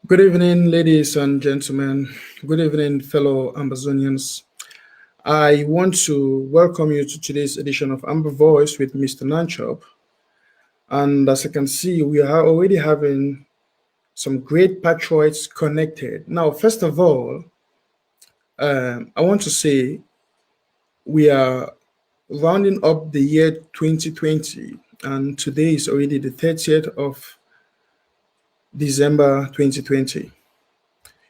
Good evening, ladies and gentlemen. Good evening, fellow Ambazonians. I want to welcome you to today's edition of Amba Voice with Mr. Nanchop. And as you can see, we are already having some great patriots connected. Now, first of all, I want to say we are rounding up the year 2020, and today is already the 30th of December 2020. You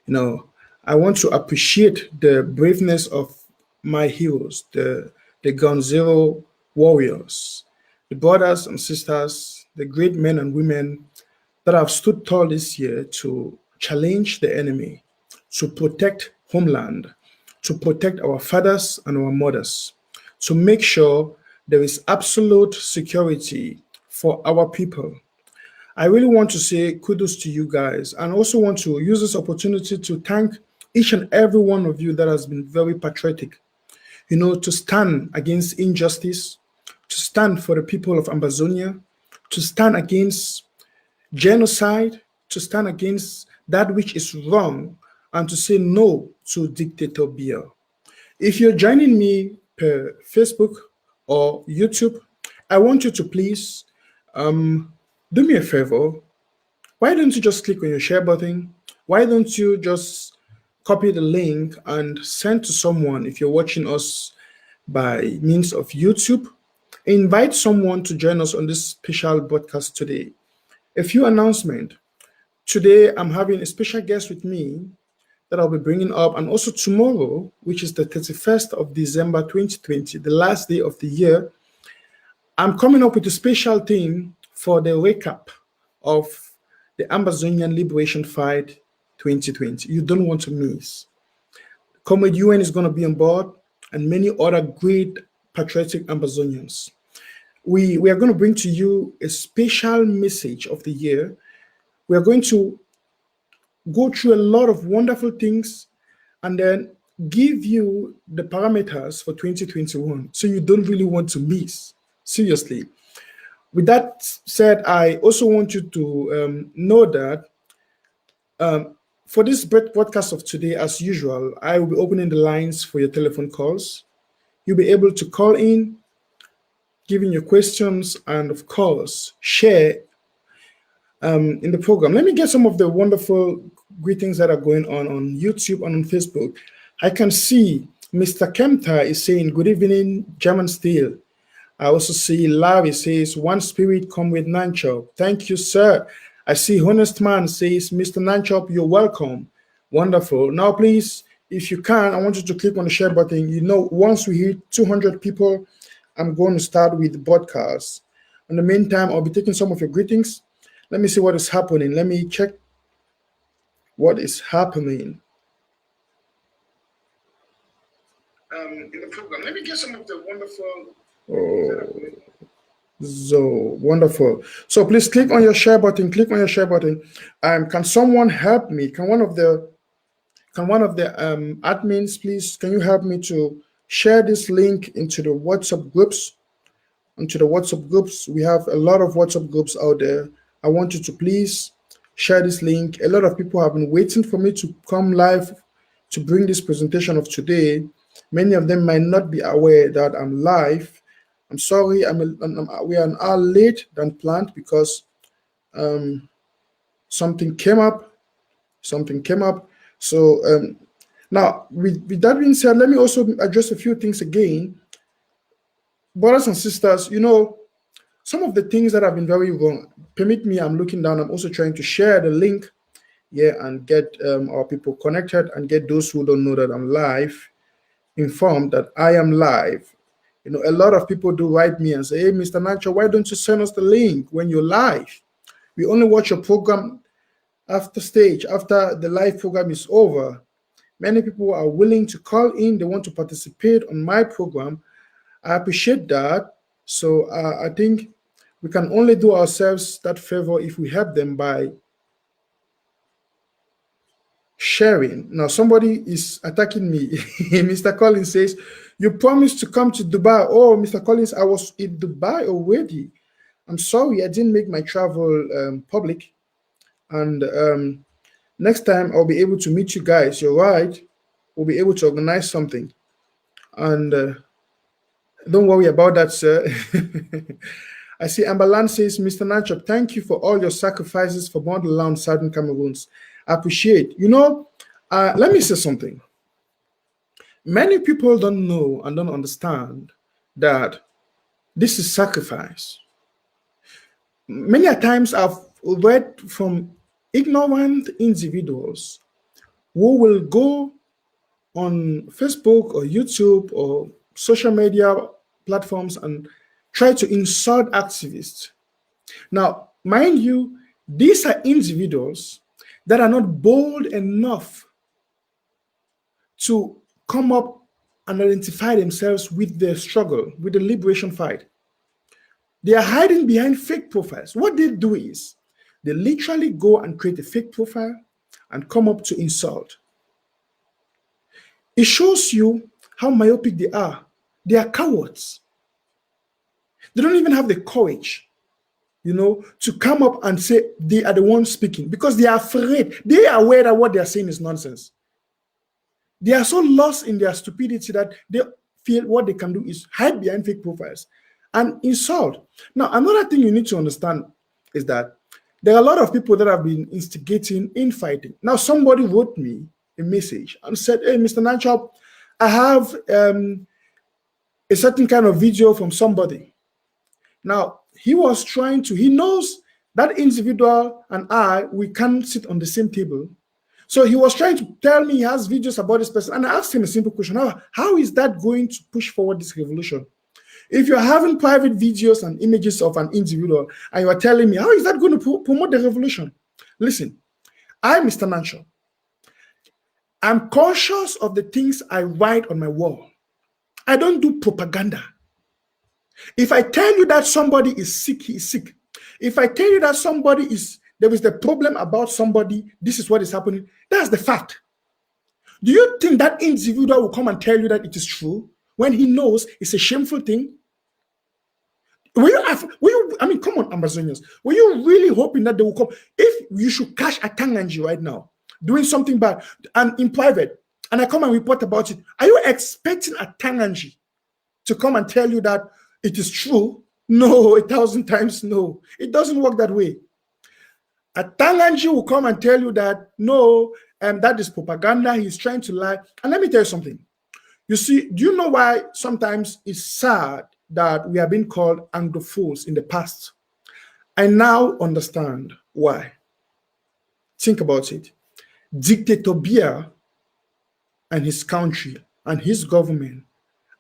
know, I want to appreciate the braveness of my heroes, the Gun Zero warriors, the brothers and sisters, the great men and women that have stood tall this year to challenge the enemy, to protect homeland, to protect our fathers and our mothers, to make sure there is absolute security for our people. I really want to say kudos to you guys and also want to use this opportunity to thank each and every one of you that has been very patriotic, to stand against injustice, to stand for the people of Amazonia, to stand against genocide, to stand against that which is wrong, and to say no to dictator Biya. If you're joining me per Facebook or YouTube, I want you to please do me a favor. Why don't you just click on your share button? Why don't you just copy the link and send to someone if you're watching us by means of YouTube? Invite someone to join us on this special broadcast today. A few announcements. Today, I'm having a special guest with me that I'll be bringing up, and also tomorrow, which is the 31st of December 2020, the last day of the year, I'm coming up with a special theme for the recap of the Amazonian Liberation Fight 2020. You don't want to miss. Comrade UN is going to be on board, and many other great patriotic Amazonians. We are going to bring to you a special message of the year. We are going to go through a lot of wonderful things and then give you the parameters for 2021, so you don't really want to miss. Seriously. With that said, I also want you to know that for this broadcast of today, as usual, I will be opening the lines for your telephone calls. You'll be able to call in, giving your questions, and of course, share in the program. Let me get some of the wonderful greetings that are going on YouTube and on Facebook. I can see Mr. Kemta is saying, good evening, German Steel. I also see Larry says, one spirit, Comrade Nanchop. Thank you, sir. I see Honest Man says, Mr. Nanchop, you're welcome. Wonderful. Now, please, if you can, I want you to click on the share button. Once we hit 200 people, I'm going to start with the broadcast. In the meantime, I'll be taking some of your greetings. Let me see what is happening. Let me check what is happening. In the program, let me get some of the wonderful. So wonderful. So please click on your share button. Click on your share button. Can someone help me? Can one of the admins, please? Can you help me to share this link into the WhatsApp groups? Into the WhatsApp groups, we have a lot of WhatsApp groups out there. I want you to please share this link. A lot of people have been waiting for me to come live to bring this presentation of today. Many of them might not be aware that I'm live. I'm sorry, we are an hour late than planned because something came up. So now, with that being said, let me also address a few things again. Brothers and sisters, some of the things that have been very wrong. Permit me, I'm looking down. I'm also trying to share the link and get our people connected and get those who don't know that I'm live informed that I am live. A lot of people do write me and say, hey, Mr. Nacho, why don't you send us the link when you're live? We only watch your program after the live program is over. Many people are willing to call in. They want to participate on my program. I appreciate that. So I think we can only do ourselves that favor if we help them by sharing. Now, somebody is attacking me. Mr. Collins says, you promised to come to Dubai. Oh, Mr. Collins, I was in Dubai already. I'm sorry, I didn't make my travel public. And Next time I'll be able to meet you guys. You're right. We'll be able to organize something. And don't worry about that, sir. I see Amberland says, Mr. Nanchop, thank you for all your sacrifices for borderland Southern Cameroons. I appreciate. Let me say something. Many people don't know and don't understand that this is sacrifice. Many a times I've read from ignorant individuals who will go on Facebook or YouTube or social media platforms and try to insult activists. Now, mind you, these are individuals that are not bold enough to come up and identify themselves with the struggle, with the liberation fight. They are hiding behind fake profiles. What they do is they literally go and create a fake profile and come up to insult. It shows you how myopic they are. They are cowards. They don't even have the courage, to come up and say they are the ones speaking because they are afraid. They are aware that what they are saying is nonsense. They are so lost in their stupidity that they feel what they can do is hide behind fake profiles and insult. Now, another thing you need to understand is that there are a lot of people that have been instigating infighting. Now, somebody wrote me a message and said, hey, Mr. Nanchop, I have a certain kind of video from somebody. Now, he knows that individual and we can't sit on the same table. So he was trying to tell me he has videos about this person. And I asked him a simple question. How is that going to push forward this revolution? If you're having private videos and images of an individual and you are telling me, how is that going to promote the revolution? Listen, Mr. Nanchop, I'm conscious of the things I write on my wall. I don't do propaganda. If I tell you that somebody is sick, he is sick. If I tell you that there is the problem about somebody, this is what is happening, that's the fact. Do you think that individual will come and tell you that it is true when he knows it's a shameful thing? Come on, Amazonians. Were you really hoping that they will come? If you should catch a Tanganji right now, doing something bad and in private, and I come and report about it, are you expecting a Tanganji to come and tell you that it is true? No, 1,000 times no. It doesn't work that way. A Tanganji will come and tell you that no, that is propaganda. He's trying to lie. And let me tell you something. You see, do you know why sometimes it's sad that we have been called Anglophiles in the past? I now understand why. Think about it. Dictator Biya and his country and his government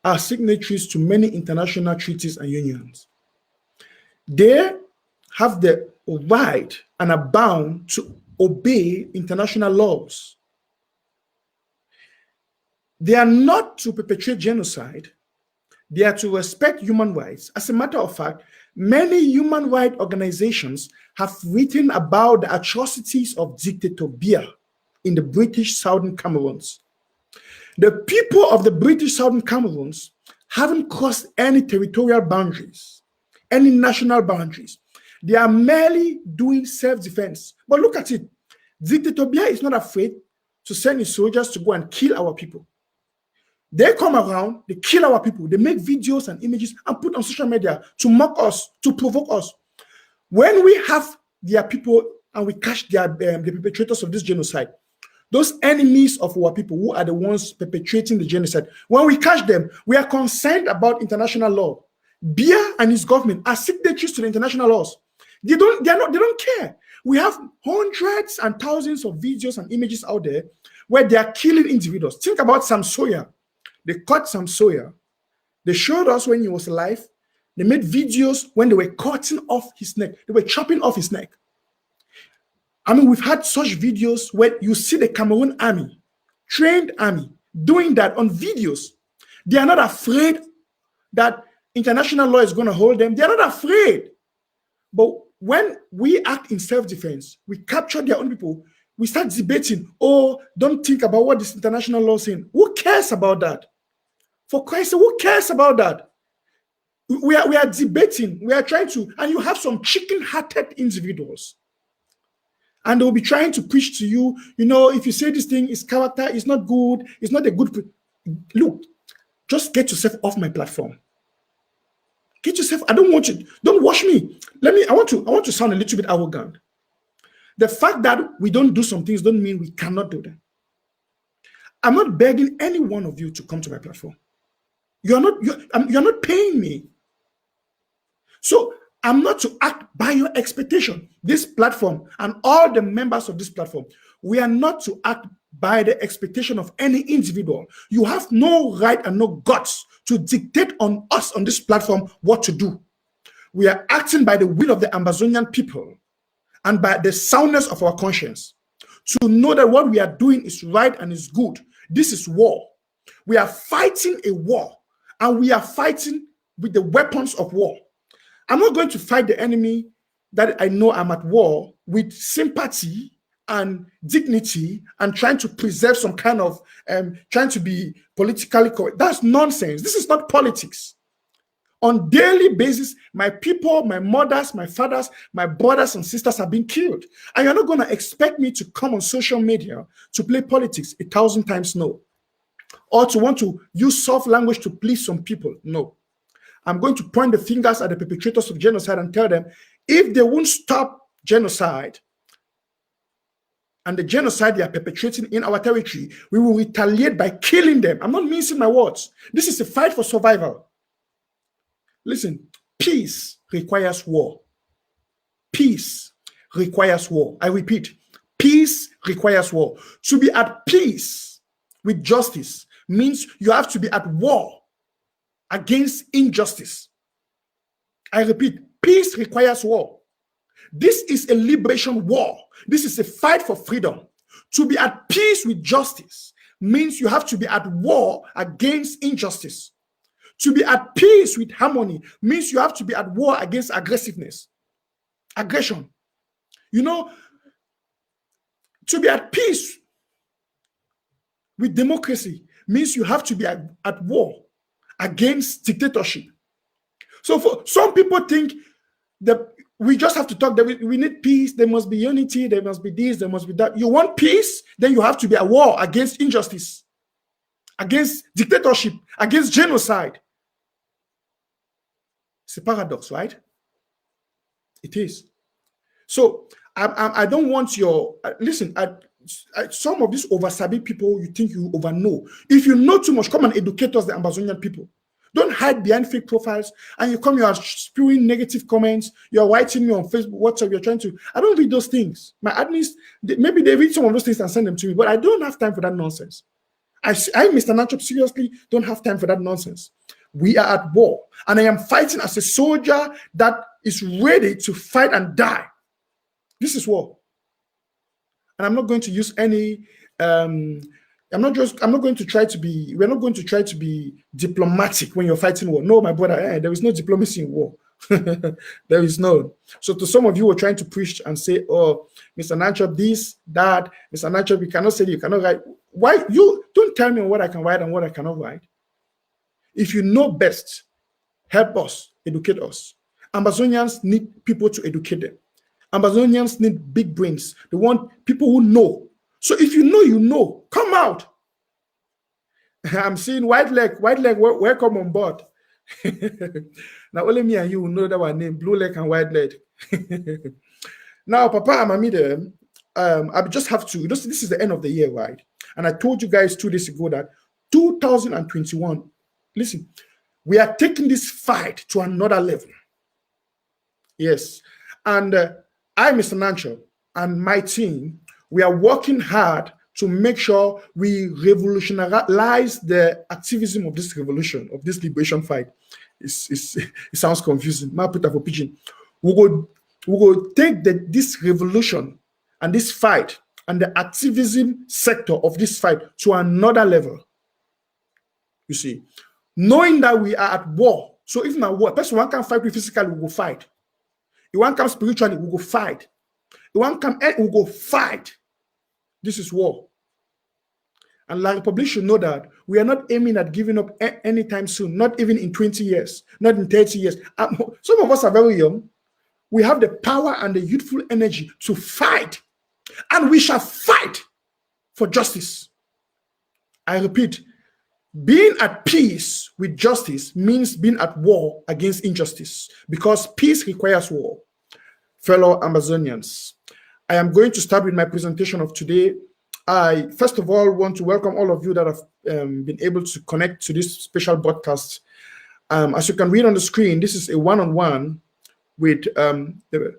are signatories to many international treaties and unions. They have the right and are bound to obey international laws. They are not to perpetrate genocide. They are to respect human rights. As a matter of fact, many human rights organizations have written about the atrocities of Dictator Biya in the British Southern Cameroons. The people of the British Southern Cameroons haven't crossed any territorial boundaries, any national boundaries. They are merely doing self-defense. But look at it. Dictator Biya is not afraid to send his soldiers to go and kill our people. They come around, they kill our people, they make videos and images and put on social media to mock us, to provoke us. When we have their people and we catch the perpetrators of this genocide, those enemies of our people who are the ones perpetrating the genocide, when we catch them, we are concerned about international law. Biya and his government are signatories to the international laws. They don't care. We have hundreds and thousands of videos and images out there where they are killing individuals. Think about Sam Sawyer. They caught Sam Sawyer. They showed us when he was alive. They made videos when they were cutting off his neck. They were chopping off his neck. I mean, we've had such videos where you see the Cameroon army, trained army, doing that on videos. They are not afraid that international law is going to hold them. They are not afraid. But when we act in self-defense, we capture their own people, we start debating, oh, don't think about what this international law is saying. Who cares about that? For Christ's sake, who cares about that? We are debating, we are trying to, and you have some chicken-hearted individuals. And they'll be trying to preach to you, if you say this thing, is character, it's not good, it's not a good. Look, just get yourself off my platform. Get yourself, I don't want you, don't watch me. I want to sound a little bit arrogant. The fact that we don't do some things don't mean we cannot do them. I'm not begging any one of you to come to my platform. You're not paying me. So I'm not to act by your expectation. This platform and all the members of this platform, we are not to act by the expectation of any individual. You have no right and no guts to dictate on us on this platform what to do. We are acting by the will of the Ambazonian people and by the soundness of our conscience to know that what we are doing is right and is good. This is war. We are fighting a war, and we are fighting with the weapons of war. I'm not going to fight the enemy that I know I'm at war with sympathy and dignity and trying to preserve some kind of trying to be politically correct. That's nonsense. This is not politics. On daily basis, my people, my mothers, my fathers, my brothers and sisters have been killed. And you're not going to expect me to come on social media to play politics 1,000 times no. Or to want to use soft language to please some people. No. I'm going to point the fingers at the perpetrators of genocide and tell them, if they won't stop genocide and the genocide they are perpetrating in our territory, we will retaliate by killing them. I'm not mincing my words. This is a fight for survival. Listen, peace requires war. Peace requires war. I repeat, peace requires war. To be at peace with justice means you have to be at war against injustice. I repeat, peace requires war. This is a liberation war. This is a fight for freedom. To be at peace with justice means you have to be at war against injustice. To be at peace with harmony means you have to be at war against aggressiveness, aggression. To be at peace with democracy means you have to be at war against dictatorship. So for some people think that we just have to talk, that we need peace, there must be unity, there must be this, there must be that. You want peace, then you have to be at war against injustice, against dictatorship, against genocide. It's a paradox, right? It is. So I don't want your listen. Some of these oversabi people, you think you overknow. If you know too much, come and educate us, the Ambazonian people. Don't hide behind fake profiles and you are spewing negative comments. You're writing me on Facebook, WhatsApp. You're trying to. I don't read those things. My admins, maybe they read some of those things and send them to me, but I don't have time for that nonsense. I Mr. Menchum, seriously don't have time for that nonsense. We are at war, and I am fighting as a soldier that is ready to fight and die. This is war, and I'm not going to use any. I'm not going to try to be. We're not going to try to be diplomatic when you're fighting war. No, my brother, there is no diplomacy in war. There is no. So to some of you who are trying to preach and say, "Oh, Mr. Menchum, this, that, Mr. Menchum, you cannot say you cannot write." Why you don't tell me what I can write and what I cannot write? If you know best, help us, educate us. Ambazonians need people to educate them. Ambazonians need big brains. They want people who know. So if you know, you know. Come out. I'm seeing white leg, welcome on board. Now only me and you will know that our name, blue leg and white leg. Now, Papa Amamide, I just have to, this is the end of the year, right? And I told you guys 2 days ago that 2021, listen, we are taking this fight to another level. Yes. And I, Mr. Menchum, and my team, we are working hard to make sure we revolutionize the activism of this revolution, of this liberation fight. It sounds confusing. My put up a pigeon. We will take this revolution and this fight and the activism sector of this fight to another level. You see, knowing that we are at war. So if now war, person one can fight with physically, we go fight. If one comes spiritually, we go fight. If one come, we go fight. This is war. And La Republic should know that we are not aiming at giving up anytime soon, not even in 20 years, not in 30 years. Some of us are very young. We have the power and the youthful energy to fight and we shall fight for justice. I repeat, being at peace with justice means being at war against injustice, because peace requires war. Fellow Amazonians, I am going to start with my presentation of today. I first of all want to welcome all of you that have been able to connect to this special broadcast. As you can read on the screen, this is a one-on-one with the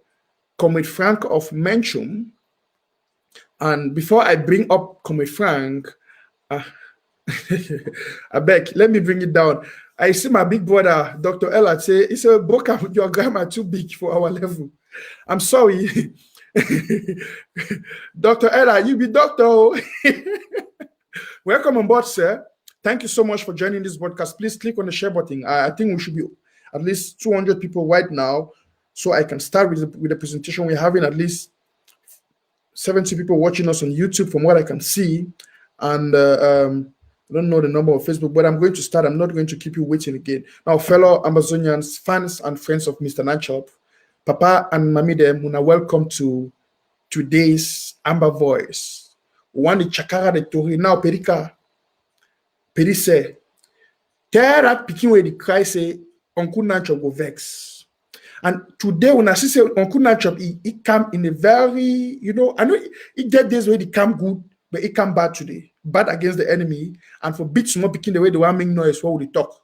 Comrade Frank of Menchum. And before I bring up Comrade Frank, I beg, let me bring it down. I see my big brother, Dr. Ella, say, he said, Boka, your grammar too big for our level. I'm sorry. Dr. Ella, you be doctor. Welcome on board, sir. Thank you so much for joining this podcast. Please click on the share button. I think we should be at least 200 people right now, so I can start with the presentation. We're having at least 70 people watching us on YouTube from what I can see. And I don't know the number of Facebook, but I'm going to start. I'm not going to keep you waiting again. Now, fellow Amazonians, fans and friends of Mr. Menchum, Papa and Mami dem, welcome to today's Amba Voice. One the chakara de tori now perika. Peri say, tell that pikin where the cry say, Uncle Menchum go vex. And today, when I see Uncle Menchum, he come in a very, I know he get days where he come good, but he come bad today. Bad against the enemy, and for bit small picking the way they want make noise, what would they talk?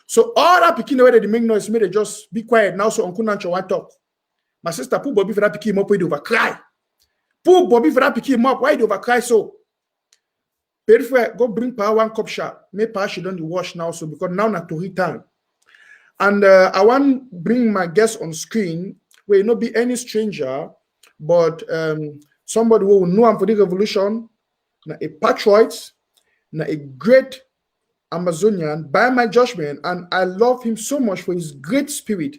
So all that picking the way they make noise, may they just be quiet now. So Uncle Menchum want talk. My sister, put Bobby for that picking him up, why they over cry? Put Bobby for that picking him up, why they over cry so? Peripheral, go bring power one cup shot. May power she don't wash now, so because now not to return. And I want bring my guest on screen, where not be any stranger, but somebody who will know him for the revolution, a patriot, a great Amazonian by my judgment, and I love him so much for his great spirit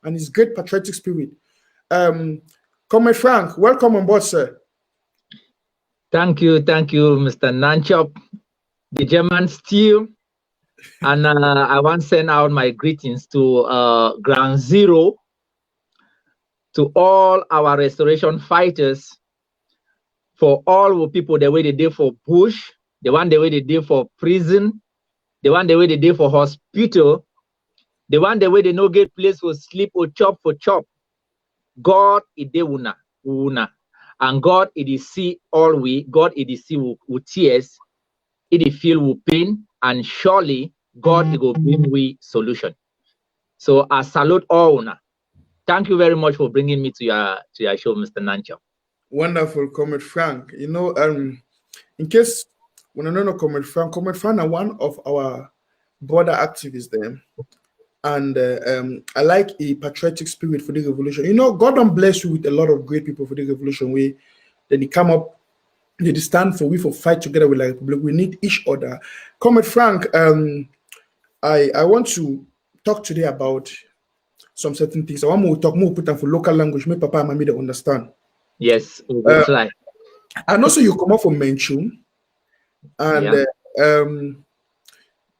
and his great patriotic spirit. Comrade Frank, welcome on board, sir. Thank you, Mr. Menchum, the German steel. And I want to send out my greetings to Ground Zero, to all our restoration fighters, for all the people the way they did for bush, the one the way they did for prison, the one the way they did for hospital, the one the way they no get place for sleep or chop for chop. God it de una. And God it is see all we, God it is see with tears, it is feel with pain, and surely God it will bring we solution. So I salute all una. Thank you very much for bringing me to your show, Mr. Menchum. Wonderful, Comrade Frank. In case when I don't know Comrade Frank are one of our border activists there. And I like a patriotic spirit for the revolution. God don't bless you with a lot of great people for the revolution. Then they come up, they stand for fight together with like Republic. We need each other. Comrade Frank, I want to talk today about some certain things. I want to talk more put them for local language. Make Papa and Mami they understand. Yes, we will try. And also you come up from Menchum, and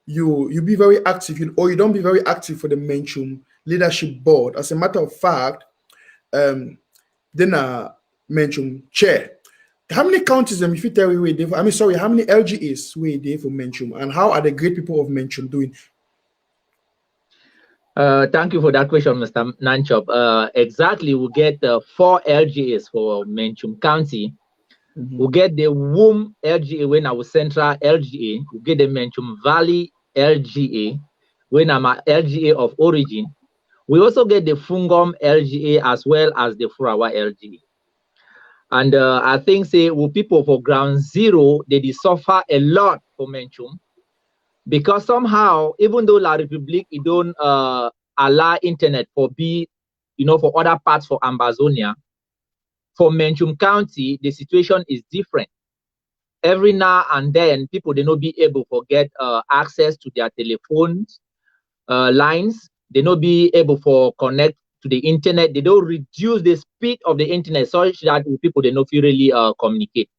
you be very active, or you don't be very active for the Menchum leadership board. As a matter of fact, then Menchum chair. How many counties if you tell me where they? How many LGAs where they for Menchum, and how are the great people of Menchum doing? Thank you for that question, Mr. Menchum. Exactly, we get 4 LGAs for Menchum County. We get the Womb LGA when our Central LGA. We get the Menchum Valley LGA when I'm a LGA of origin. We also get the Fungom LGA as well as the Furawa LGA. And I think people for Ground Zero, they suffer a lot for Menchum. Because somehow, even though La Republique it don't allow internet for for other parts for Amazonia, for Menchum County, the situation is different. Every now and then, people they not be able to get access to their telephones lines. They not be able to connect to the internet. They don't reduce the speed of the internet such that people they not feel really communicate.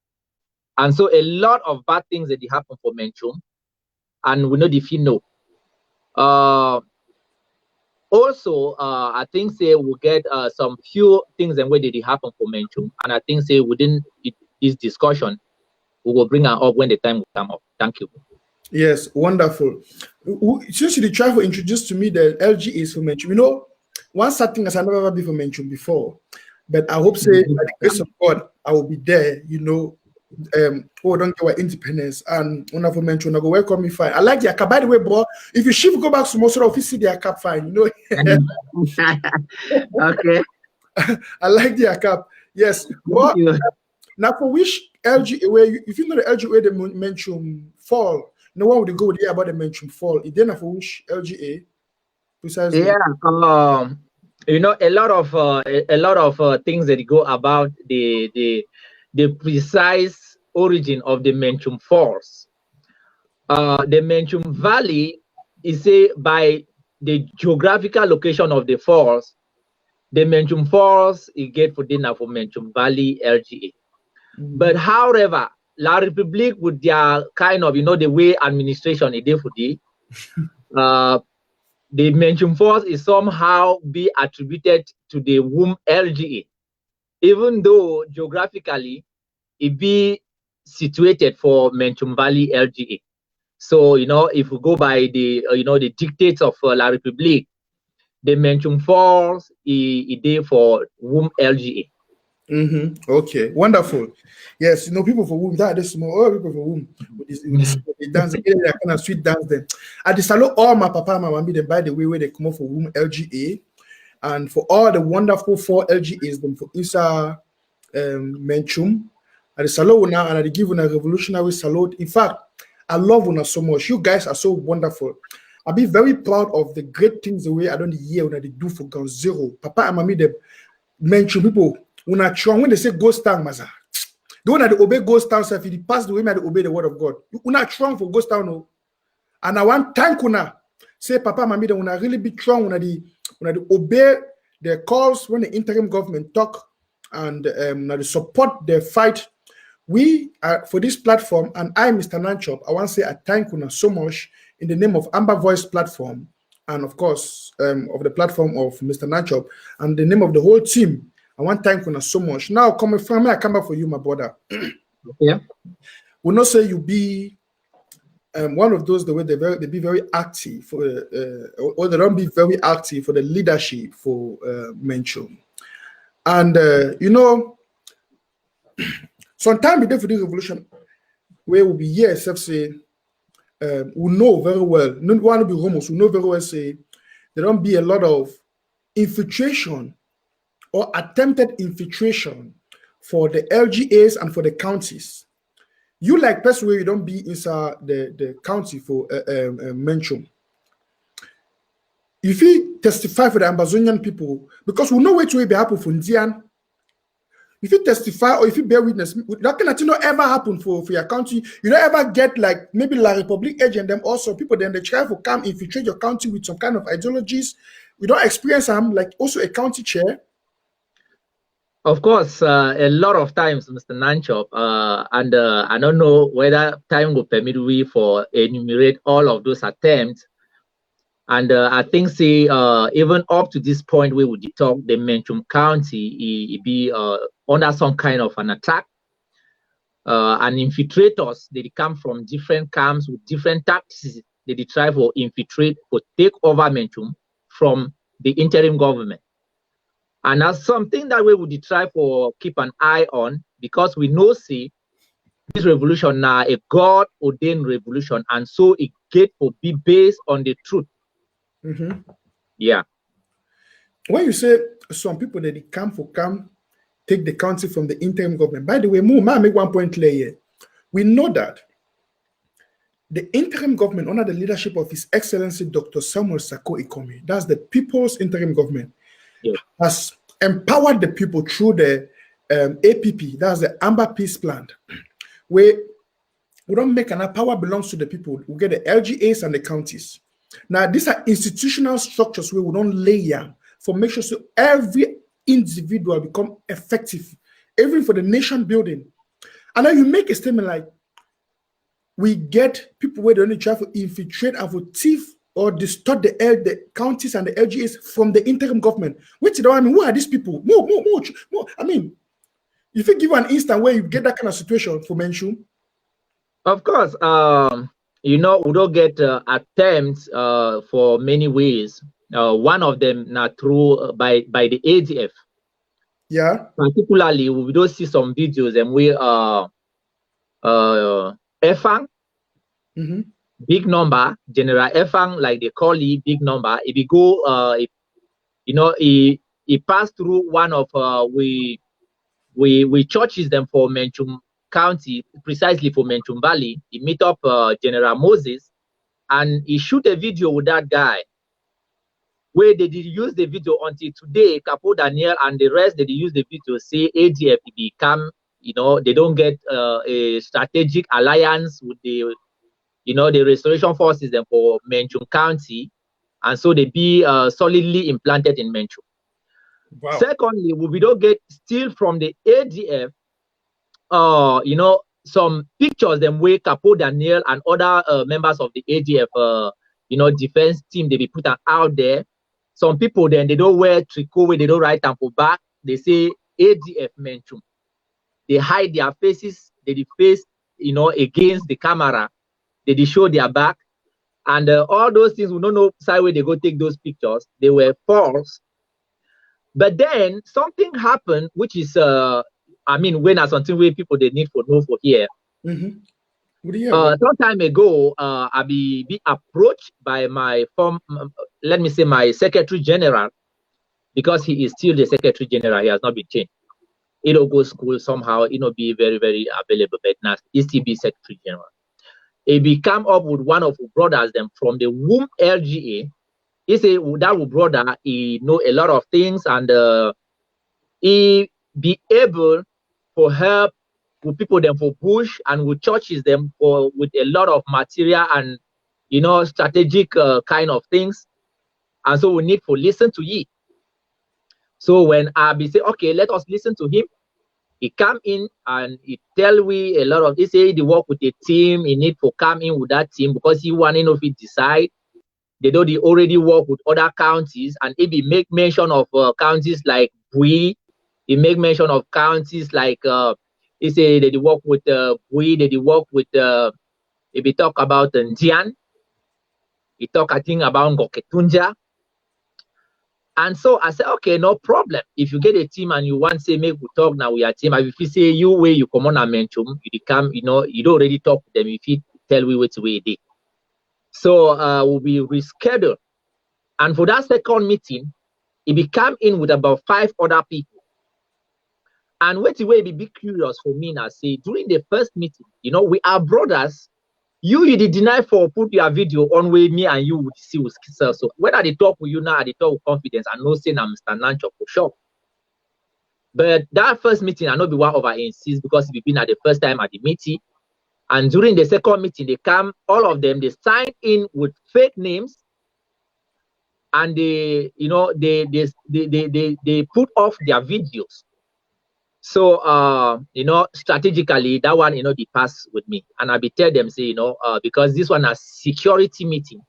And so a lot of bad things that happen for Menchum. And we know if you know. also, I think say we'll get some few things and where did it happen for Menchum, and I think say within this discussion we will bring her up when the time will come up. Thank you. Yes, wonderful. Since you try to introduce to me the LGAs for Menchum, you know, one sad thing has I never ever been for Menchum before, but I hope say by the grace of God I will be there. You know, oh, don't get our independence and one for Menchum, I go welcome me fine. I like the cap. By the way, bro, if you shift go back to most of see the cap fine, you know. Okay. I like the cap. Yes, but now for which LGA where if you know the LGA where the Menchum fall. No one would go there about the Menchum fall. It then for which LGA precisely? Yeah, you know, a lot of things that go about the precise origin of the Menchum Falls. The Menchum Valley is say by the geographical location of the falls. The Menchum Falls is get for dinner for Menchum Valley LGA. But however, La Republique with their kind of, you know, the way administration is there for the Menchum Falls is somehow be attributed to the womb LGA, even though geographically it be situated for Menchum Valley LGA. So, you know, if we go by the, you know, the dictates of La Republique, the Menchum Falls is there for womb LGA. Okay, wonderful. Yes, you know, people for whom that is small, all people for whom they dance, they kind of sweet dance them. I just salute all my papa and my mommy, them by the way, where they come up for whom LGA, and for all the wonderful 4 LGAs, them for Isa Menchum. I just salute now and I give una revolutionary salute. In fact, I love una so much. You guys are so wonderful. I'll be very proud of the great things the way I don't hear when they do for Ground Zero. Papa and mommy, them Menchum people. When they say ghost town, maza, the one that they obey ghost town, if you pass the way, they obey the word of God. Una strong for ghost town, no. And I want thank una say, Papa, Mami, that una really be strong, una the obey the calls when the interim government talk and they support the fight. We are for this platform, and I, Mr. Nanchop, I want to say I thank una so much in the name of Amba Voice platform, and of course of the platform of Mr. Nanchop, and the name of the whole team. I want to thank you so much. Now, coming from me, I come back for you, my brother. Yeah. We'll not say you be one of those the way they be very active for or they don't be very active for the leadership for Menchum. And you know, sometime before the revolution, where will be here, except say we know very well, not want to be homos, we know very well say there don't be a lot of infiltration or attempted infiltration for the LGAs and for the counties. You like person where you don't be inside the county for Menchum. If you testify for the Amazonian people, because we know which way be happen for Indian. If you testify or if you bear witness, that cannot not ever happen for your country. You don't ever get like maybe La Republic agent them also people then they try to come infiltrate your county with some kind of ideologies. We don't experience them like also a county chair. Of course, a lot of times, Mr. Nanchop, and I don't know whether time will permit we for enumerate all of those attempts. And I think, say, even up to this point, we would talk the Menchum County it be under some kind of an attack. And infiltrators, they come from different camps with different tactics. They try to infiltrate or take over Menchum from the interim government. And that's something that we would try for keep an eye on, because we know see this revolution now a God ordained revolution, and so it get to be based on the truth. Yeah. When you say some people that they come take the country from the interim government. By the way, I make one point clear here. We know that the interim government under the leadership of His Excellency Dr. Samuel Sako Ikome, that's the people's interim government, has empowered the people through the APP, that's the Amba Peace Plan, where we don't make an power belongs to the people. We get the LGAs and the counties. Now, these are institutional structures where we don't layer for make sure so every individual become effective, even for the nation building. And then you make a statement like, we get people where they only try to infiltrate and for thief or distort the counties and the LGAs from the interim government. Which, you know, I mean, who are these people? More. I mean, if you give an instant where you get that kind of situation for Menchum. Of course, you know, we don't get attempts for many ways. One of them now through by the ADF. Yeah. Particularly, we don't see some videos and we Efang, big number, General Efang, like they call it, big number. If you go, you know, he passed through one of we churches them for Menchum County, precisely for Menchum Valley. He meet up General Moses, and he shoot a video with that guy. Where they did use the video until today, Capo Daniel and the rest, they did use the video, say ADF become, you know, they don't get a strategic alliance with the, you know, the restoration forces then for Menchum County, and so they be solidly implanted in Menchum. Wow. Secondly, we don't get still from the ADF, you know, some pictures them where Capo Daniel and other members of the ADF, you know, defense team, they be put out there. Some people then they don't wear tricot where they don't write them for back. They say ADF Menchum. They hide their faces. They face, you know, against the camera. They show their back, and all those things we don't know side where they go take those pictures. They were false. But then something happened, which is I mean, when something where people they need for know for here. Some time ago, I be approached by my let me say my Secretary General, because he is still the Secretary General. He has not been changed. It'll go school somehow. It'll be very, very available, but now he still be Secretary General. He be come up with one of the brothers them from the womb LGA. He say that brother, he know a lot of things, and he be able for help with people them for bush and with churches them for with a lot of material and, you know, strategic kind of things, and so we need to listen to ye. So when I be say, okay, let us listen to him, he come in and he tell we a lot of, he say he work with a team, he need to come in with that team because he want to know if he decide. They don't already work with other counties, and if he make mention of counties like Bui, he make mention of counties like he say that they work with Bui, they work with if he talk about Ndian, he talk I think about Ngoketunja. And so I said, okay, no problem. If you get a team and you want to say, make we talk now with your team, if you say you where you come on and Menchum, you come, you know, you don't already talk to them, if you tell we what's way they. So we'll be rescheduled. And for that second meeting, he became in with about 5 other people. And wait way be curious for me now, say during the first meeting, you know, we are brothers. You did deny for put your video on where me and you would see with so whether they talk with you now, they talk with confidence and no saying I'm Mr. Nancho for sure. But that first meeting, I know be one over insist because we've been at the first time at the meeting. And during the second meeting, they come, all of them, they sign in with fake names, and they, you know, they put off their videos. So you know, strategically, that one, you know, they pass with me. And I be tell them, say, you know, because this one a security meeting,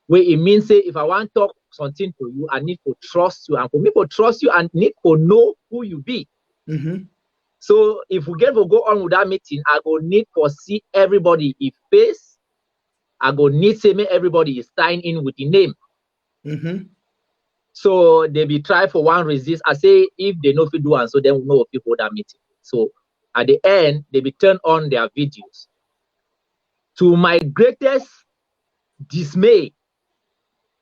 where it means say if I want to talk something to you, I need to trust you. And for me to trust you, I need to know who you be. So if we get to go on with that meeting, I go need to see everybody in face. I go need to make everybody is sign in with the name. So they be try for one resist. I say if they know if you do, and so then we know if you hold that meeting. So at the end, they be turn on their videos. To my greatest dismay,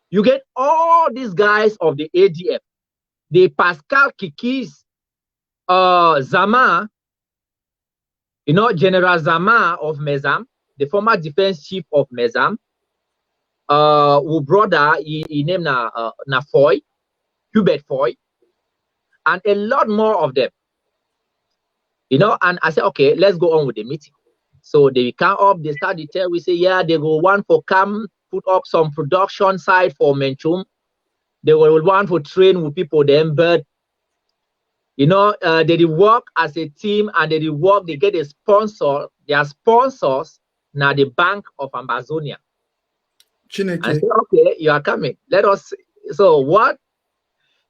you get all these guys of the ADF, the Pascal Kikis, Zama, you know, General Zama of Mezam, the former defense chief of Mezam, who brother, he named na Foy, Hubert Foy, and a lot more of them. You know, and I said, okay, let's go on with the meeting. So they come up, they start to tell, we say, yeah, they go one for come, put up some production side for Menchum. They will want to train with people then, but you know, they did work as a team and they did work, they get a sponsor, their sponsors now the Bank of Amazonia. and say, okay, you are coming. Let us. So what?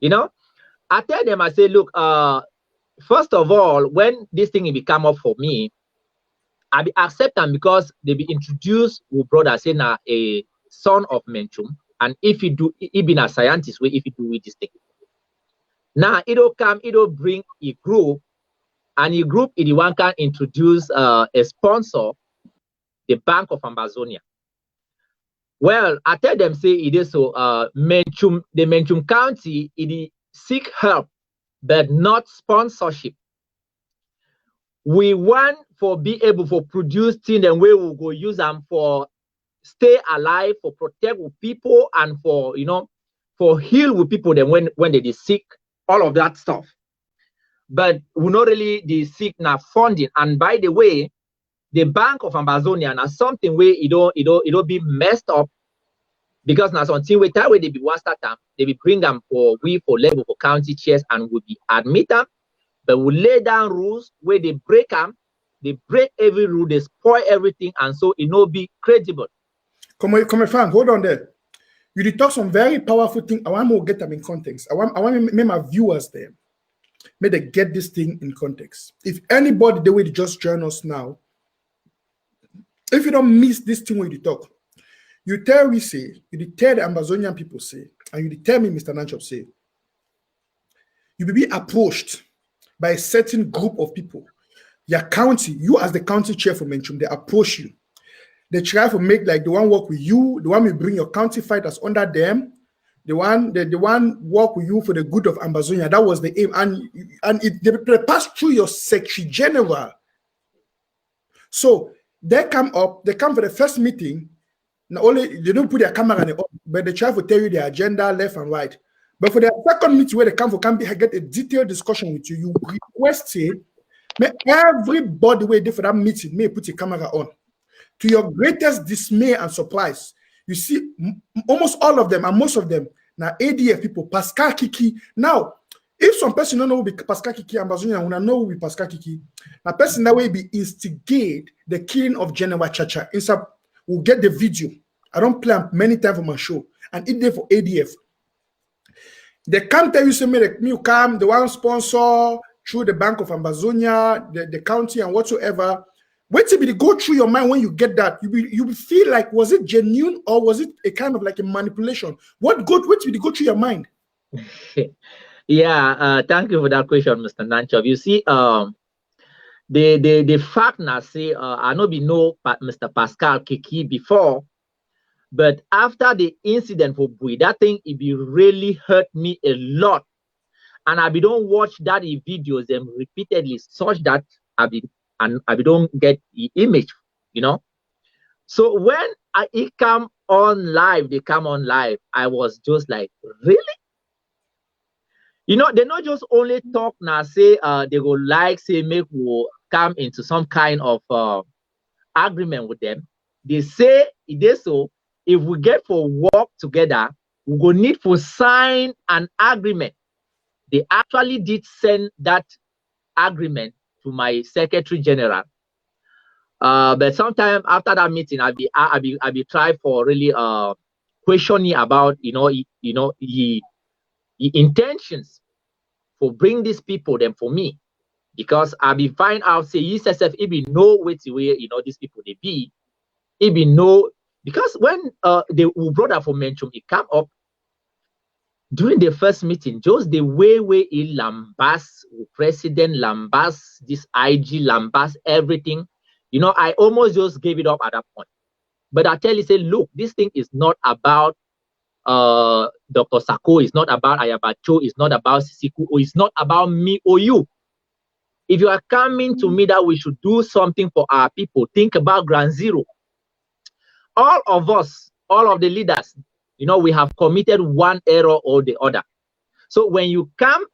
I tell them, I say, look, first of all, when this thing will come up for me, I be accept them because they be introduced with brother say now a son of Menchum, and if you do, he been a scientist, if you do with this thing. Now it'll come, it'll bring a group, and a group in the one can introduce a sponsor, the Bank of Amazonia. Well, I tell them say it is so Menchum, the Menchum County, it seek help, but not sponsorship. We want for be able for produce things and we will go use them for stay alive, for protect with people, and for for heal with people then when they sick, all of that stuff. But we not really the seek now funding. And by the way, the Bank of Amazonia now something where it don't be messed up, because now something where that way they be one start time, they be bring them for level for county chairs and will be admit them. But we lay down rules where they break them, they break every rule, they spoil everything, and so it no be credible. Come on, Frank, hold on there. You did talk some very powerful thing. I want to get them in context. I want to make my viewers there. May they get this thing in context. If anybody the way to just join us now, if you don't miss this thing when you talk, you tell we say, you tell the Amazonian people say, and you tell me, Mr. Nanchop say, you will be approached by a certain group of people. Your county, you as the county chair for Menchum, they approach you. They try to make like the one work with you, the one will bring your county fighters under them, the one work with you for the good of Amazonia. That was the aim. And they pass through your secretary general. So they come up, they come for the first meeting. Not only they don't put their camera on, but they try to tell you their agenda left and right. But for the second meeting where they come for get a detailed discussion with you, you request it. May everybody wait there for that meeting may put your camera on. To your greatest dismay and surprise, you see almost all of them and most of them now ADF people, Pascal Kiki. Now, if some person don't know who be Pascal Kiki, Amazonia will know who be Pascal Kiki. Now, person that way be instigate the killing of General Chacha. Inside, we'll get the video. I don't play many times for my show, and it there for ADF. They can't tell you, say, me come, the one sponsor through the Bank of Amazonia, the county, and whatsoever. Wait till it go through your mind when you get that. You feel like, was it genuine or was it a kind of like a manipulation? What good? Wait till it go through your mind. Yeah, thank you for that question, Mr. Nanchov. You see, the fact now say I know Mr. Pascal Kiki before, but after the incident for Bui, that thing it be really hurt me a lot, and I be don't watch that in videos and repeatedly such that I don't get the image, So when it come on live, they come on live, I was just like, really? They not just only talk now, say they go like, say, make we come into some kind of agreement with them. They say it is so, if we get for work together, we go need for sign an agreement. They actually did send that agreement to my secretary general. But sometime after that meeting, I be try for really questioning about the intentions for bring these people them for me, because I be find out say ESSF it be know which way these people they be, it be know, because when the brother for Menchum it come up during the first meeting, just the way he lambast President, lambast this IG, lambast everything, I almost just gave it up at that point. But I tell you, say, look, this thing is not about Dr. Sako, it's not about Ayabacho, it's not about Sisiku, or it's not about me or you. If you are coming to me that we should do something for our people, think about ground zero. All of us, all of the leaders, we have committed one error or the other. So when you come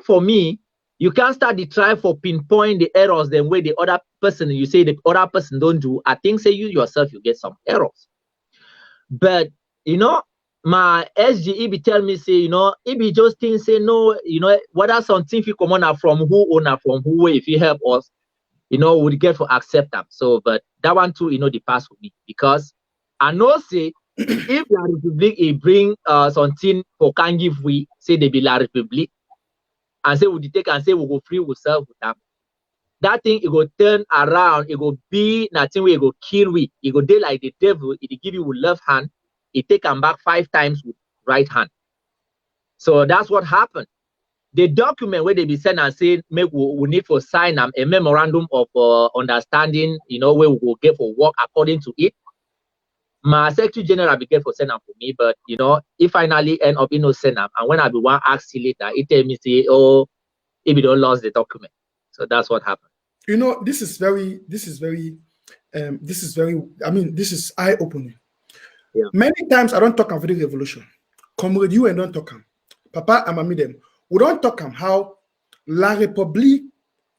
for me, you can't start the try for pinpoint the errors then where the other person, you say the other person don't do. I think say you yourself, you get some errors. But my SGE be tell me say, it be just things say no, whether something if you come on from who owner from who, if you help us, we get for accept them. So but that one too, the pass with me, because I know say If La République bring something for can give we say they be La République and say we take and say we go free we serve with them. That thing it go turn around, it go be nothing where it go kill we. It go dey like the devil, it give you with left hand, it take them back 5 times with right hand. So that's what happened. The document where they be sent and say make we need to sign a memorandum of understanding, you know, where we will get for work according to it. My secretary general be get for send them for me, but you know, he finally end up no send them. And when I be one ask later, he tell me say, oh, if you don't lost the document. So that's what happened. You know, this is very, I mean, this is eye-opening. Yeah. Many times I don't talk about the revolution. Comrade, you and don't talk them. Papa and Mami them. We don't talk them how La République,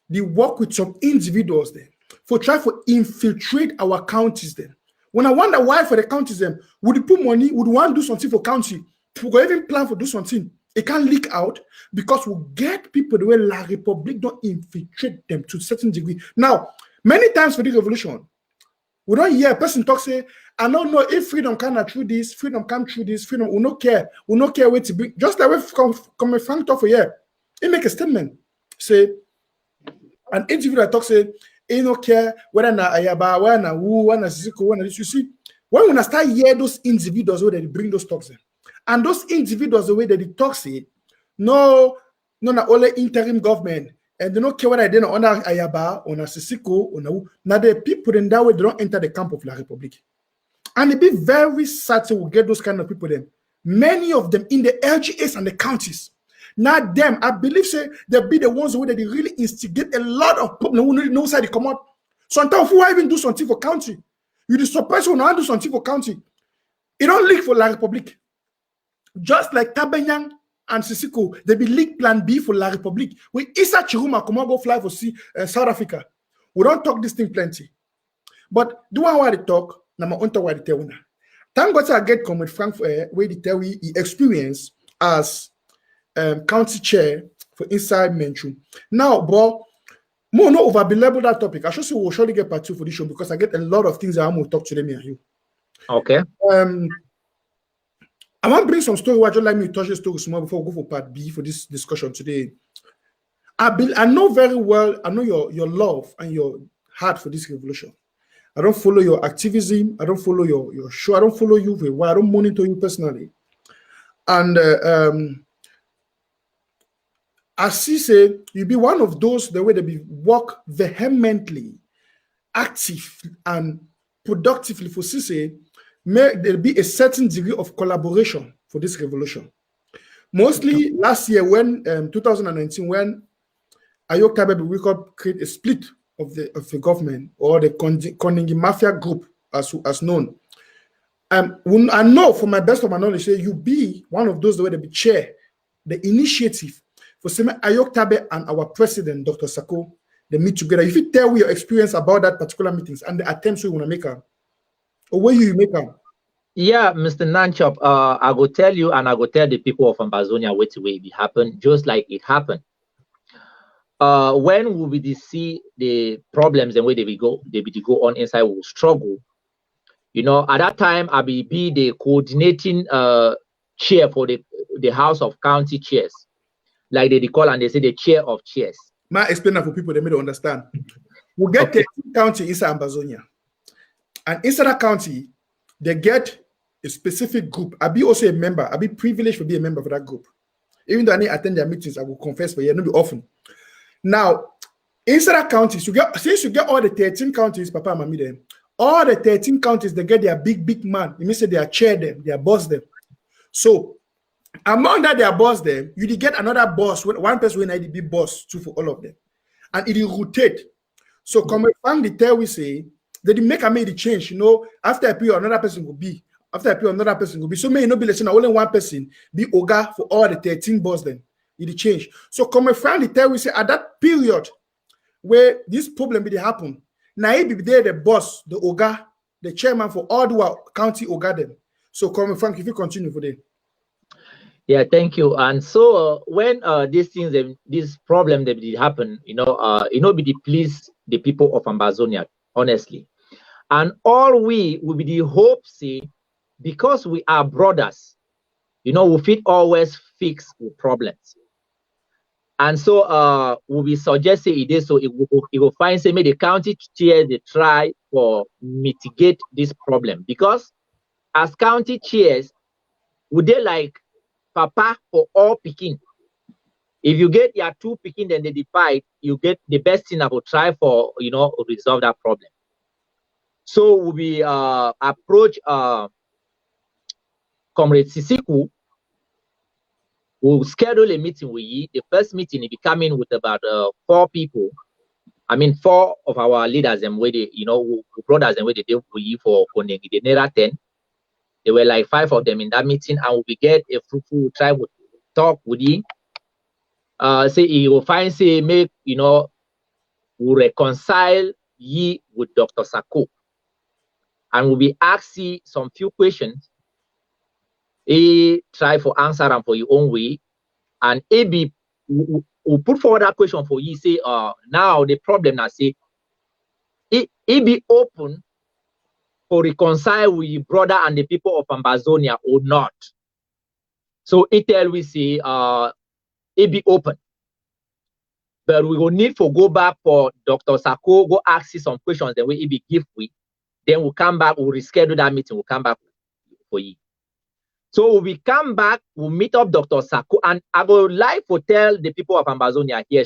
they work with some individuals there for try to infiltrate our counties then. When I wonder why for the counties them, would you put money, would want to do something for county, we could even plan for do something. It can't leak out because we get people the way La République don't infiltrate them to a certain degree. Now, many times for the revolution, we don't hear a person talk say, I don't know if freedom cannot through this, freedom come through this, freedom we not care where to bring. Just that way come Frank talk for here. He make a statement. Say an individual talk say, he no care whether na Ayaba, whether na Wu, whether na Sisiko, whether this. You see, when we start hear those individuals where they bring those talks in. And those individuals, the way that they talk say, no, not only interim government, and they don't care whether they don't under Ayaba or Sisiko or Who. Now the people in that way they don't enter the camp of La République. And it be very sad to get those kind of people then. Many of them in the LGAs and the counties. Now them, I believe say they'll be the ones who they really instigate a lot of problems. Who no side they come out. Sometimes who even do something for county. You the surprise when I do something for county. It don't leak for La République. Just like Tabenyang and Sisiko, they be leak plan B for La République. We Issa Chiruma come on go fly for South Africa. We don't talk this thing plenty. But do one why they talk, now my own talk why they tell una. Thank God I get Comrade Frank where they tell we experience as county chair for inside Menchum. Now, bro, more no over belabel that topic. I should say we'll surely get part 2 for this show because I get a lot of things that I'm going to talk to them and you. Okay. I want to bring some story where I just like me to touch the story small before we go for part B for this discussion today. I know very well, I know your love and your heart for this revolution. I don't follow your activism. I don't follow your show. I don't follow you very well. I don't monitor you personally. And I see say you be one of those the way they be work vehemently, active and productively for say there be a certain degree of collaboration for this revolution. Mostly last year when 2019 when Ayok Tabe we could create a split of the government or the Koningi Mafia group as known. I know from my best of my knowledge, you be one of those the way they be chair the initiative for Seme Ayok Tabe and our president, Dr. Sako, they meet together. If you tell me your experience about that particular meetings and the attempts you want to make them, or where you make them. Yeah, Mr. Nanchop, I go tell you and I go tell the people of Ambazonia what the way it happened, just like it happened. When we will see the problems and where they will go on inside, we will struggle. You know, at that time, I will be the coordinating chair for the House of County Chairs. Like they call and they say the chair of chairs. May I explain that for people they may understand. We get 13 county inside Ambazonia. And inside that county, they get a specific group. I be also a member. I be privileged to be a member for that group. Even though I didn't attend their meetings, I will confess for you, not be often. Now, inside that counties, since you get all the 13 counties, Papa and Mami them, all the 13 counties, they get their big man. It means they are chair them, they are boss them. So among that, they are boss them, you get another boss, one person will be boss too for all of them. And it will rotate. So come from the tell we say, they didn't make the change, you know, after a period, another person will be. After a period, another person will be. So may not be listening, only one person be Oga for all the 13 boss them. It change. So come from the tell we say, at that period where this problem did happen, now he be there the boss, the Oga, the chairman for all the county Oga them. So come Frank, if you continue for them. Yeah, thank you. And so when these things, this problem that did happen, be please the people of Ambazonia, honestly. And all we will be the hope, say, because we are brothers, you know, we fit always fix problems. And so we'll be suggesting it is so it will find say maybe the county chairs they try for mitigate this problem, because as county chairs, would they like papa for all picking? If you get your two picking, then they divide, you get the best thing I will try for, you know, resolve that problem. So we approach Comrade Sisiku. We'll schedule a meeting with you. The first meeting will be coming with about 4 people. I mean, 4 of our leaders and where they, you know, brothers and where they did with you for Konegi, the Nera 10. There were like 5 of them in that meeting, and we get a fruitful try to talk with you. Say he will find say make, you know, we reconcile ye with Dr. Sako, and we'll be asking some few questions. He try for answer them for your own way, and AB will put forward that question for you. Say, now the problem now say, it be open for reconcile with your brother and the people of Ambazonia or not. So it tell we say, it be open. But we will need to go back for Dr. Sako, go ask you some questions, then we be give we. Then we'll come back, we'll reschedule that meeting, we'll come back for you. So we come back, we'll meet up Dr. Sako, and I would like to tell the people of Ambazonia here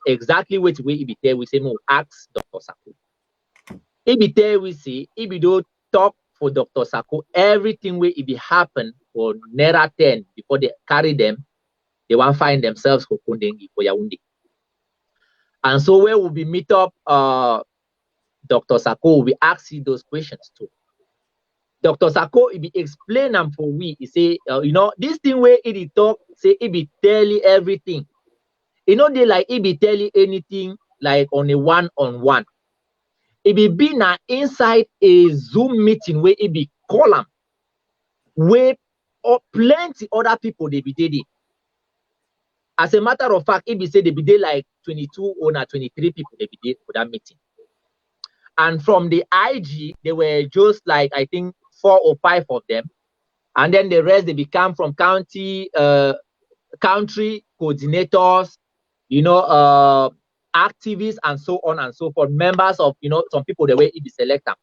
exactly what we be there. We say, no, ask Dr. Sako. If be there, we see, if we don't talk for Dr. Sako, everything will be happen for Nera 10 before they carry them, they won't find themselves for Kundengi, for Yaoundé. And so where we'll be meet up Dr. Sako, will be asking those questions too. Dr. Sako, he be explain them for we. He say, you know, this thing where he talk, say he be tell you everything. You know, they like he be tell you anything like on a one-on-one. He be now inside a Zoom meeting where he be call them, where plenty other people they be there. As a matter of fact, he be say they be there like 22 or 23 people they be there for that meeting. And from the IG, they were just like, I think, 4 or 5 of them. And then the rest, they become from country coordinators, you know, activists and so on and so forth, members of, you know, some people, the way he be selected.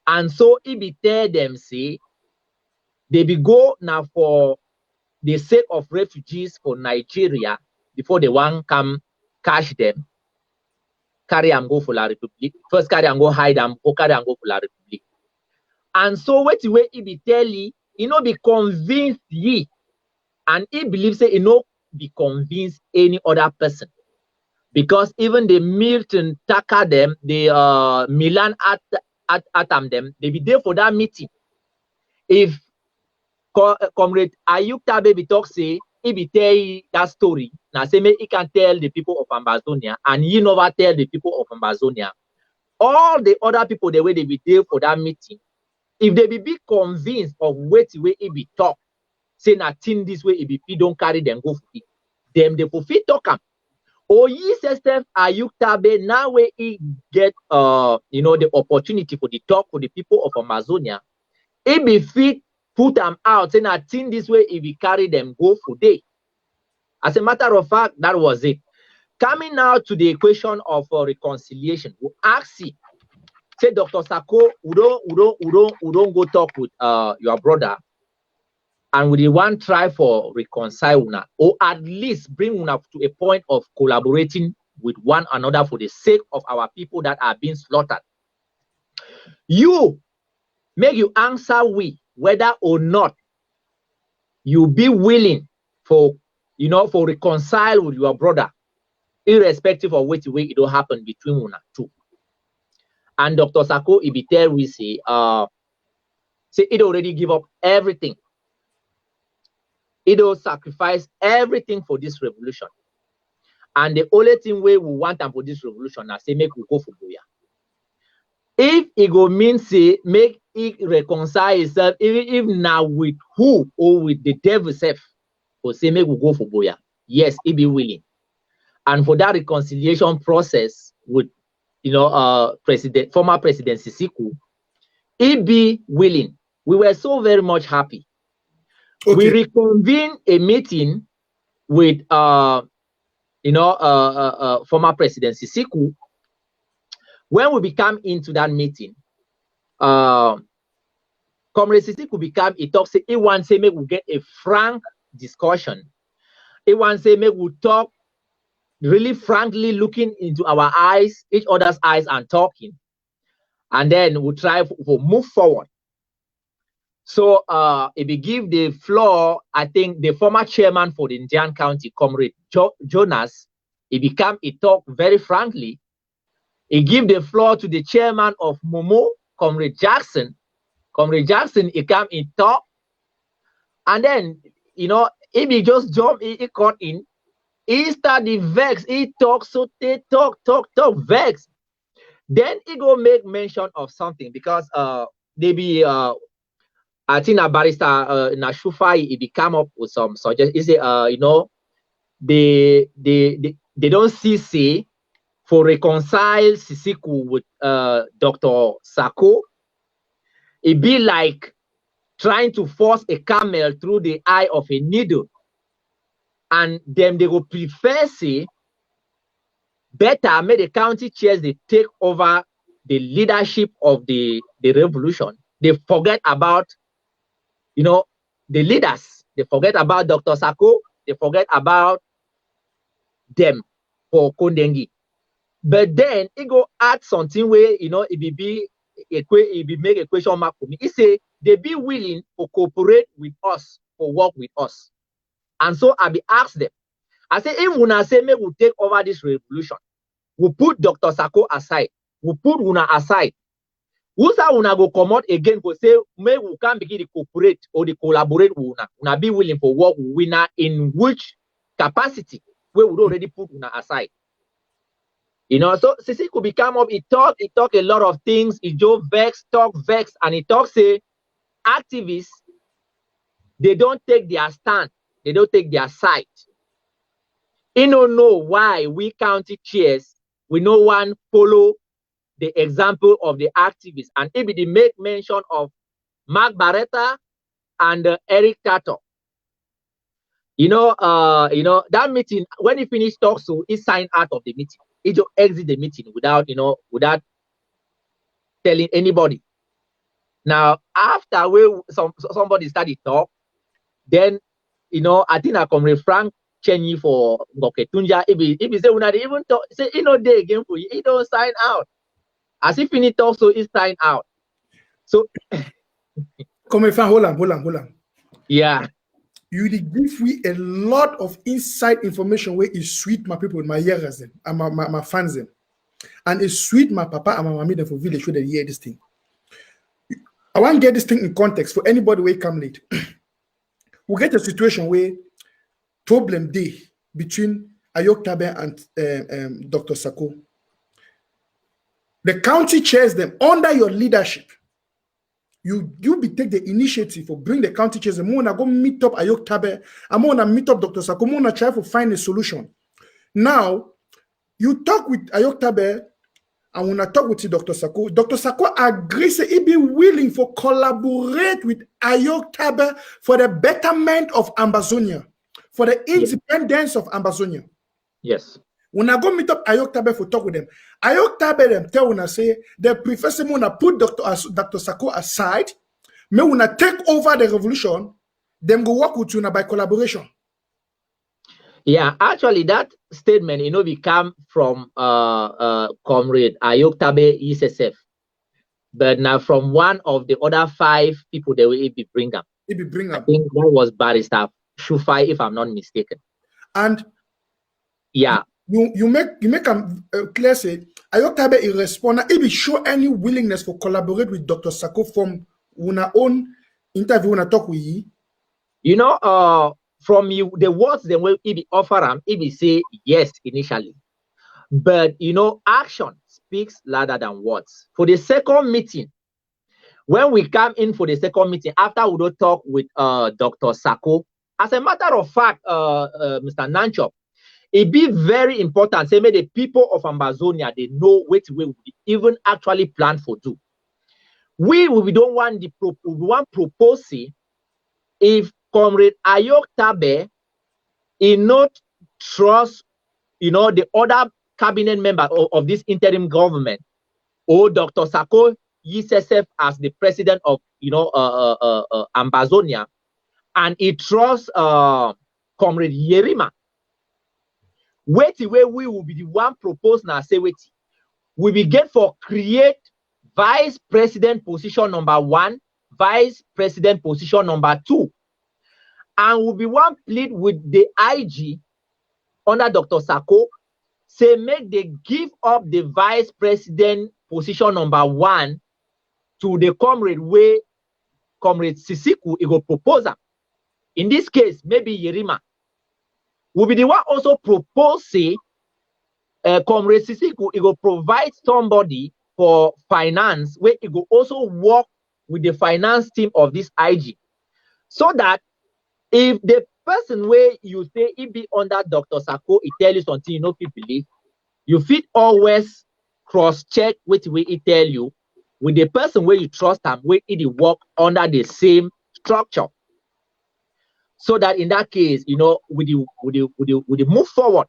And so he be tell them, say, they be go now for the sake of refugees for Nigeria before they want come catch them, carry and go for La Republic. First carry and go hide them, or carry and go for La Republic. And so what the way he be telling, he no be convinced ye, and he believes say he no be convinced any other person, because even the Milton Taka them, the Milan Atam them, they be there for that meeting. If Comrade Ayuk Tabe talk say he be tell that story, now say me he can tell the people of Ambazonia, and he never tell the people of Ambazonia. All the other people the way they be there for that meeting, if they be convinced of what way he be talk, say nothing this way, if he don't carry them go for it, them they for fit talk am. Or ye system Ayuk Tabe now where he get you know, the opportunity for the talk for the people of Amazonia, he be fit put them out, say nothing this way, if he carry them go for day. As a matter of fact, that was it. Coming now to the question of reconciliation, we ask you, say Dr. Sako, we don't go talk with your brother, and we want try for reconcile una, or at least bring una to a point of collaborating with one another for the sake of our people that are being slaughtered. You make you answer we whether or not you be willing for, you know, for reconcile with your brother, irrespective of which way it will happen between una two. And Dr. Sako Ibiter we say it already give up everything. It will sacrifice everything for this revolution. And the only thing we want them for this revolution now say make we go for Boya. If it go mean say make it reconcile itself, even if now with who or with the devil self, or say make we go for Boya. Yes, it be willing. And for that reconciliation process with, you know, former President Sisiku, he be willing. We were so very much happy. Okay. We reconvened a meeting with former President Sisiku. When we become into that meeting, Comrade Sisiku become, he talks, he wants to say, make we get a frank discussion. He wants to say, make we talk really frankly, looking into our eyes, each other's eyes, and talking. And then we try to move forward. So if we give the floor, I think the former chairman for the Indian County, Comrade Jonas, he became, he talked very frankly. He give the floor to the chairman of Momo, Comrade Jackson. Comrade Jackson, he come, he talk. And then, if he just jump, he cut in. He started vex. He talk, so they talk, vex. Then he go make mention of something because they be I think a barrister Nashufai he come up with some suggestions. He say they don't see for reconcile Sisiku with Dr. Sako. It be like trying to force a camel through the eye of a needle. And then they will prefer say better make the county chairs they take over the leadership of the revolution. They forget about the leaders. They forget about Dr. Sako. They forget about them for Kondengi. But then it go add something where it be make a question mark for me. He say they be willing to cooperate with us, or work with us. And so I be asked them. I say, if Una say me will take over this revolution, we put Dr. Sako aside, we put Una aside. Who's that Una go come out again for say me we can begin to cooperate or to collaborate with Una. Una be willing for work with Una in which capacity we would already put Una aside. So Sisi could become up, he talk a lot of things, he just vex, and he talk say activists, they don't take their stand. They don't take their side. He don't know why we county chairs, we no one follow the example of the activists. And if they make mention of Mark Barretta and Eric Tato. That meeting, when he finished talk, so he signed out of the meeting. He just exit the meeting without telling anybody. Now, after somebody started talk, then I think I come with Frank Cheney for Ngoketunja. If he say when I even talk, say day again for you, he don't sign out. As if he talk, so he sign out. So come on, hold on. Yeah. You did give me a lot of inside information where it sweet my people, my hearers and my fans them. And it sweet my papa and my mommy them for village where they hear this thing. I want to get this thing in context for anybody who come late. We'll get a situation where problem day between Ayok Tabe and Dr. Sako. The county chairs them under your leadership. You be take the initiative for bring the county chairs. I'm gonna go meet up Ayok Tabe. I'm gonna meet up Dr. Sako. I'm gonna try to find a solution. Now, you talk with Ayok Tabe. And when I talk with Dr. Sako agrees he be willing for collaborate with Ayok Tabe for the betterment of Ambazonia, for the independence of Ambazonia. Yes. When I go meet up Ayok Tabe for talk with them, Ayok Tabe them tell when I say the professor when I put Dr. Sako aside, me when I take over the revolution, them go work with you by collaboration. Yeah, actually, that statement, we come from Comrade Ayok Tabe ESSF, but now from one of the other 5 people that will be bring up. I think that was Barrister Shufai, if I'm not mistaken. And yeah, you make clear say Ayok Tabe is responding. If he show any willingness for collaborate with Dr. Sako from una own interview when I talk with you. From you, the words they will be offer him, he will say yes initially. But action speaks louder than words. For the second meeting, when we come in for the second meeting, after we don't talk with Dr. Sako, as a matter of fact, Mr. Nanchop, it be very important. Say, the people of Ambazonia, they know what we even actually plan for do. we don't want we want propose if Comrade Ayok Tabe he not trust the other cabinet member of this interim government, or Dr. Sako Yisesef as the president of Ambazonia, and he trusts Comrade Yerima. Wait where we will be the one propose now say wait. We will get for create vice president position number 1, vice president position number 2. And will be one plead with the IG under Dr. Sako, say make they give up the vice president position number 1 to the Comrade way Comrade Sisiku he go proposer. In this case, maybe Yerima will be the one also propose say Comrade Sisiku he go provide somebody for finance where he go also work with the finance team of this IG, so that if the person where you say he be under Dr. Sako, he tell you something you know people believe, you fit always cross-check with way he tell you with the person where you trust him, where he work under the same structure. So that in that case, with the move forward.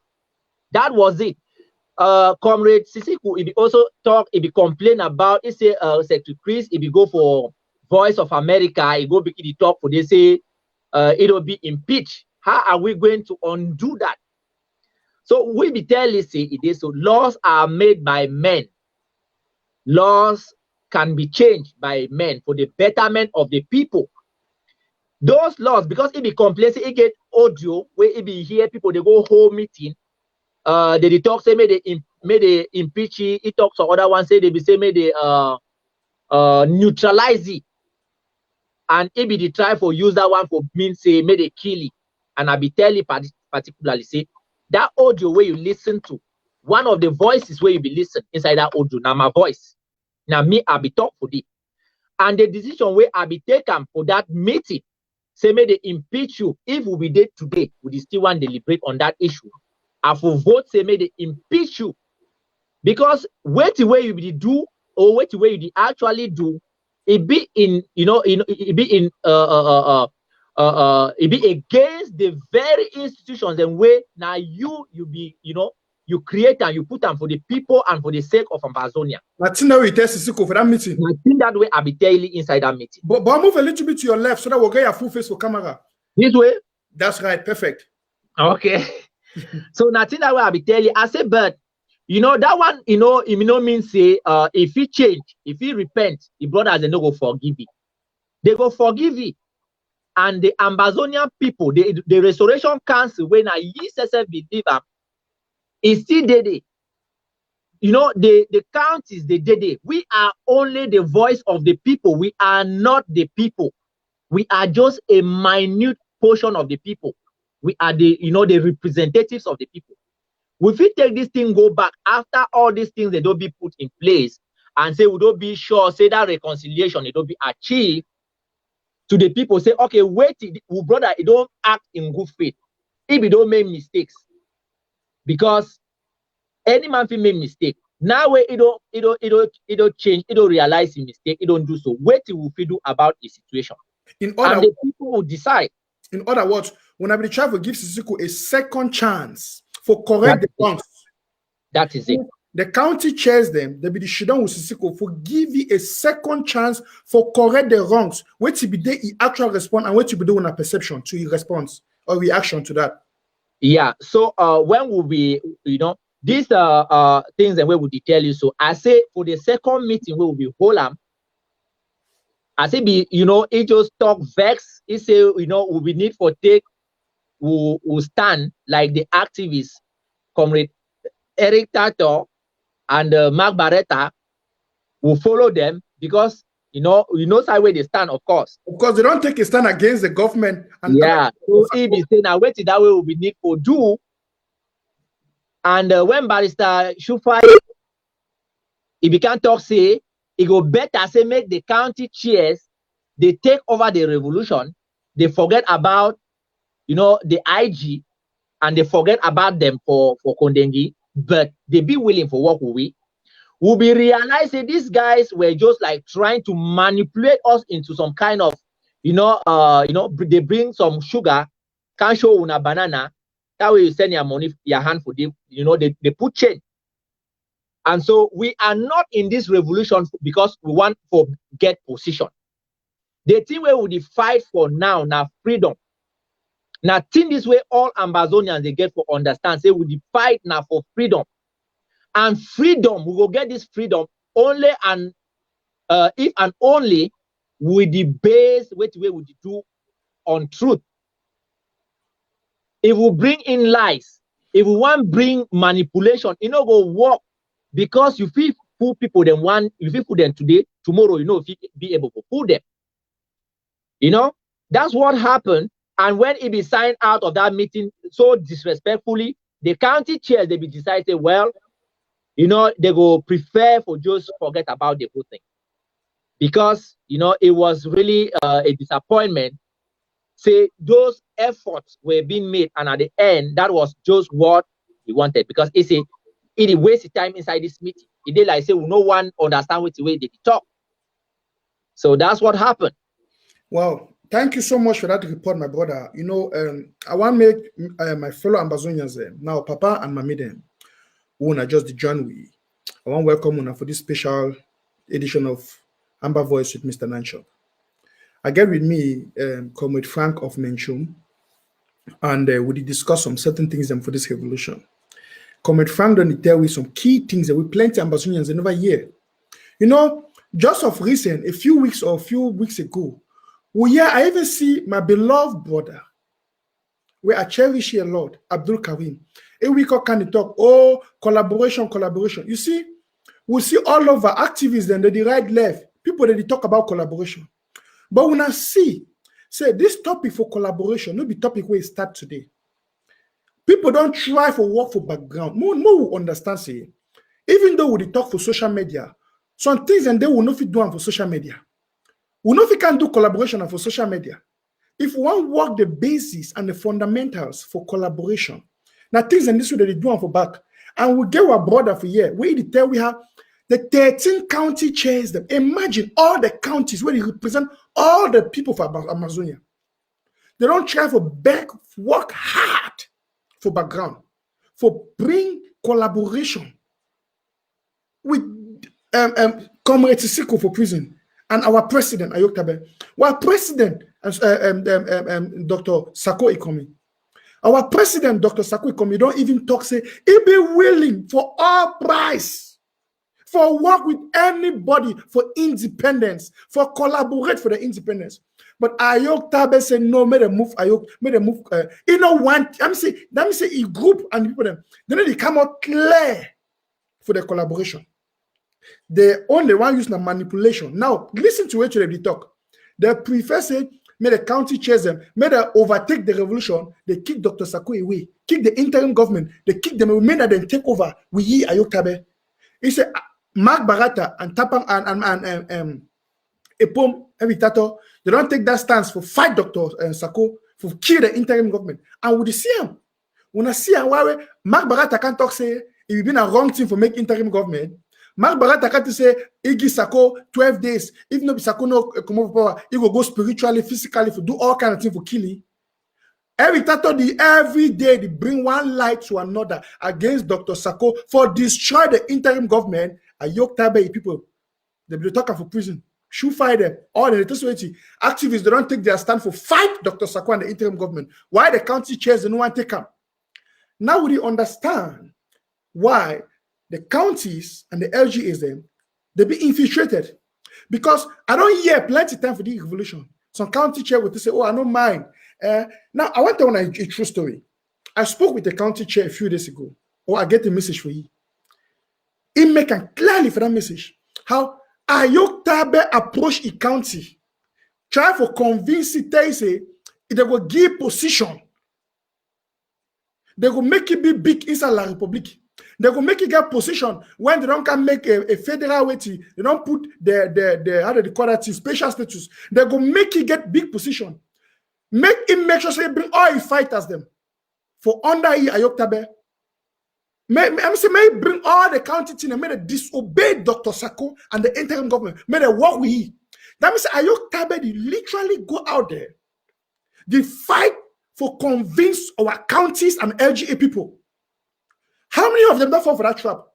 That was it. Comrade Sisiku, if he also talk, if he complain about, he say Secretary Chris, if he go for Voice of America, he go begin the talk for they say it'll be impeached. How are we going to undo that? So we be telling say it is so laws are made by men. Laws can be changed by men for the betterment of the people. Those laws, because it be complain, say it get audio where it be hear people they go home meeting. They talk say may they impeach it talks or other one say they be say may they neutralize it. And it be the try for use that one for mean say may they kill it. And I be telling particularly say that audio where you listen to, one of the voices where you be listen inside that audio, now my voice. Now me I be talk for it. And the decision where I be taken for that meeting, say may they impeach you. If we be there today, we still want to deliberate on that issue. I for vote say may they impeach you. Because wait the way you be do or wait the way you actually do, it be in it be in it be against the very institutions and way now you be you create and you put them for the people and for the sake of Amazonia. Nothing that we test is for that meeting. I think that way I be telling inside that meeting. But move a little bit to your left so that we'll get your full face for camera. This way? That's right, perfect. Okay. So nothing that way I be telling. I say, but that one, it mean say if he change, if he repent, the brothers they no go forgive it. They go forgive it. And the Ambazonian people, the Restoration Council, when I USSF believe them, is still dead. The counties they did. We are only the voice of the people. We are not the people. We are just a minute portion of the people. We are the the representatives of the people. If we take this thing go back after all these things they don't be put in place and say we don't be sure, say that reconciliation it don't be achieved to the people, say okay, wait, brother, it don't act in good faith. If you don't make mistakes, because any man can make mistake. Now where it don't change, it don't realize his mistake, it don't do so. What it will do about the situation. And the people will decide. In other words, when I be try to give Sisiku a second chance for correct the wrongs. That is it. The county chairs them, they be the shidon with Sisiku for give you a second chance for correct the wrongs. Wait to be there, he actual response, and wait to be doing a perception to his response or reaction to that. Yeah. So when will we, these things and we will tell you. So I say for the second meeting we will be hold them. I say it just talk vex. It say we need for take who stand like the activists, Comrade Eric Tato and Mark Barretta will follow them because side where they stand, of course. Of course, they don't take a stand against the government. And yeah. So if he say now wait that way we need for do. And when Barrister Shufai, if he can't talk, say he go better say make the county chairs they take over the revolution. They forget about the IG and they forget about them for Kondengi, but they be willing for work with we. we'll be realizing these guys were just like trying to manipulate us into some kind of, they bring some sugar, can't show una banana. That way you send your money, your hand for them, they put change. And so we are not in this revolution because we want to get position. The thing where we fight for now freedom. Now, think this way, all Ambazonians they get for understand. Say we fight now for freedom, and freedom we will get this freedom only and if and only with the base what we would do on truth. If we bring in lies, if we want bring manipulation, go work because you feel fool people then you feel fool them today, tomorrow if you be able to fool them. That's what happened. And when it be signed out of that meeting so disrespectfully, the county chairs they be decided, well, they go prefer for just forget about the whole thing. Because it was really a disappointment. Say those efforts were being made, and at the end, that was just what he wanted. Because it wasted time inside this meeting. It did like say no one understand what the way they talk. So that's what happened. Well, thank you so much for that report, my brother. I want to make my fellow Ambazonians now, Papa and Mami them, who are just the join we. I want to welcome you for this special edition of Amba Voice with Mr. Menchum. I get with me Comrade Frank of Menchum, and we discuss some certain things for this revolution. Comrade Frank don't tell me some key things that we plenty Ambazonians never hear. Just of recent, a few weeks ago, I even see my beloved brother, where I cherish a lot, Abdul Karim. A week can talk, collaboration. You see, we see all over activists and the right left, people that they talk about collaboration. But when I say this topic for collaboration, no be topic where it start today. People don't try for work for background. More will understand, say, even though we talk for social media, some things and they will not fit do for social media. We know if we can do collaboration for social media. If one work the basis and the fundamentals for collaboration, now things and this way that they do for back, and we get our brother for here, where they tell we have the 13 county chairs. Them. Imagine all the counties where they represent all the people for Amazonia. They don't try for work hard for background, for bring collaboration with Comrade Sisiko for prison. And our president, Ayok Tabe, our president, Dr. Sako Ikomi, our president, Dr. Sako Ikomi, don't even talk, say, he be willing for all price, for work with anybody, for independence, for collaborate for the independence. But Ayok Tabe said, no, made a move, Ayok, made a move. Let me say, a group and people, then they come out clear for the collaboration. The only one using manipulation. Now, listen to it they talk. The prefer say, may the county chairs them, may they overtake the revolution, they kick Dr. Sako away, kick the interim government, they kick them, we may that then take over. We yi Ayok Tabe. He said, Mark Barata and Tapang and Epom, Evitato, they don't take that stance for fight Dr. Sako, for kill the interim government. And we see him. When I see him, Mark Barata can't talk, say, it will be a wrong thing for make interim government. Mark Barata can't say, Igi Sako 12 days. If no Sako no come over power, he will go spiritually, physically, for do all kind of things for killing. Every day they bring one light to another against Dr. Sako for destroy the interim government. Ayok Tabe people, they be talking for prison. Should fight them. All the activists, they don't take their stand for fight Dr. Sako and the interim government. Why the county chairs, they no one take them. Now we understand why the counties and the LGAs, they be infiltrated. Because I don't hear plenty of time for the revolution. Some county chair would say, oh, I don't mind. Now, I want to tell a true story. I spoke with the county chair a few days ago. I get a message for you. He make a clearly for that message. How Ayok Tabe approach a county. Try for convince it, they say, they will give position. They will make it be big inside La Republic. They will make it get position when they don't can make a federal weighty. They don't put the how do they call that special status. They will make it get big position. Make sure they bring all his fighters them for under Ayok Tabe. May bring all the county team and may they disobey Dr. Sako and the interim government. May they work with him. That means Ayok Tabe, they literally go out there. They fight for convince our counties and LGA people. How many of them don't fall for that trap?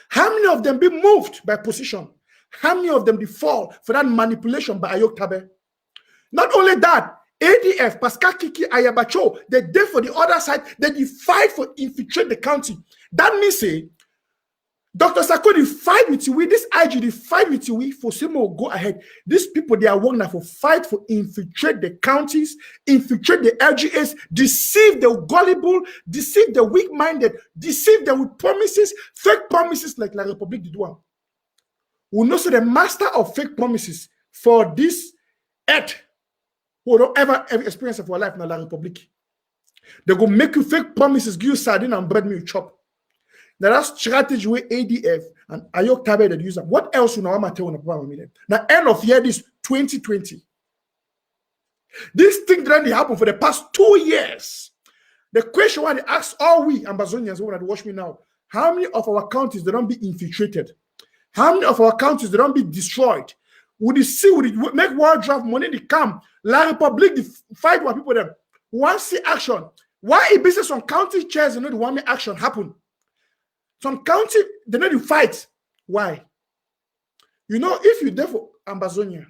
How many of them be moved by position? How many of them they fall for that manipulation by Ayok Tabe? Not only that, ADF, Pascal Kiki, Ayabacho, they did for the other side, they fight for infiltrate the county. That means, say, Dr. Sako, they fight with you, this IG, they fight with you, for Simo go ahead. These people, they are working for fight for infiltrate the counties, infiltrate the LGAs, deceive the gullible, deceive the weak-minded, deceive them with promises, fake promises like La République du Douane. We know so the master of fake promises for this earth who don't ever experience of our life in La République. They go make you fake promises, give you sardine and bread me you chop. Now that's strategy with ADF and Ayok Tabe that use them. What else you know? Now end of year this 2020. This thing didn't happen for the past 2 years. The question why they ask all we Ambazonians who want to watch me now, how many of our counties they don't be infiltrated? How many of our counties they don't be destroyed? Would you see, would it make world draft money they come? La République, the fight what people them want see action. Why it business on county chairs, you know, the one make action happen. Some county, they know the fight. Why? You know, if you there for Ambazonia,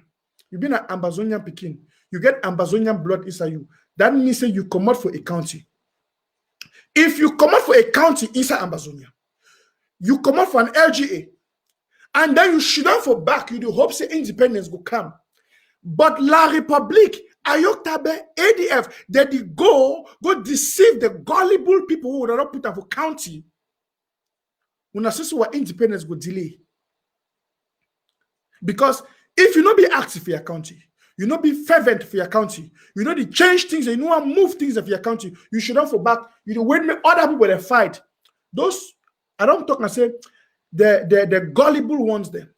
you've been an Ambazonian Pekin, you get Ambazonian blood inside you. That means that you come out for a county. If you come out for a county inside Ambazonia, you come out for an LGA, and then you should not for back, you do hope say independence will come. But La République, Ayok Tabe, ADF, that they go deceive the gullible people who would not put up for county. When I say what independence will delay. Because if you not be active for your county, you not be fervent for your county, you know to change things, you know to move things of your county, you should not for back, you know when other people they fight. Those, I don't talk and say the gullible ones there.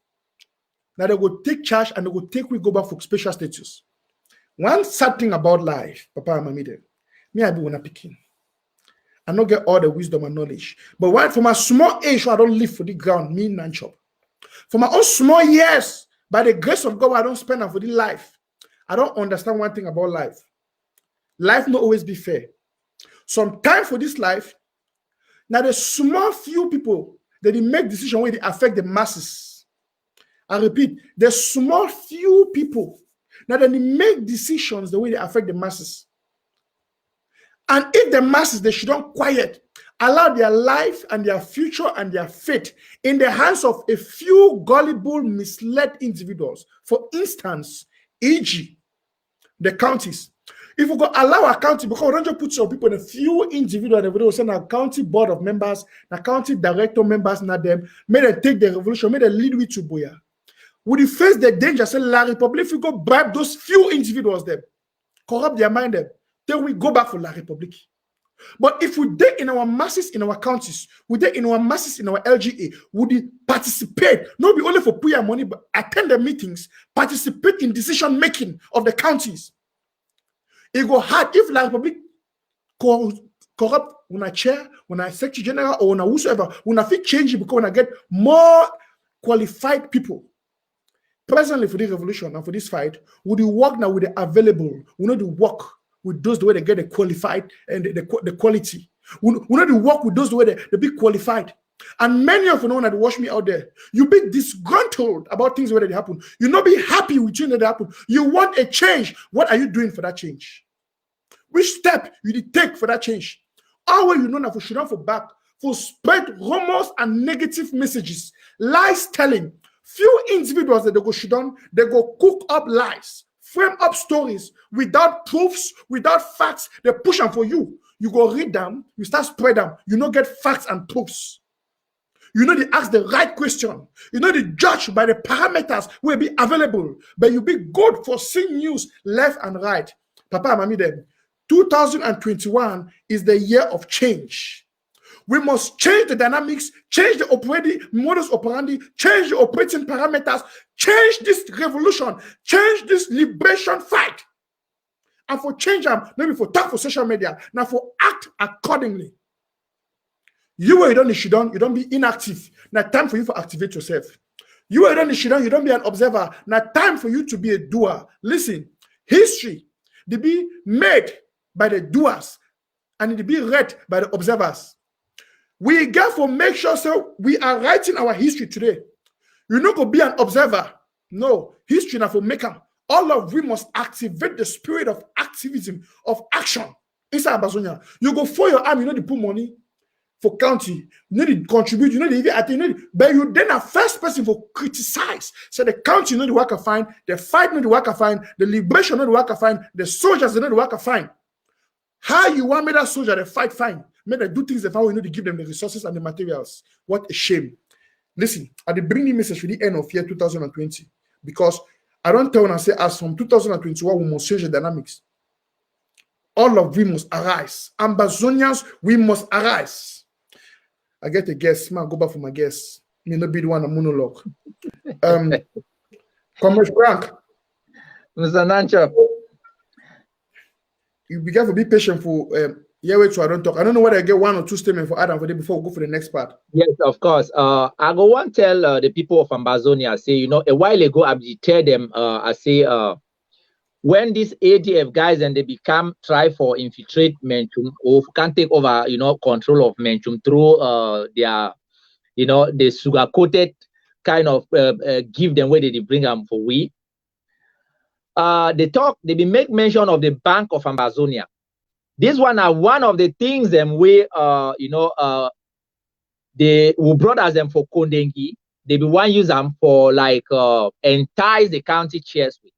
Now they will take charge and they will take we go back for special status. One sad thing about life, Papa and Mommy, me I be wanna picking. I don't get all the wisdom and knowledge. But when from a small age, I don't live for the ground, me Menchum. For my own small years, by the grace of God, I don't spend them for the life. I don't understand one thing about life. Life not always be fair. Sometimes for this life, now the small few people that they make decisions where they affect the masses. I repeat, the small few people now that they make decisions the way they affect the masses. And if the masses, they should not quiet, allow their life and their future and their fate in the hands of a few gullible, misled individuals. For instance, e.g., the counties. If we go allow a county, because we don't just put some people in a few individuals, they will send a county board of members, a county director members, not them, may they take the revolution, may they lead with to Boya. Would you face the danger, say, La République, if we go bribe those few individuals, them, corrupt their mind, them, then we go back for La République. But if we did in our masses in our counties, we did in our masses in our LGA, would we participate, not be only for prayer money, but attend the meetings, participate in decision making of the counties. It go hard if La République corrupt when I chair, when I secretary general, or when I whosoever, when I fit change it because when I get more qualified people. Presently for this revolution and for this fight, would you work now with the available? We know the work with those the way they get the qualified and the quality. We know the work with those the way they be qualified. And many of you know that watch me out there, you be disgruntled about things where they happen. You not be happy with things that happen. You want a change. What are you doing for that change? Which step you did take for that change? How will you know that for should not for back, for spread rumors and negative messages, lies telling. Few individuals that they go shit on, they go cook up lies, frame up stories without proofs, without facts. They push them for you. You go read them, you start spread them. You don't get facts and proofs. You know they ask the right question. You know they judge by the parameters will be available. But you be good for seeing news left and right. Papa and Mommy, then 2021 is the year of change. We must change the dynamics, change the operating modus operandi, change the operating parameters, change this revolution, change this liberation fight. And for change them, maybe for talk for social media, now for act accordingly. You where you don't be inactive. Now time for you to activate yourself. You where you don't be an observer. Now time for you to be a doer. Listen, history, they be made by the doers and it be read by the observers. We therefore make sure so we are writing our history today. You're not going to be an observer. No, history now for make them. All of we must activate the spirit of activism, of action inside Amazonia. You go for your arm, you know, they put money for county, you know, they contribute, you know, they even attend, but you then a first person for criticize. So the county, you know, the work I find, the fight, you know, the work I find, the liberation, you know, the work I find, the soldiers, you know, the work I find. How you want me that soldier to fight fine? Make them do things the you know to give them the resources and the materials. What a shame. Listen, I did bring the message for the end of year 2020 because I don't tell and say as from 2021 we must change the dynamics. All of we must arise. Ambazonians, we must arise. I get a guess. Man, go back for my guess. May not be the one a monologue. Comrade Frank. Mr. Nancho. You be careful, be patient for wait so I don't talk. I don't know whether I get one or two statements for Adam for them before we go for the next part. Yes, of course. I go want to tell the people of Ambazonia, say, you know, a while ago I tell them, I say, when these ADF guys and they try for infiltrate Menchum or can take over, you know, control of Menchum through their, you know, the sugar coated kind of give them where they bring them for we. They be make mention of the Bank of Ambazonia. This one are one of the things them we you know they who brought us them for Kondengi. They be one use them for like entice the county chairs with.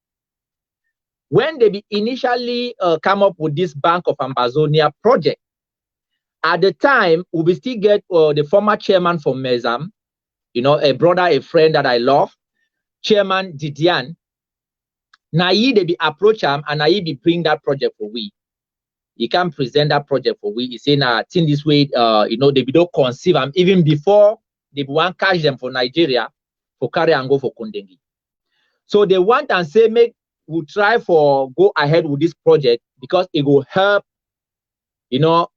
When they be initially come up with this Bank of Ambazonia project, at the time we be still get the former chairman from Mezam, you know, a brother, a friend that I love, Chairman Didian. Now they be approach him and now he be bring that project for we. He can present that project for we. He say now in this way, you know, they be don't conceive them even before they want catch them for Nigeria for carry and go for Kondengi. So they want and say make we try for go ahead with this project because it will help, you know,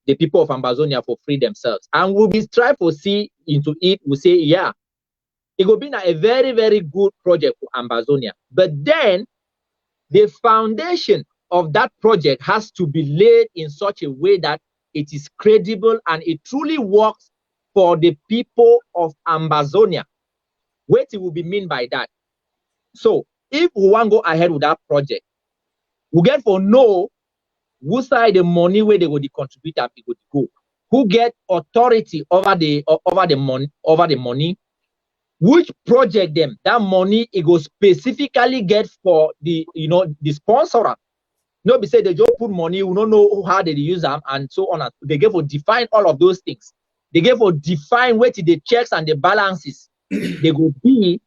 the people of Ambazonia for free themselves. And we'll be try for see into it. We say yeah. It will be a very, very good project for Ambazonia. But then the foundation of that project has to be laid in such a way that it is credible and it truly works for the people of Ambazonia. What it will be mean by that? So if we want to go ahead with that project, we get for know who side the money where they will contribute and people go. Who get authority over the money. Which project them that money it goes specifically get for the you know the sponsor. No, be say they just put money, we don't know how they use them and so on. They get for define all of those things. They get for define what the checks and the balances they will be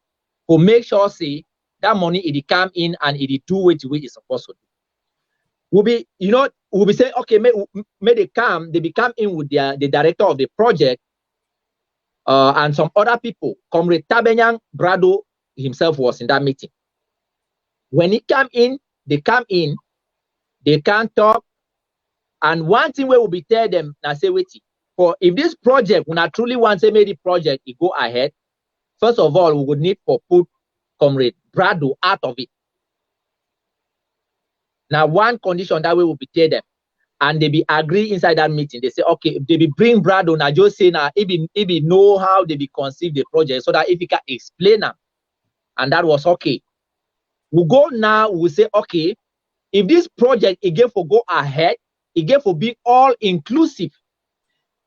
for make sure say that money it come in and it do what it's supposed to do. Will be you know we'll be saying okay, may they come in with the director of the project. And some other people, Comrade Tabenyang Brado himself was in that meeting. When he come in, they can't talk. And one thing we will be tell them, now say, wait, for if this project, when I truly want to make the project, it go ahead, first of all, we would need to put Comrade Brado out of it. Now, one condition that we will be tell them. And they be agree inside that meeting. They say, okay, if they be bring Brado, now just say now, if he know how they be conceive the project so that if he can explain them. And that was okay. We go now, we say, okay, if this project again for go ahead, again for be all inclusive,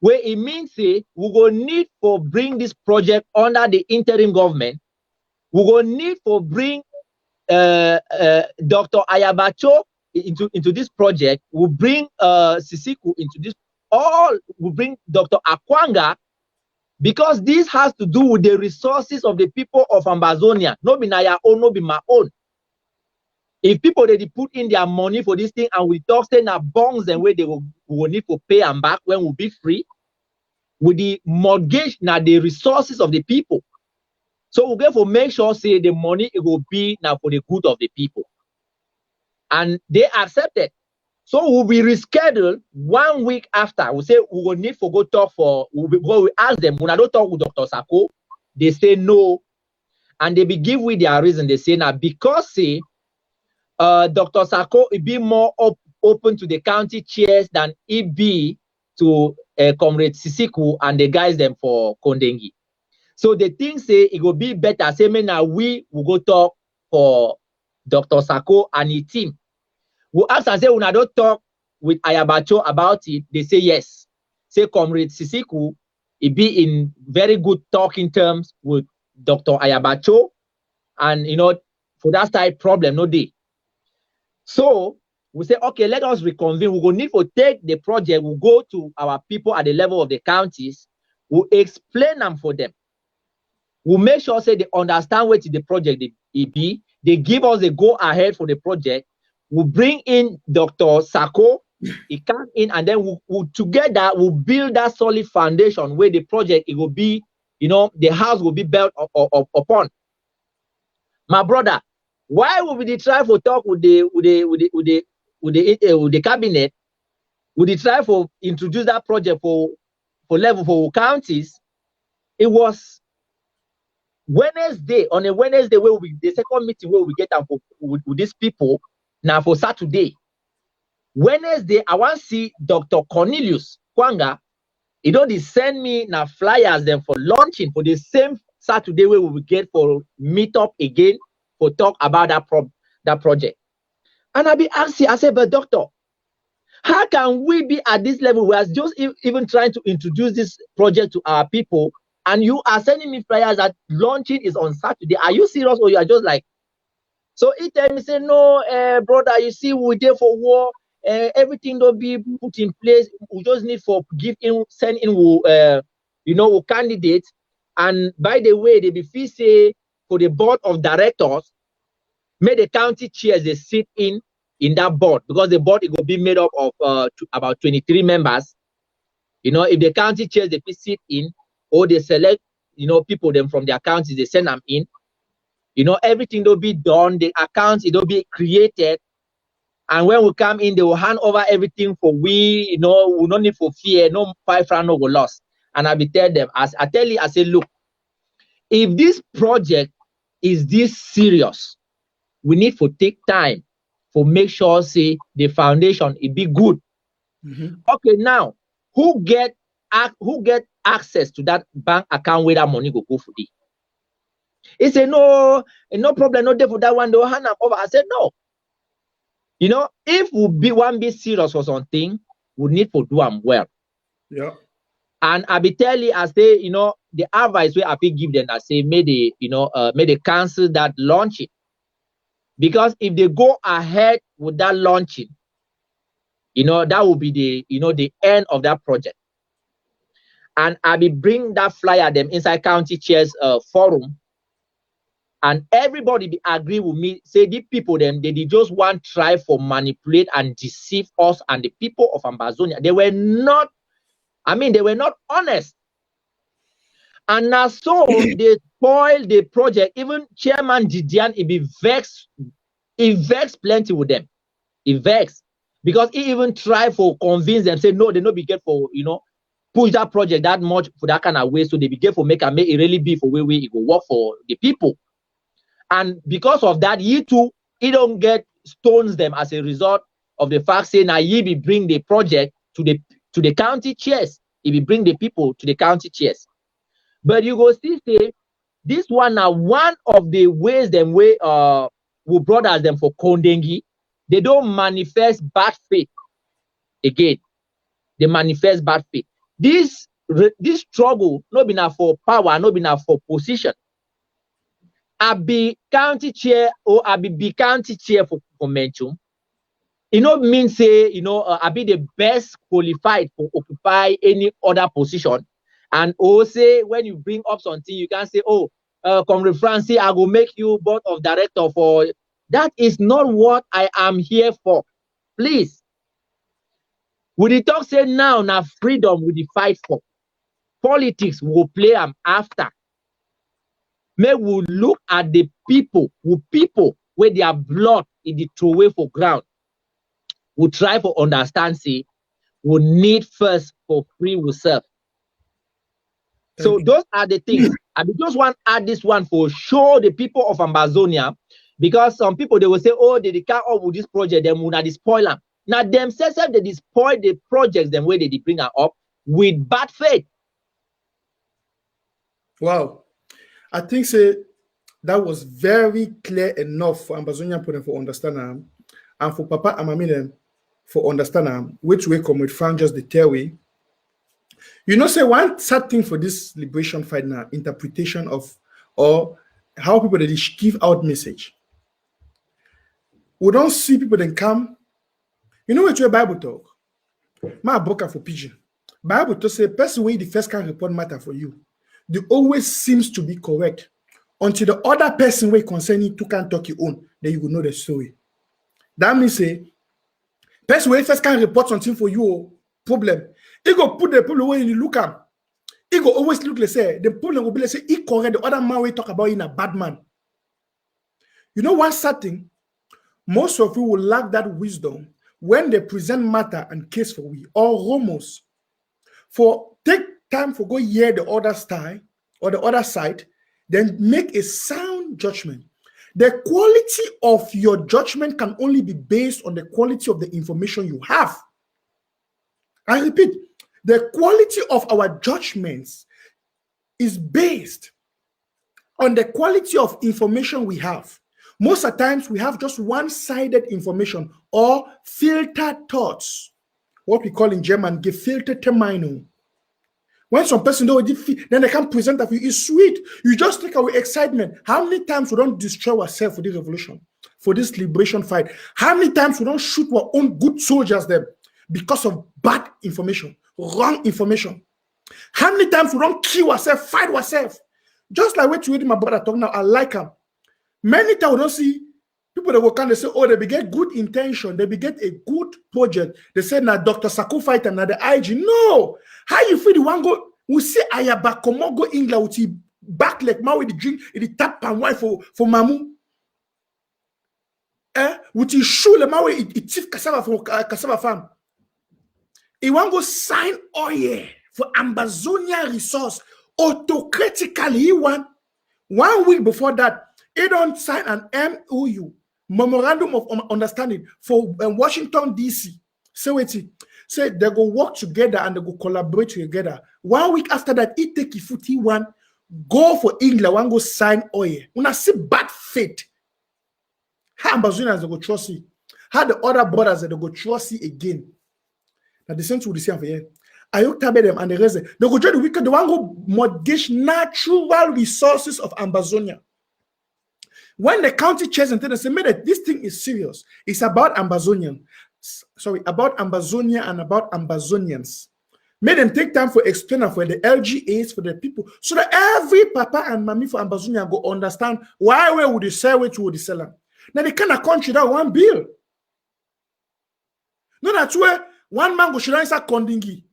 where it means say we go need for bring this project under the interim government, we go need for bring Dr. Ayabacho into this project, will bring Sisiku into this, all will bring Dr. Akwanga, because this has to do with the resources of the people of Ambazonia. No be na your own, no be my own. If people they put in their money for this thing and we talk say na bonds and where they will need to pay them back when we'll be free, with the mortgage now the resources of the people. So we get for make sure say the money it will be now for the good of the people. And they accepted. So we'll be rescheduled 1 week after. We say we will need to go talk for, we ask them, when I don't talk with Dr. Sako, they say no. And they be give with their reason. They say now, because say, Dr. Sako will be more open to the county chairs than it be to Comrade Sisiku and the guys them for Kondengi. So the thing say it will be better. Say me now we will go talk for Dr. Sako and his team. We ask and say when I don't talk with Ayabacho about it, they say yes. Say Comrade Sisiku, it be in very good talking terms with Dr. Ayabacho, and you know, for that side problem, no day. So we say, okay, let us reconvene. We will need to take the project, we'll go to our people at the level of the counties, we'll explain them for them. We'll make sure say they understand what the project be. They give us a go ahead for the project. We'll bring in Dr. Sako. He come in, and then we'll together we'll build that solid foundation where the project it will be, you know, the house will be built upon. My brother, why would we try to talk with the cabinet? Would they try to introduce that project for level for counties? It was Wednesday, on a Wednesday where the second meeting where we get up with these people. Now for Saturday, Wednesday, I want to see Dr. Cornelius Kwanga. He don't send me now flyers them for launching for the same Saturday where we will get for meet up again for talk about that project. And I be asking, I said, but doctor, how can we be at this level? We are just even trying to introduce this project to our people, and you are sending me flyers that launching is on Saturday. Are you serious, or you are just like? So he tell me, say, no, brother, you see, we're there for war. Everything don't be put in place. We just need for send in, you know, candidates. And by the way, they be feel say for the board of directors, may the county chairs they sit in that board, because the board it will be made up of about 23 members. You know, if the county chairs they sit in, or they select, you know, people them from their counties, they send them in. You know, everything will be done, the accounts it will be created, and when we come in, they will hand over everything for we, you know, we don't need for fear, no 5 francs no go lost. And I will tell them, as I tell you, I say, look, if this project is this serious, we need to take time for make sure say the foundation it be good. Okay, now who get access to that bank account where that money go for the? He said, no problem, no day for that one, they'll hand them over. I said, no. You know, if we be serious for something, we need to do them well. Yeah. And I be telling, I say, you know, the advice where I be give them, I say, may they cancel that launching. Because if they go ahead with that launching, you know, that will be the end of that project. And I be bring that flyer them inside county chairs forum, and everybody be agree with me. Say the people them they just want try for manipulate and deceive us and the people of Ambazonia. They were not honest. And now so they spoil the project. Even Chairman Didian, he be vexed. He vexed plenty with them. He vexed because he even tried for convince them. Say no, they no be get for push that project that much for that kind of way. So they be get for make it really be for way it go work for the people. And because of that, he too, he don't get stones them as a result of the fact saying now he be bring the project to the county chairs. He be bring the people to the county chairs. But you go see say this one now one of the ways them way we brothers them for Kondengi, they don't manifest bad faith again. They manifest bad faith. This struggle not be now for power, not be now for position. I be county chair or I be county chair for Menchum. It not mean say I be the best qualified to occupy any other position. And also when you bring up something, you can say, oh, Comrade Francis, I will make you board of director for. That is not what I am here for. Please. With the talk say now freedom will the fight for. Politics will play them after. May we look at the people where their blood is the throwaway for ground. we try for understand, see, we need first for free we serve. So those are the things. I just want to add this one for show the people of Amazonia, because some people, they will say, oh, they can't up with this project, then will not spoil them. Now themselves, they spoil the projects them way they bring them up with bad faith. Wow. I think say that was very clear enough for Ambazonian people for understand and for Papa Amamine for understand which way Comrade Frank just the tell way. You know, say one sad thing for this liberation fight now, interpretation of or how people they give out message. We don't see people then come. You know what your Bible talk? My book for pigeon. Bible to say person way the first can report matter for you. They always seems to be correct until the other person way concerning to can talk your own, then you will know the story. That means say person way first can report something for you problem. He go put the problem where you look at. He go always look like say the problem will be like say he correct the other man we talk about in a bad man. You know one sad thing? Most of you will lack that wisdom when they present matter and case for we or almost for take time for go hear the other side or the other side, then make a sound judgment. The quality of your judgment can only be based on the quality of the information you have. I repeat, the quality of our judgments is based on the quality of information we have. Most of the times we have just one-sided information or filtered thoughts. What we call in German, gefilterte Meinung. When some person know then they can present that for you. It's sweet. You just take away excitement. How many times we don't destroy ourselves for this revolution, for this liberation fight? How many times we don't shoot our own good soldiers them because of bad information, wrong information? How many times we don't kill ourselves, fight ourselves? Just like what you heard my brother talking now, I like him. Many times we don't see people that will come and say, oh, they get good intention, they get a good project. They say, now Dr. Sako fight and now the IG. No. How you feel the one go, we see Ayaba Komo go England with the back like ma with the drink, the tap and wine for Mamu. With the shoe, the ma with the thief cassava for cassava farm. He want go sign oil for Ambazonia resource. Autocritically, he want 1 week before that, he don't sign an MOU, Memorandum of Understanding for Washington, D.C. Say wait, say they go work together and they go collaborate together. 1 week after that, he take his foot, he want go for England, one go sign oil. When I see bad faith, how Ambazonians they go trust it, how the other brothers they go trust it again. Now the same to the same for here. I looked at them and the rest, they go join the wicked, the one go mortgage natural resources of Ambazonia. When the county chairs and they say, that this thing is serious, it's about Ambazonian. Sorry, about Ambazonia and about Ambazonians. Made them take time for explaining for the LGAs, for the people, so that every papa and mommy for Ambazonia go understand why we would they sell it to the seller. Now the kind of country that one bill. No, that's where one man go should answer Kondingi.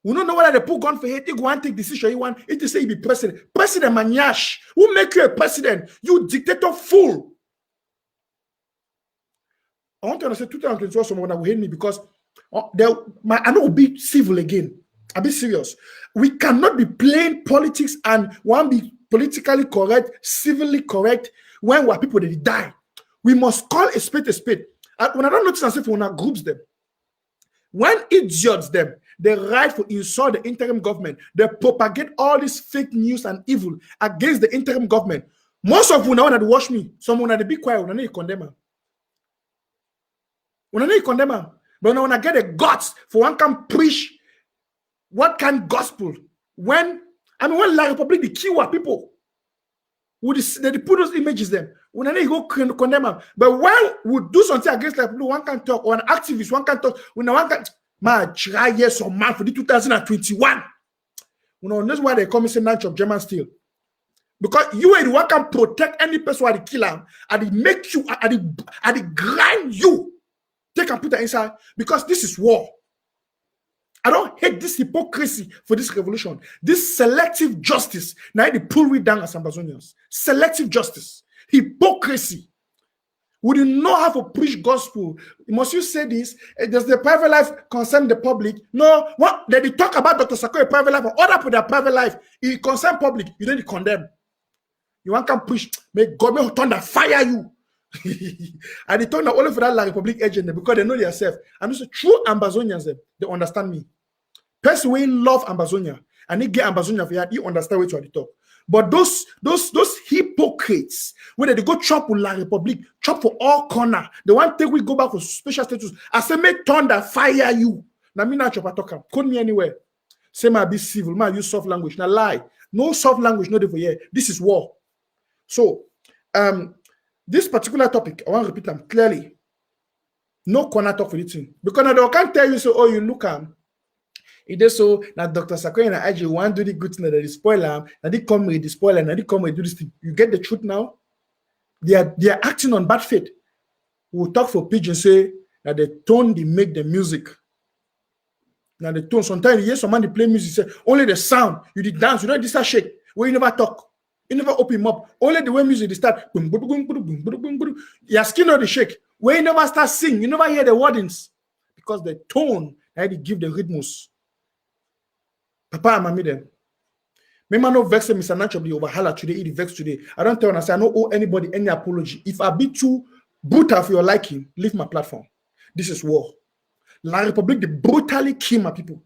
We don't know whether they put gun for it. They go and take decision. You want it to say you be president. President Manyash. Who make you a president? You dictator fool. I want to understand 2021 someone that will hate me because I know will be civil again. I'll be serious. We cannot be playing politics and one be politically correct, civilly correct when we are people that die. We must call a spade a spade. When I don't notice myself when I groups them, when idiots them, they write for insult the interim government. They propagate all this fake news and evil against the interim government. Most of you now want to watch me. Someone had to be quiet. When I condemn her. When I condemn her. But when I get the guts for one can preach what kind gospel. When La Republic, the Kiwa people, they put those images there. When I go condemn her. But when we do something against La Republic, one can talk. Or an activist, one can talk. When one can... try years or man for the 2021. You know, that's why they come and say Nanch of German steel. Because you and one can protect any person who kill him, and it make you, and it grind you. Take and put that inside. Because this is war. I don't hate this hypocrisy for this revolution. This selective justice. Now they pull we down as Ambazonians. Selective justice. Hypocrisy. We didn't know how to preach gospel. Must you say this? Does the private life concern the public? No. What did they talk about Dr. Sakoe private life or other people their private life? It concern public. You don't condemn. You want to preach, make government thunder fire you. And they turn only for that La Republic agent because they know themselves. And it's true Ambazonians, they understand me. Person we love Ambazonia and they get Ambazonia for you understand what you are the talk. But those hypocrites, when they go chop with La Republic, chop for all corner, they want to take we go back for special status. I say make thunder fire you. Now me not chop a talk. Call me anywhere. Say my be civil, my use soft language. Now lie. No soft language, no for here. This is war. So this particular topic, I want to repeat them clearly. No corner talk for the thing. Because I can't tell you so, oh, you look it is so now Dr. Sakoe and IG want to do the good thing that they spoil them, and they come with the spoiler, and they come with do this thing. You get the truth now? They are acting on bad faith. We'll talk for pigeon say that the tone they make the music. Now the tone, sometimes you hear somebody play music, say only the sound, you did dance, you don't just shake, where you never talk, you never open him up. Only the way music they start, boom, boom, boom, boom, boom, boom, boom, your skin or the shake, where you never start sing, you never hear the wordings. Because the tone, I they give the rhythms. Papa and mommy them. Me man no vex Mr. Nacho be over hala today, eat vex today. I don't tell and I say I don't owe anybody any apology. If I be too brutal for your liking, leave my platform. This is war. La Republic, they brutally kill my people.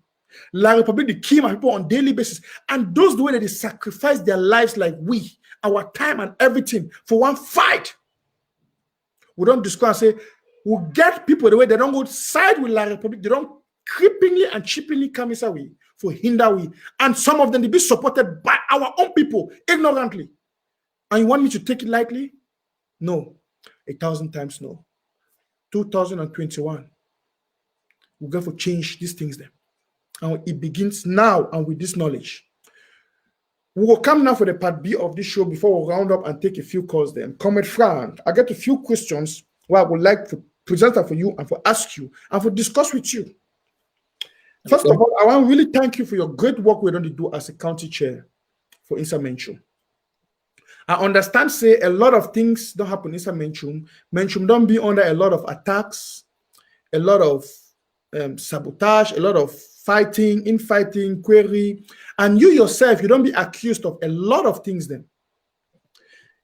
La Republic, they kill my people on daily basis. And those the way that they sacrifice their lives like we, our time and everything for one fight. We don't discuss and say, we'll get people the way they don't go side with La Republic. They don't creepingly and cheaply come inside we for hinder we. And some of them they be supported by our own people ignorantly. And you want me to take it lightly? No. 1,000 times no. 2021. We're going to change these things then. And it begins now and with this knowledge. We will come now for the part B of this show before we round up and take a few calls then. Comrade Frank, I get a few questions where I would like to present them for you and for ask you and for discuss with you. First of all, I want to really thank you for your great work we're going to do as a county chair for Inside Menchum. I understand, say, a lot of things don't happen inside Menchum. Menchum don't be under a lot of attacks, a lot of sabotage, a lot of fighting, infighting, query. And you yourself, you don't be accused of a lot of things then.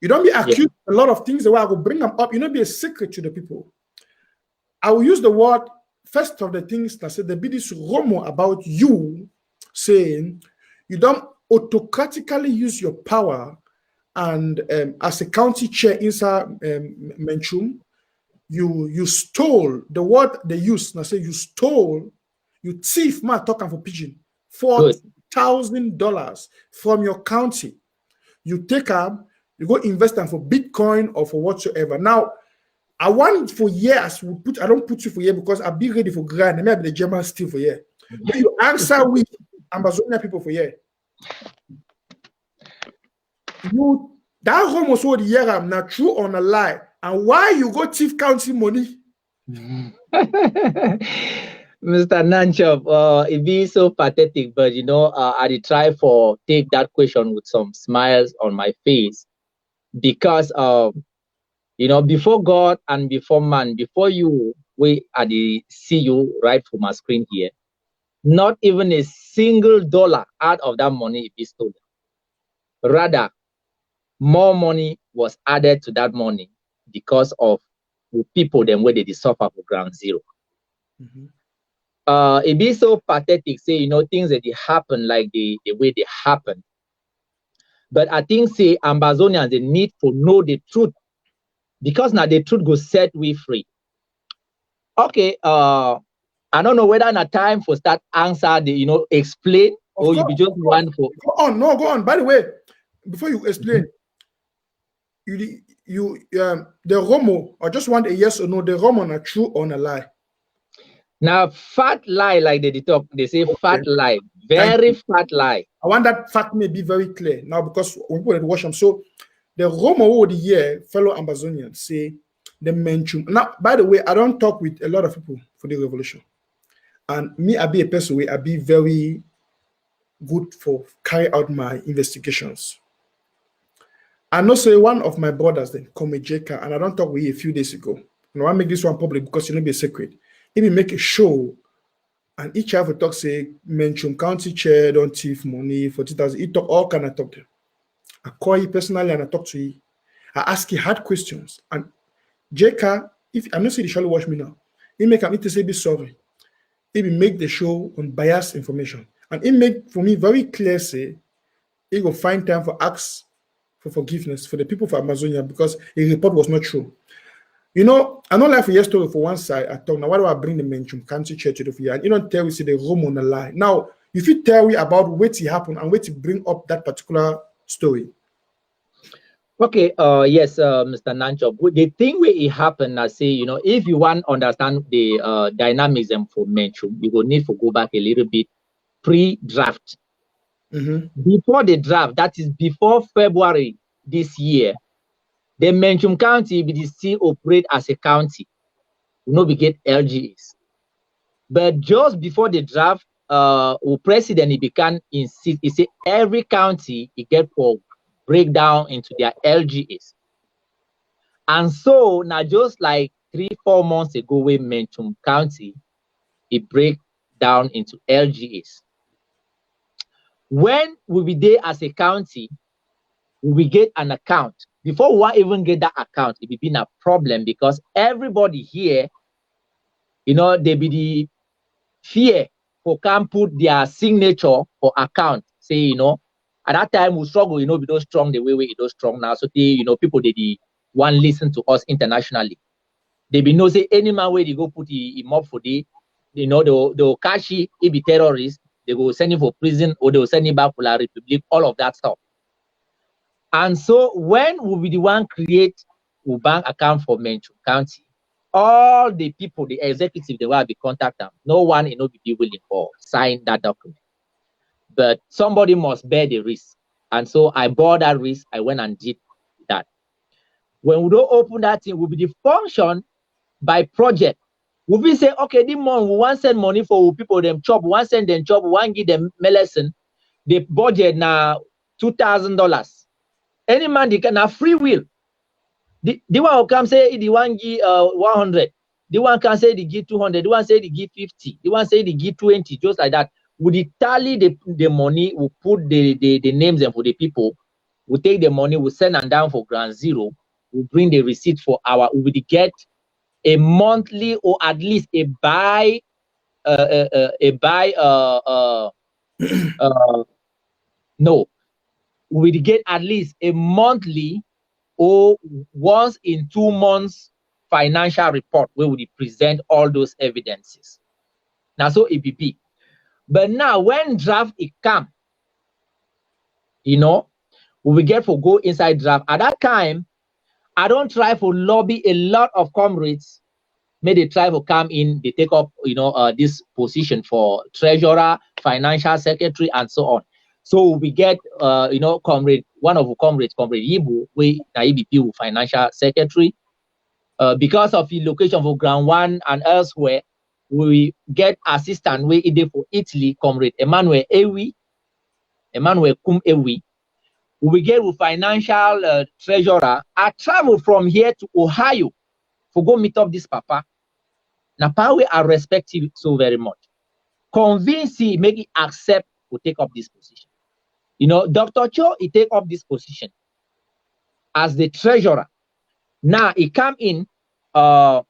You don't be accused of a lot of things the way I will bring them up. You don't be a secret to the people. I will use the word, first of the things that said, there be this rumor about you saying you don't autocratically use your power and as a county chair inside Menchum, you stole the word they use. Now say you stole, you thief, man talking for pigeon, $4,000 from your county. You take up, you go invest them for Bitcoin or for whatsoever. Now, I want for years, I don't put you for year because I'll be ready for grand. Maybe the German still for year. But you answer with Ambazonia people for year. You that home was what the year I'm not true or a lie. And why you go thief county money? Mr. Nanchov, it be so pathetic, but I did try for take that question with some smiles on my face because before God and before man, before you, we are the see you right from my screen here. Not even a single dollar out of that money is stolen. Rather, more money was added to that money because of the people them where they suffer for ground zero. It be so pathetic, say things that they happen like the way they happen. But I think say Ambazonians they need to know the truth because now the truth go set we free. Okay, I don't know whether in a time for start answer the explain or you be just one for go on. By the way, before you explain, the Romo, I just want a yes or no. The Romo are true or a lie? Now, fat lie, like they talk, they say fat lie, very fat lie. I want that fact may be very clear now because we put it watch them. So the Romo over the year, fellow Ambazonians say the Menchum. Now, by the way, I don't talk with a lot of people for the revolution, and me, I be a person where I be very good for carry out my investigations. I know say one of my brothers then, Comrade Jeka, and I don't talk with you a few days ago. I make this one public because it will be a secret. He will make a show and each have a talk say Menchum County Chair don't thief money for 2000. He talk all kind of talk there. I call you personally and I talk to you. I ask you hard questions. And Jeka, if I'm not saying the shallow watch me now, he make him to say be sorry. He will make the show on biased information. And he make for me very clear say he will find time for ask for forgiveness for the people of Amazonia because the report was not true. You know, I don't like for your story for one side. I talk now. Why do I bring the Menchum County Church to the fear? And you don't tell we see the room on the lie. Now, if you tell me about what happened and what to bring up that particular story. Okay, yes, Mr. Nanchop. The thing where it happened, I say, you know, if you want to understand the dynamism for Menchum, you will need to go back a little bit pre-draft. Before the draft, that is before February this year, the Menchum County will still operate as a county. We get LGAs. But just before the draft, president he began insist. He said every county he get for breakdown into their LGAs. And so now just like 3-4 months ago, we Menchum County, it break down into LGAs. When we be there as a county, we get an account. Before we even get that account, it be been a problem because everybody here, you know, they be the fear for can put their signature for account. Say, you know, at that time we struggle, you know, we don't strong the way we don't strong now. So they, you know, people they want listen to us internationally. They be know say any man where they go put him up for the, you know, they'll catch it, he be terrorist, they go send him for prison or they'll send him back for La Republic, all of that stuff. And so when we be the one create a bank account for Menchum County, all the people, the executive, they will be contact them. No one, you know, be willing for sign that document. But somebody must bear the risk. And so I bore that risk. I went and did that. When we don't open that thing, will be the function by project. We will say, okay, this month we want send money for people, them chop, we want send them chop, we want give them medicine. The budget now $2,000. Any man they can have free will. The one who come say the one give 100. The one can say they give 200. The one say they give 50. The one say they give 20. Just like that. We tally the money. We put the names and for the people. We take the money. We send them down for ground zero. We bring the receipt for our. We will get a monthly or at least a buy. No. We will get at least a monthly or once in 2 months financial report where we present all those evidences. Now so EPP. But now when draft it come, you know, we will get for go inside draft. At that time, I don't try for lobby a lot of comrades. May they try to come in, they take up, you know, this position for treasurer, financial secretary, and so on. So we get, you know, comrade, one of the comrades, Comrade Yibu, we EBP financial secretary. Because of the location for ground one and elsewhere, we get assistant we either for Italy, Comrade Emmanuel Kum Ewi. We get with financial treasurer. I travel from here to Ohio for go meet up this papa. Now, Pawe are respective so very much. Convince him, make it accept to take up this position. You know, Dr. Cho, he take up this position as the treasurer. Now he come in, we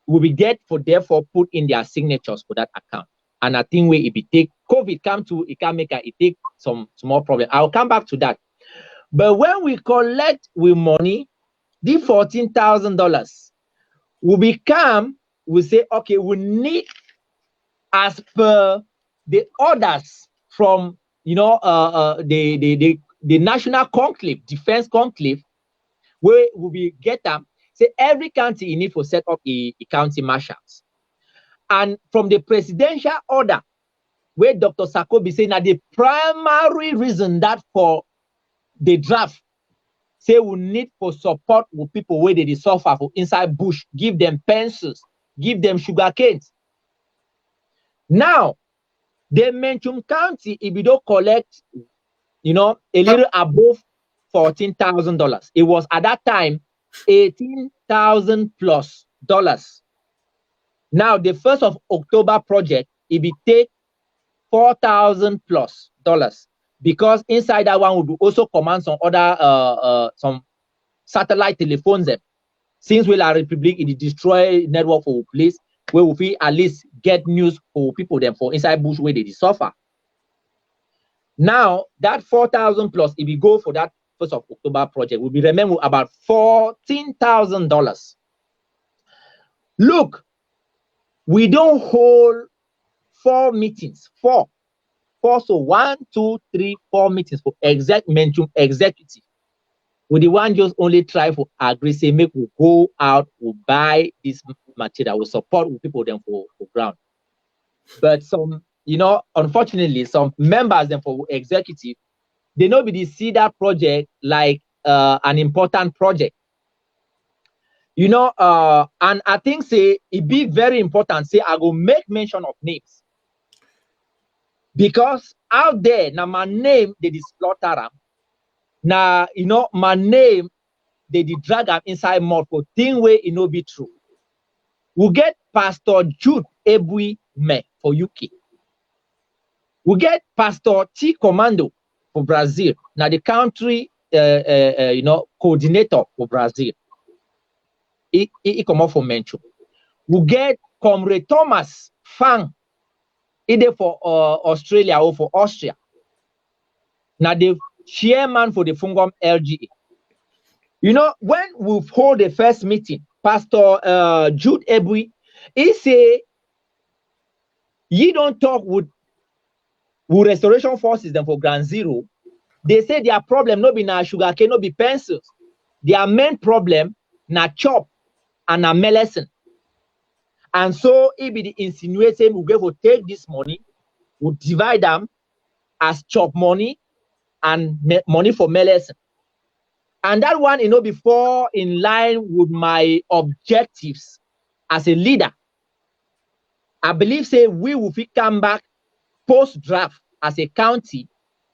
will get for therefore put in their signatures for that account. And I think where it be take COVID come to it can make it take some small problem. I'll come back to that. But when we collect with money, the $14,000 will become, we say, okay, we need as per the orders from, you know, the national conclave, defense conclave, where we get them. Say every county you need to set up a county marshals. And from the presidential order, where Dr. Sakobi say now the primary reason that for the draft, say we need for support with people where they suffer for inside bush, give them pencils, give them sugar canes. Now, the Menchum County, if you don't collect, you know, a little above $14,000. It was at that time $18,000 plus dollars. Now the 1st of October project, it will take $4,000 plus dollars, because inside that one will also command some other some satellite telephones them. Since we are Republic, it destroy network for place where we at least get news for people them for inside bush where they suffer. Now that 4,000 plus, if we go for that 1st of October project, will be remember about $14,000. Look, we don't hold 4 meetings, four. So 1, 2, 3, 4 meetings for Menchum executive. We the one just only try for agree, say make we go out, we buy this material, we support with people them for ground. But some, unfortunately, some members them for executive, they nobody see that project like an important project. And I think say it be very important. Say I go make mention of names, because out there now my name they slaughter. Now my name they drag am inside mud for thing way it no be true. We get Pastor Jude Ebui Me for UK. We get Pastor T Commando for Brazil. Now the country coordinator for Brazil. He come up for Menchum. We get Comrade Thomas Fang, either for Australia or for Austria. Now the chairman for the Fungom LGA. When we hold the first meeting, Pastor Jude Ebui, he say, you don't talk with restoration forces them for Ground Zero. They say their problem no be na sugarcane, no be pencils. Their main problem na chop and na medicine. And so it be the insinuating we go take this money, we divide them as chop money and money for medicine. And that one, before in line with my objectives as a leader. I believe say we will come back post draft as a county.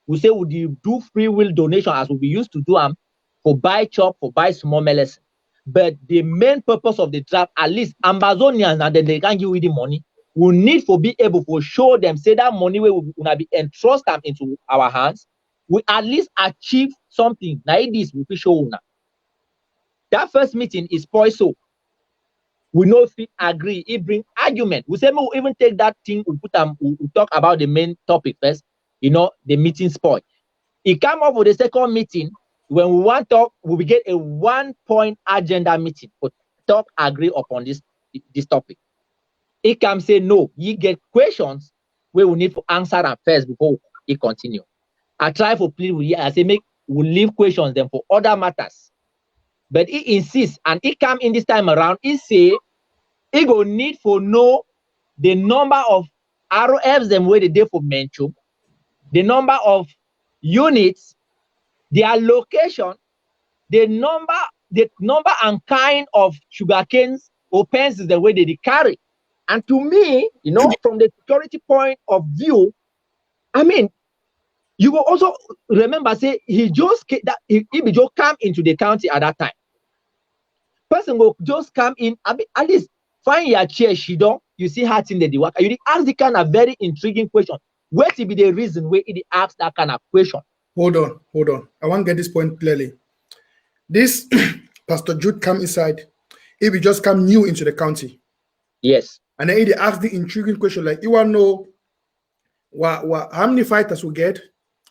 We say we do free will donation as we used to do them for buy chop, for buy small medicine. But the main purpose of the draft, at least Ambazonians, and then they can give you the money, we need to be able to show them, say that money will be entrust them into our hands. We at least achieve something. Now this will be shown. That first meeting is poison. We know if we agree, it bring argument. We say we even take that thing, we talk about the main topic first, the meeting spoil. It come up with the second meeting. When we want to talk, we will get a 1-point agenda meeting for talk, agree upon this topic. It can say no, you get questions where we need to answer them first before it continue. I try for plead with you, I say we leave questions then for other matters. But he insists, and he come in this time around, he say he go need for know the number of ROFs them where they did for Menchum, the number of units, their location, the number and kind of sugarcanes or pencils the way they carry. And to me, from the security point of view, I mean, you will also remember, say he just come into the county at that time. Person will just come in, at least find your chair, Shido. You see her in the work. You ask the kind of very intriguing question. What will be the reason why he ask that kind of question? Hold on. I want to get this point clearly. This Pastor Jude come inside. He will just come new into the county. Yes. And then he ask the intriguing question, like, you want to know how many fighters we get,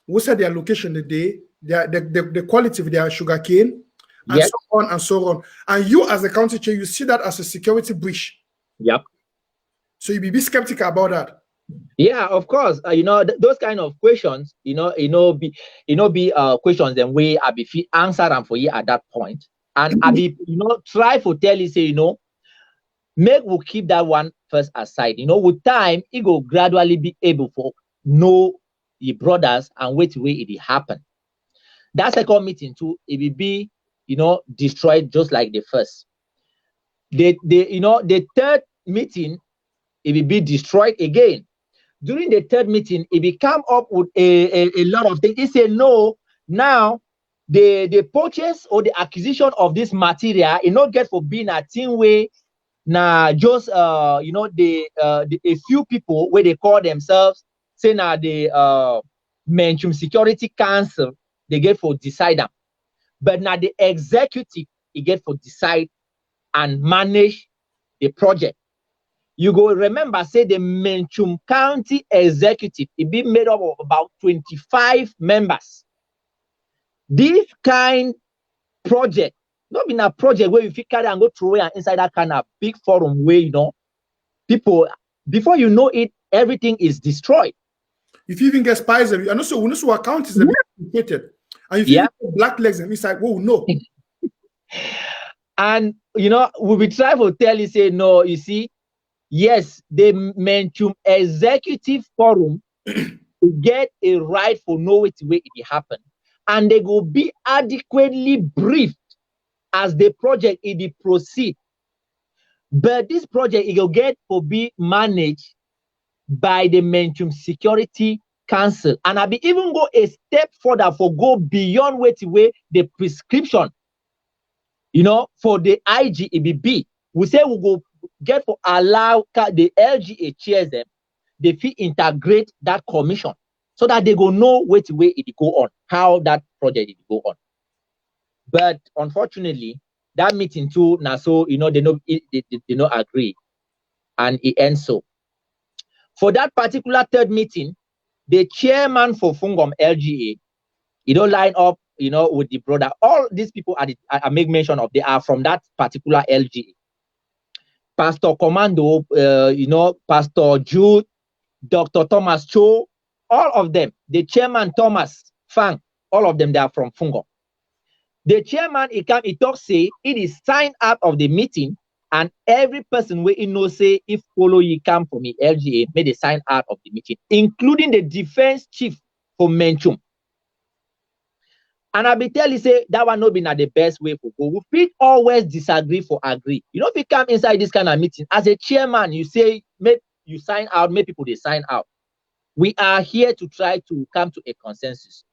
what's their location the day, the quality of their sugar cane, and yes. so on and so on. And you as a county chair, you see that as a security breach. Yep. So you be skeptical about that. Yeah, of course. Those kind of questions, be questions then we I be answer them for you at that point. And I be try to tell you, say, make we keep that one first aside. With time, it will gradually be able to know the brothers and wait way it happen. That second meeting too, it will be destroyed just like the first. The third meeting, it will be destroyed again. During the third meeting, it will come up with a lot of things. He said, no, now the purchase or the acquisition of this material, it not get for being a team way. Now just the a few people where they call themselves say now the Menchum Security Council, they get for decide them. But now the executive, it get for decide and manage the project. You go remember, say the Menchum County Executive, it be made up of about 25 members. This kind project, not been a project where you fit carry and go through and inside that kind of big forum where people, before you know it, everything is destroyed. If you even get spies, and also when this account is a bit complicated, and if you get black legs, and it's like, whoa, no. And we will try to tell you, say no, you see, yes, the Menchum Executive Forum get a right for know which way it happen, and they will be adequately briefed as the project it proceed. But this project it will get to be managed by the Menchum Security Council, and I be even go a step further for go beyond which way the prescription, for the IGEBB. We say we go get for allow the LGA chairs them, they fit integrate that commission so that they go know which way it go on, how that project it go on. But unfortunately, that meeting too, now so they don't agree, and it ends so. For that particular third meeting, the chairman for Fungom LGA, he don't line up, with the brother. All these people I make mention of, they are from that particular LGA. Pastor Commando, Pastor Jude, Dr. Thomas Cho, all of them, the chairman Thomas Fang, all of them, they are from Fungom. The chairman, he talks, say, it is signed out of the meeting, and every person where he know say, if follow you come from the LGA, may they sign out of the meeting, including the defense chief for Menchum. And I be tell you, say, that one not been the best way for go. We always disagree for agree. If you come inside this kind of meeting, as a chairman, you say, make you sign out, make people they sign out. We are here to try to come to a consensus,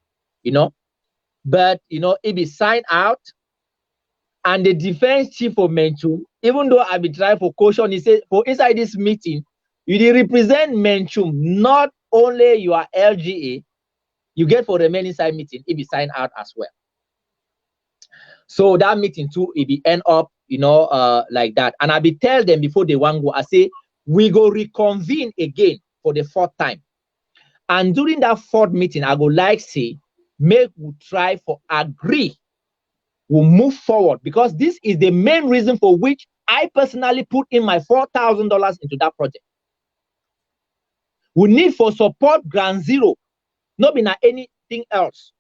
But, it be signed out, and the defense chief of Menchum, even though I be trying for caution, he said, for inside this meeting, you represent Menchum, not only your LGA, you get for remain inside meeting, it be signed out as well. So that meeting too, it be end up, like that. And I be tell them before they want go, I say, we go reconvene again for the fourth time. And during that fourth meeting, I go like say, make we try for agree, we'll move forward, because this is the main reason for which I personally put in my $4,000 into that project. We need for support ground zero, not be anything else.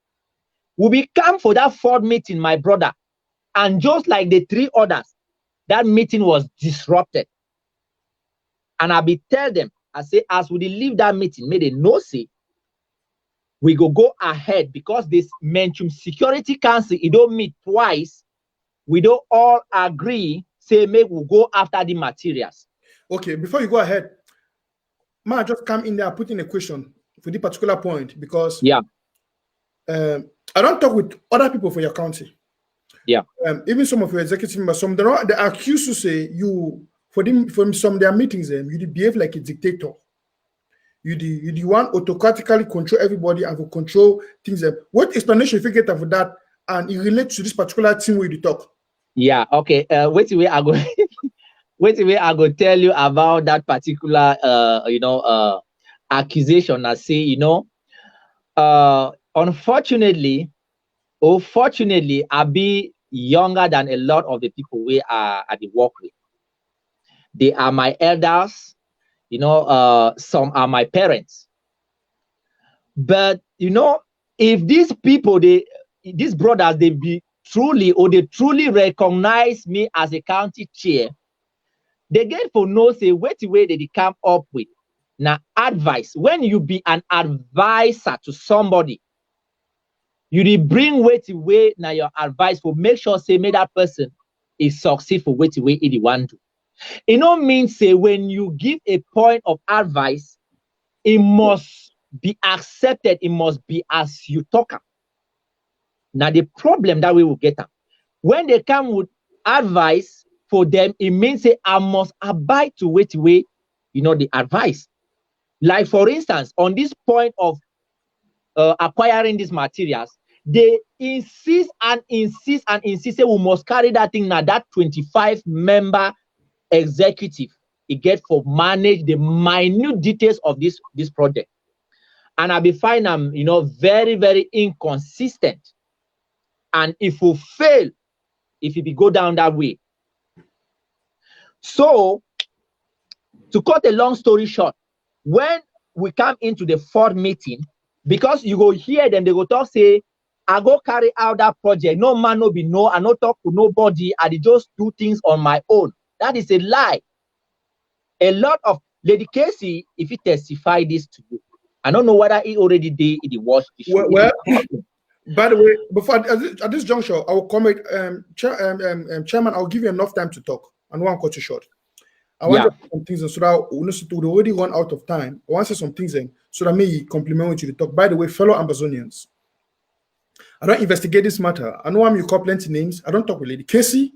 We will come for that fourth meeting, my brother, and just like the three others, that meeting was disrupted. And I be tell them, I say, as we leave that meeting, may they know say, we go ahead, because this Menchum Security Council, it don't meet twice. We don't all agree, say, make we go after the materials. Okay, before you go ahead, man, just come in there, put in a question for the particular point, because I don't talk with other people for your county. Yeah. Even some of your executive members, some they accuse you, say you from some of their meetings, you behave like a dictator. You want autocratically control everybody and to control things. What explanation if you get for that, and it relates to this particular thing where you talk? Yeah. Okay. Wait till I go. Wait till I go tell you about that particular accusation. I say, unfortunately, or fortunately, I be younger than a lot of the people we are at the work with. They are my elders, some are my parents. But if these people, these brothers, they truly recognize me as a county chair, they get for no say what way they come up with. Now, advice. When you be an advisor to somebody, you bring way now your advice for make sure say make that person is succeed for way it want to. It don't mean say when you give a point of advice, it must be accepted. It must be as you talk. Now the problem that we will get up when they come with advice for them, it means say I must abide to wait away, the advice. Like for instance, on this point of acquiring these materials, they insist and insist and insist say we must carry that thing now. That 25-member executive it get for manage the minute details of this project, and I be find them very very inconsistent. And if we fail, if it be go down that way. So to cut a long story short, when we come into the fourth meeting, because you go hear them, they go talk say, I go carry out that project. No man no be no, I no talk to nobody, I just do things on my own. That is a lie. A lot of Lady Casey, if he testify this to you, I don't know whether he already did the watch the show. Well, by the way, before at this juncture, I will comment, Chairman, I'll give you enough time to talk. I don't want to cut you short. I want to say some things, and so that we already run out of time. I want to say some things, so that me compliment you to talk. By the way, fellow Ambazonians, I don't investigate this matter. I know you call plenty names. I don't talk with Lady Casey,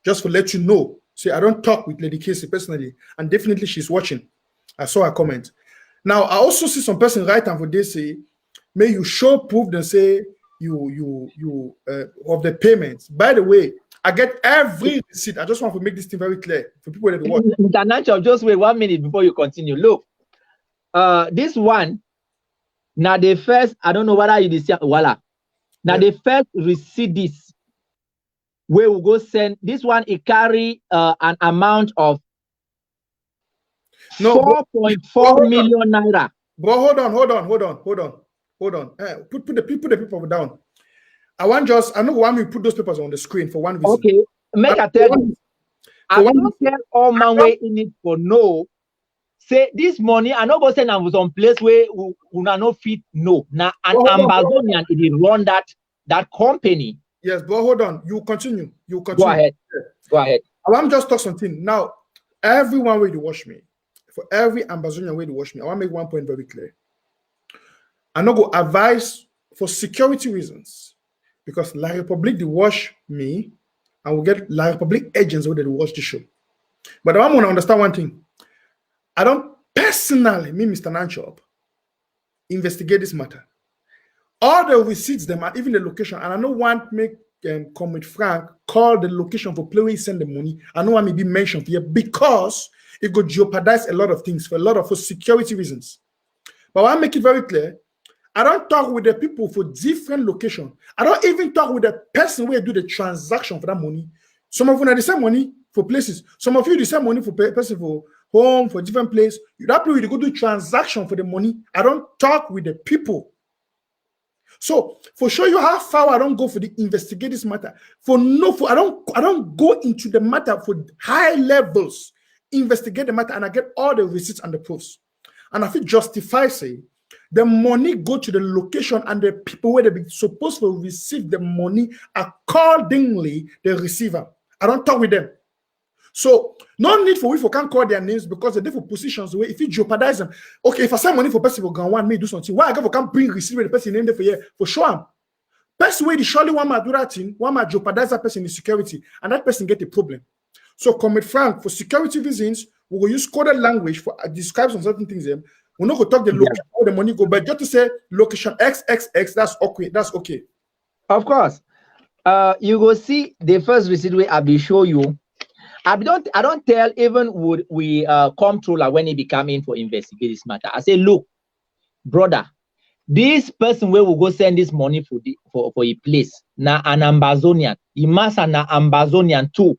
just to let you know. See, I don't talk with Lady Casey personally, and definitely she's watching. I saw her comment. Now, I also see some person right and for this say, may you show proof and say you of the payments. By the way, I get every receipt. I just want to make this thing very clear for people that watch. International, just wait 1 minute before you continue. Look, this one, now the first, I don't know whether you see, voila. Now the first receipt this, where we go send, this one, it carry an amount of 4.4 million naira. Bro, hold on. Put the people down. I know why we put those papers on the screen for one reason. Okay, make I tell you. I don't tell all man way in it for no. Say this money, I not go send them some place where we no fit no. Now an Ambazonian it run that company. Yes, but hold on. You continue. Go ahead. Go ahead. I want to just talk something. Now, everyone way to watch me. For every Ambazonian way to watch me, I want to make one point very clear. I'm not going to advise for security reasons. Because La Republique, they watch me, and we'll get La Republique agents where they watch the show. But I want to understand one thing. I don't personally, me, Mr. Nanchop, investigate this matter. All the receipts, them, and even the location, and I don't want to make Comrade Frank call the location for play where he send the money. I know I may be mentioned here because it could jeopardize a lot of things for security reasons. But I want to make it very clear. I don't talk with the people for different locations. I don't even talk with the person where do the transaction for that money. Some of you are the same money for places. Some of you the same money for person for home, for different place. That people you go do transaction for the money. I don't talk with the people. So for sure you how far I don't go for the investigate this matter. I don't go into the matter for high levels, investigate the matter, and I get all the receipts and the proofs. And I feel justify say the money go to the location and the people where they be supposed to receive the money accordingly the receiver. I don't talk with them. So no need for we can't call their names because they're different positions where if you jeopardize them. Okay, if I send money for person who can want me do something, why I can't bring receive the person name there for here for sure. Person way the surely one might do that thing, one might jeopardize that person in security, and that person get a problem. So Comrade Frank, for security reasons, we will use coded language for describe some certain things. We're not going to talk the location where the money go, but just to say location XXX, that's okay. That's okay. Of course. You go see the first receipt where I will show you. I don't tell even would we comptroller when he be coming for investigate this matter. I say, look, brother, this person where will go send this money for a place. Now an Ambazonian. He must an Ambazonian too.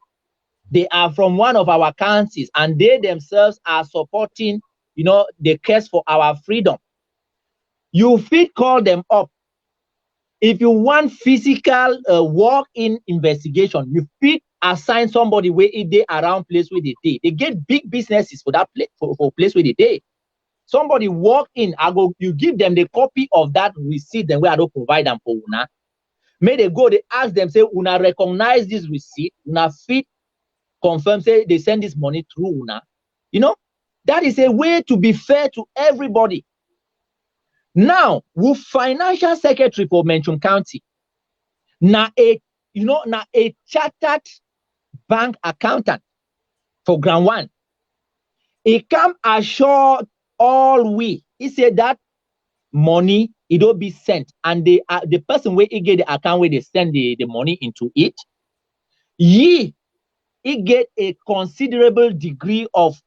They are from one of our counties and they themselves are supporting the case for our freedom. You fit call them up. If you want physical walk-in investigation, you fit assign somebody where they around place where they day. They get big businesses for that place for place where they day. Somebody walk in, you give them the copy of that receipt, then we are to provide them for una. May they go, they ask them, say, una recognize this receipt, una fit confirm, say they send this money through una. That is a way to be fair to everybody. Now, with financial secretary for Menchum County, Now a chartered bank accountant for ground one. He come assure all we. He said that money it will be sent, and the person where he get the account where they send the money into it, he get a considerable degree of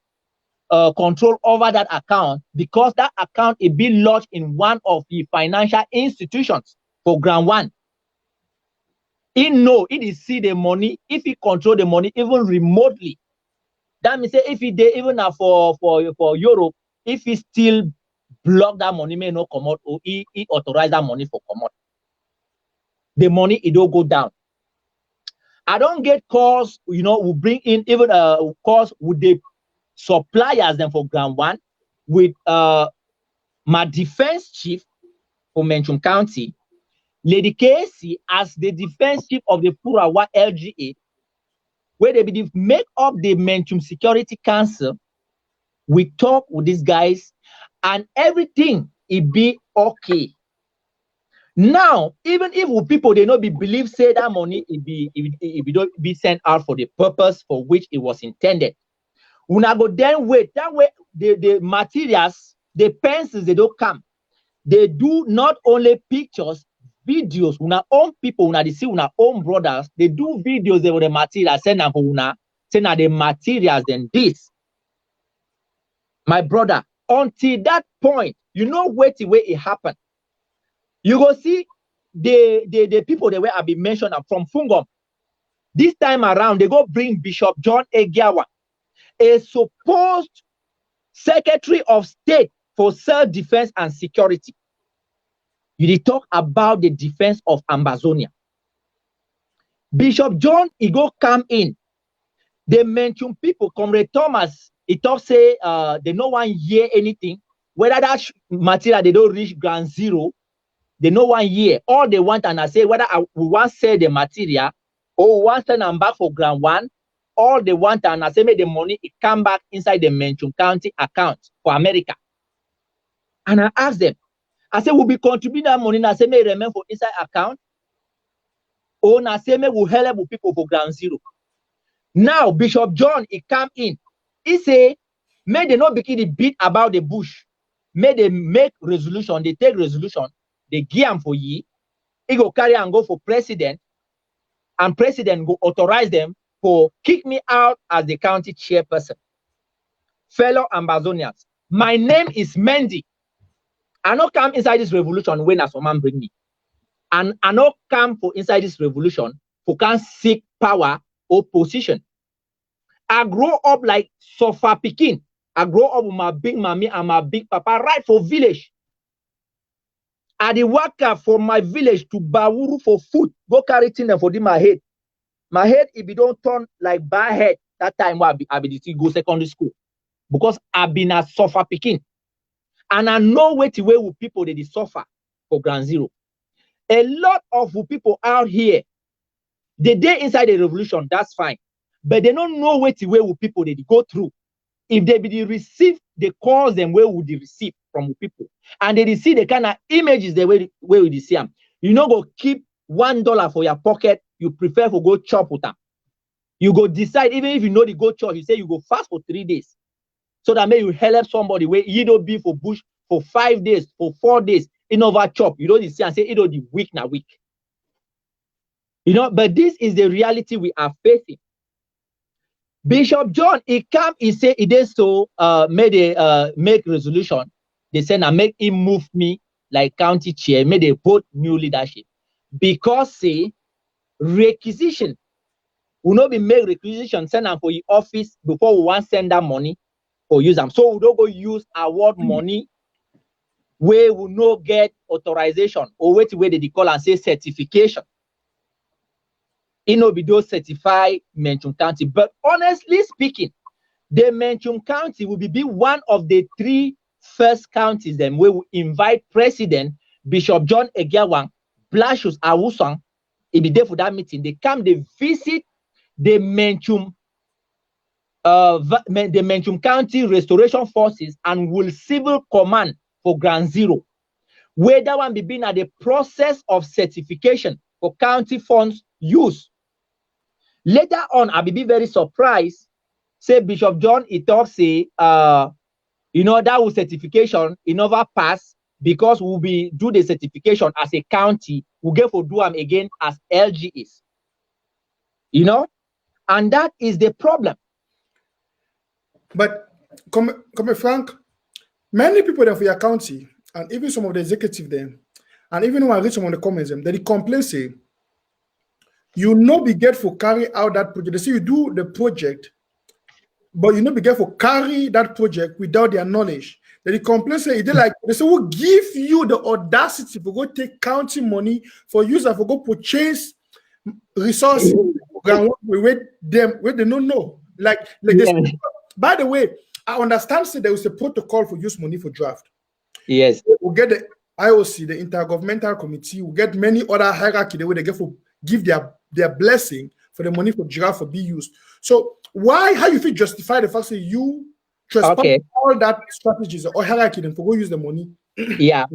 control over that account, because that account it be lodged in one of the financial institutions for ground one. He know, he see the money, if he control the money even remotely. That means say if he dey even for Europe, if he still block that money, may not come out, or he authorize that money for come out, the money it don't go down. I don't get calls, we bring in even calls with the suppliers then for ground one, with my defense chief for Menchum County, Lady Casey, as the defense chief of the Purawa LGA, where they be make up the Menchum Security Council. We talk with these guys and everything it be okay. Now, even if people they not be believe say that money it don't be sent out for the purpose for which it was intended, we now go then wait. That way the materials, the pencils, they don't come. They do not only pictures, videos. Una own people, una they see una own brothers. They do videos over the materials. Send them for una. Send the materials. Then this, my brother. Until that point, wait the way it happened. You go see the people that were have been mentioned from Fungom. This time around, they go bring Bishop John Egiawa, a supposed Secretary of State for Self-Defense and Security. You talk about the defense of Ambazonia. Bishop John, he go come in. They mention people, Comrade Thomas, he talk say they no one hear anything. Whether that material they don't reach ground zero, they no one hear. All they want, and I say whether we want sell the material or we want send them back for ground one, all they want, and I say make the money it come back inside the Menchum County account for America. And I ask them, I say we'll be contributing that money. I say may remain for inside account. Or I say may will help people for ground zero. Now Bishop John he come in. He say may they not begin the beat about the bush. May they make resolution. They take resolution. They give them for ye. He go carry and go for president, and president go authorize them for kick me out as the county chairperson. Fellow Ambazonians, my name is Mendy. I not come inside this revolution when a man bring me. And I not come for inside this revolution for can seek power or position. I grow up like Sofa Pikin. I grow up with my big mommy and my big papa right for village. I the worker from my village to Bawuru for food. Go carry things for my head. My head, if it don't turn like bad head, that time I be go secondary school. Because I've been a Sofa Pikin. And I know where to with people they suffer for ground zero. A lot of people out here, the day inside the revolution, that's fine. But they don't know where to with people they go through. If they be receive the calls, then where would they receive from people? And they see the kind of images they where would they see them. You know, go keep $1 for your pocket, you prefer to go chop with them. You go decide, even if you know the go chop, you say you go fast for 3 days. So that may you help somebody where you don't be for bush for 5 days, for 4 days, in over chop. You don't see and say it don't the week na week. But this is the reality we are facing. Bishop John, he come, he say he did so made a make resolution. They said I make him move me like county chair, made a vote new leadership. Because say requisition will not be made requisition, send them for your office before we want send that money or use them. So we don't go use award money where we no get authorization or wait where they call and say certification. It no be those certified Menchum County. But honestly speaking, the Menchum County will be one of the 3 first counties then where we invite President Bishop John Egiawan, Blashus Awusang, he be there for that meeting. They come, they visit the Menchum County Restoration Forces and will civil command for ground zero, where that one be being at the process of certification for county funds use. Later on, I will be very surprised. Say Bishop John, he talks say, you know, that was certification, it never pass because we'll be do the certification as a county, we'll get for do them again as LGAs. You know, and that is the problem. But come Frank, many people there for your county, and even some of the executive there, and even when I read some of the comments, them, they complain say, you no be get for carry out that project. They say you do the project, but you no be get for carry that project without their knowledge. They complain say they like they say we'll give you the audacity for go take county money for user for go purchase resources with them where they don't know. Like this. By the way, I understand say there was a protocol for use money for draft. Yes. We'll get the IOC, the Intergovernmental Committee, we'll get many other hierarchy the way they get for give their blessing for the money for draft for be used. So why how you feel justify the fact that you trespass all that strategies or hierarchy then for go use the money? Yeah,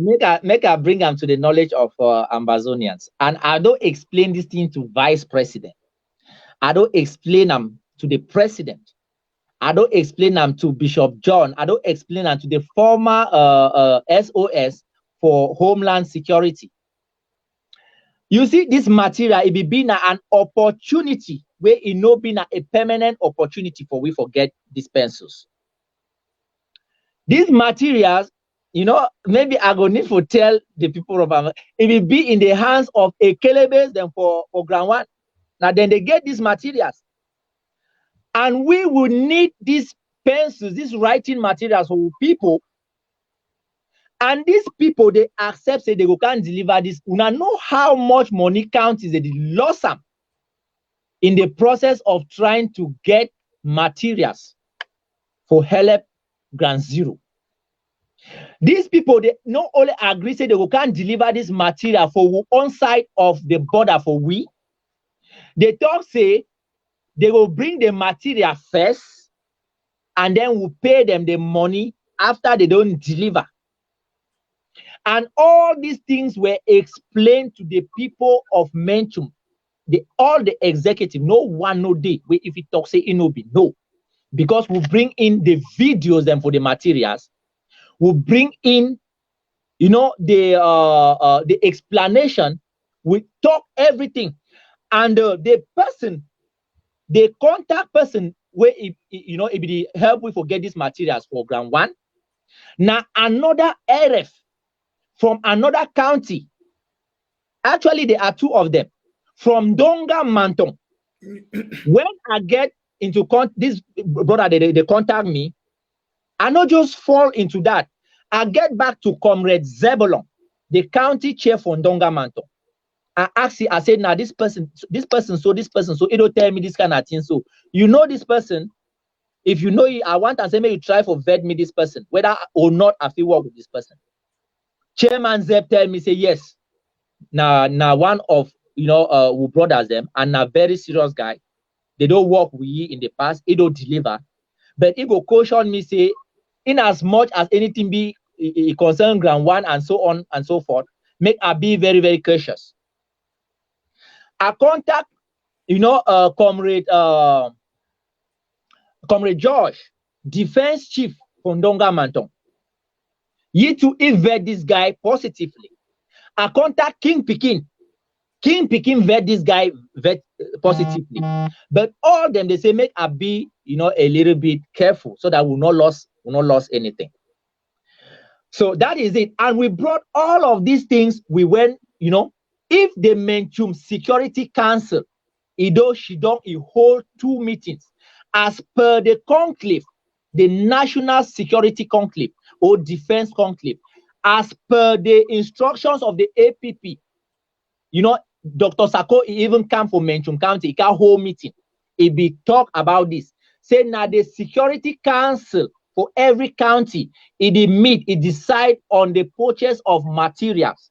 make a bring them to the knowledge of Ambazonians. And I don't explain this thing to vice president. I don't explain them to the president. I don't explain them to Bishop John. I don't explain them to the former SOS for Homeland Security. You see, this material, it be been an opportunity where it no been a permanent opportunity for we forget these pencils. These materials, you know, maybe I go need to tell the people of it will be in the hands of a Kelebes then for ground one. Now then they get these materials. And we will need these pencils, these writing materials for people. And these people, they accept say they can't deliver this. We now know how much money counties they lost them in the process of trying to get materials for help Ground Zero. These people, they not only agree say they can't deliver this material for on side of the border for we. They talk say they will bring the material first and then we'll pay them the money after they don't deliver. And all these things were explained to the people of Menchum. All the executive, no one, no day. If it talks say it no be no. Because we bring in the videos then for the materials. We bring in, you know, the explanation. We talk everything. And the person, the contact person, where you know, it be the help we forget these materials for ground one. Now another RF from another county. Actually, there are two of them from Donga Manton. When I get into this brother, they contact me. I not just fall into that. I get back to Comrade Zebulon, the county chair for Donga Manton. I asked him, I said, now this person, so it don't tell me this kind of thing. So you know this person. If you know it, I want to say maybe you try for vet me this person, whether or not I feel work with this person. Chairman Zeb tell me say yes. Now one of who brothers them and a very serious guy. They don't work with you in the past, it don't deliver. But it go caution me say, in as much as anything be concern ground one and so on and so forth, make I be very, very cautious. I contact, Comrade George, defense chief from Donga Manton. You to vet this guy positively. I contact King Pikin. King Pikin vet this guy positively. But all them they say make I be a little bit careful so that we'll not lose anything. So that is it. And we brought all of these things. We went, if the Menchum Security Council, she don't hold 2 meetings as per the conclave, the National Security Conclave or Defense Conclave, as per the instructions of the APP. Dr. Sako even come from Menchum County, he can hold meeting. He be talk about this. Say now the Security Council for every county, it meet, it decide on the purchase of materials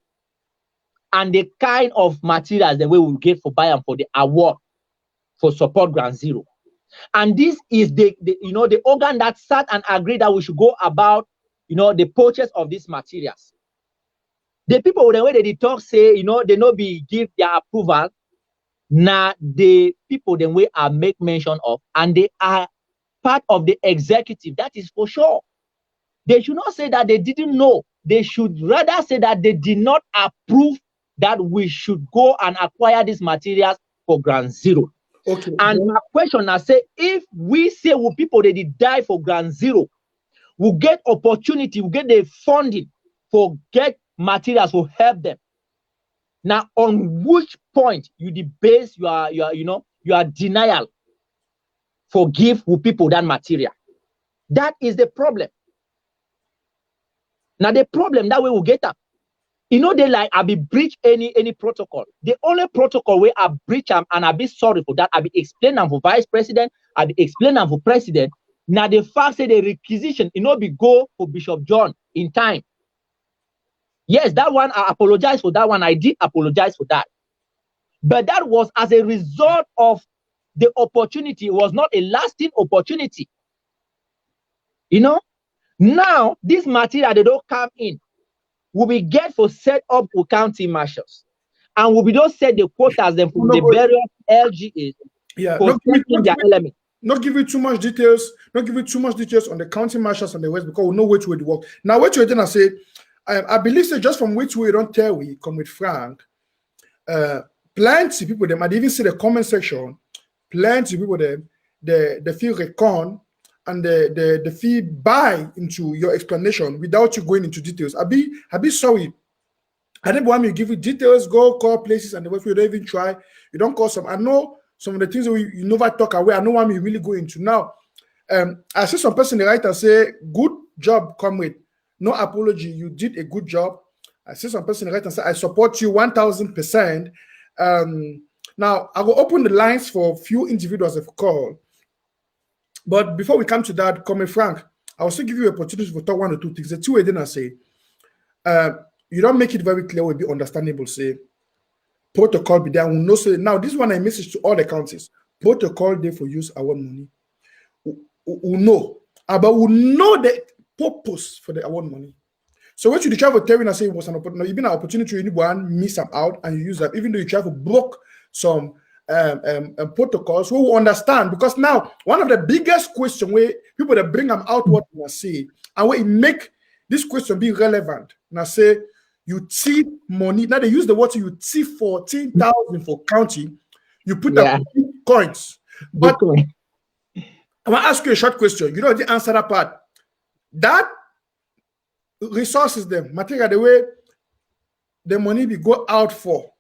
and the kind of materials that we will get for buy and for the award for support Ground Zero. And this is the organ that sat and agreed that we should go about the purchase of these materials. The people the way they talk say, they no be give their approval. Now the people the way I make mention of, and they are part of the executive. That is for sure. They should not say that they didn't know. They should rather say that they did not approve that we should go and acquire these materials for ground zero. Okay. And my question I say, if we say people they did die for ground zero, we'll get opportunity, we'll get the funding for get materials to help them. Now, on which point you base your denial for give people that material? That is the problem. Now the problem that way will get up. They like I be breach any protocol. The only protocol where I breach them and I be sorry for that. I be explain them for vice president. I be explain them for president. Now the fact say the requisition, be go for Bishop John in time. Yes, that one I apologize for that one. I did apologize for that. But that was as a result of the opportunity. It was not a lasting opportunity. Now this material they don't come in. Will be get for set up with county marshals, and will be those set the quotas them from the various LGAs. Yeah, not give you too much details. Not give you too much details on the county marshals on the west because we know which way to work. Now, which way then I say, I believe so just from which way don't tell we come with Frank. Plenty people them. I even see the comment section. Plenty people them they feel recon. And the fee buy into your explanation without you going into details. I be sorry. I didn't want me to give you details, go call places, and the way you don't even try. You don't call some. I know some of the things that you never talk away. I know what me really go into. Now, I see some person write and say, good job, Comrade. No apology. You did a good job. I see some person write and say, I support you 1000%. Now, I will open the lines for a few individuals that call. But before we come to that, Comrade Frank, I will still give you an opportunity to talk one or two things. The two way then I say, you don't make it very clear, will be understandable. Say, protocol be there. We know say now this one I message to all the counties. Protocol there for use our money. We know, but we know the purpose for the award money. So what you travel telling us say it was an opportunity, even an opportunity you one miss them out and you use that, even though you travel block some protocols, we will understand because now one of the biggest question where people that bring them out what I say and where it make this question be relevant. And I say you thief money. Now they use the word you thief 14,000 for county. You put up coins. But I'm gonna ask you a short question. You don't answer that part. That resources them material the way the money be go out for.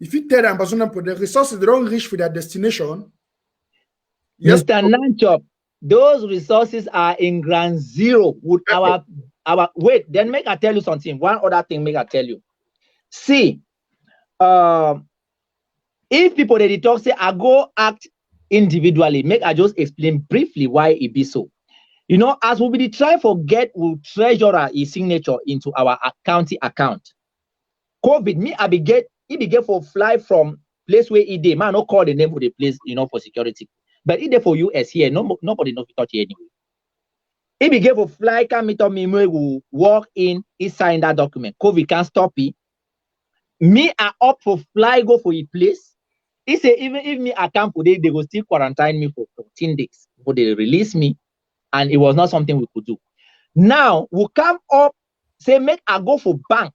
If you tell them the resources they don't reach for their destination. Yes, Mr. Nanchop, those resources are in ground zero with our wait, then make I tell you something. One other thing, make I tell you. See, if people they talk say I go act individually, make I just explain briefly why it be so. As we be try for get will treasurer his signature into our county account. COVID, me I be get for fly from place where it man not call the name of the place, for security. But it for US here, nobody knows touch here anyway. If he gave a fly, can meet up me, will walk in, he sign that document. COVID can't stop it. Me I up for fly, go for a place. He say even if me I come for day, they will still quarantine me for 14 days before they release me. And it was not something we could do. Now we come up, say make I go for bank.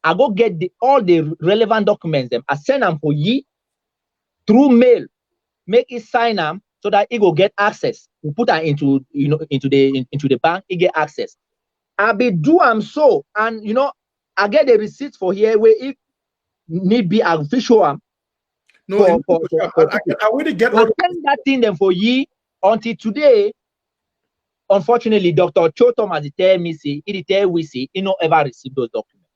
I go get all the relevant documents them. I send them for ye through mail. Make it sign them so that it will get access. We put that into the bank. It get access. I be do am so, and I get the receipts for here where if need be I will show them. No, I already get. I send that thing them for ye until today. Unfortunately, Dr. Cho Thomas tell me say he tell we say he no ever receive those documents.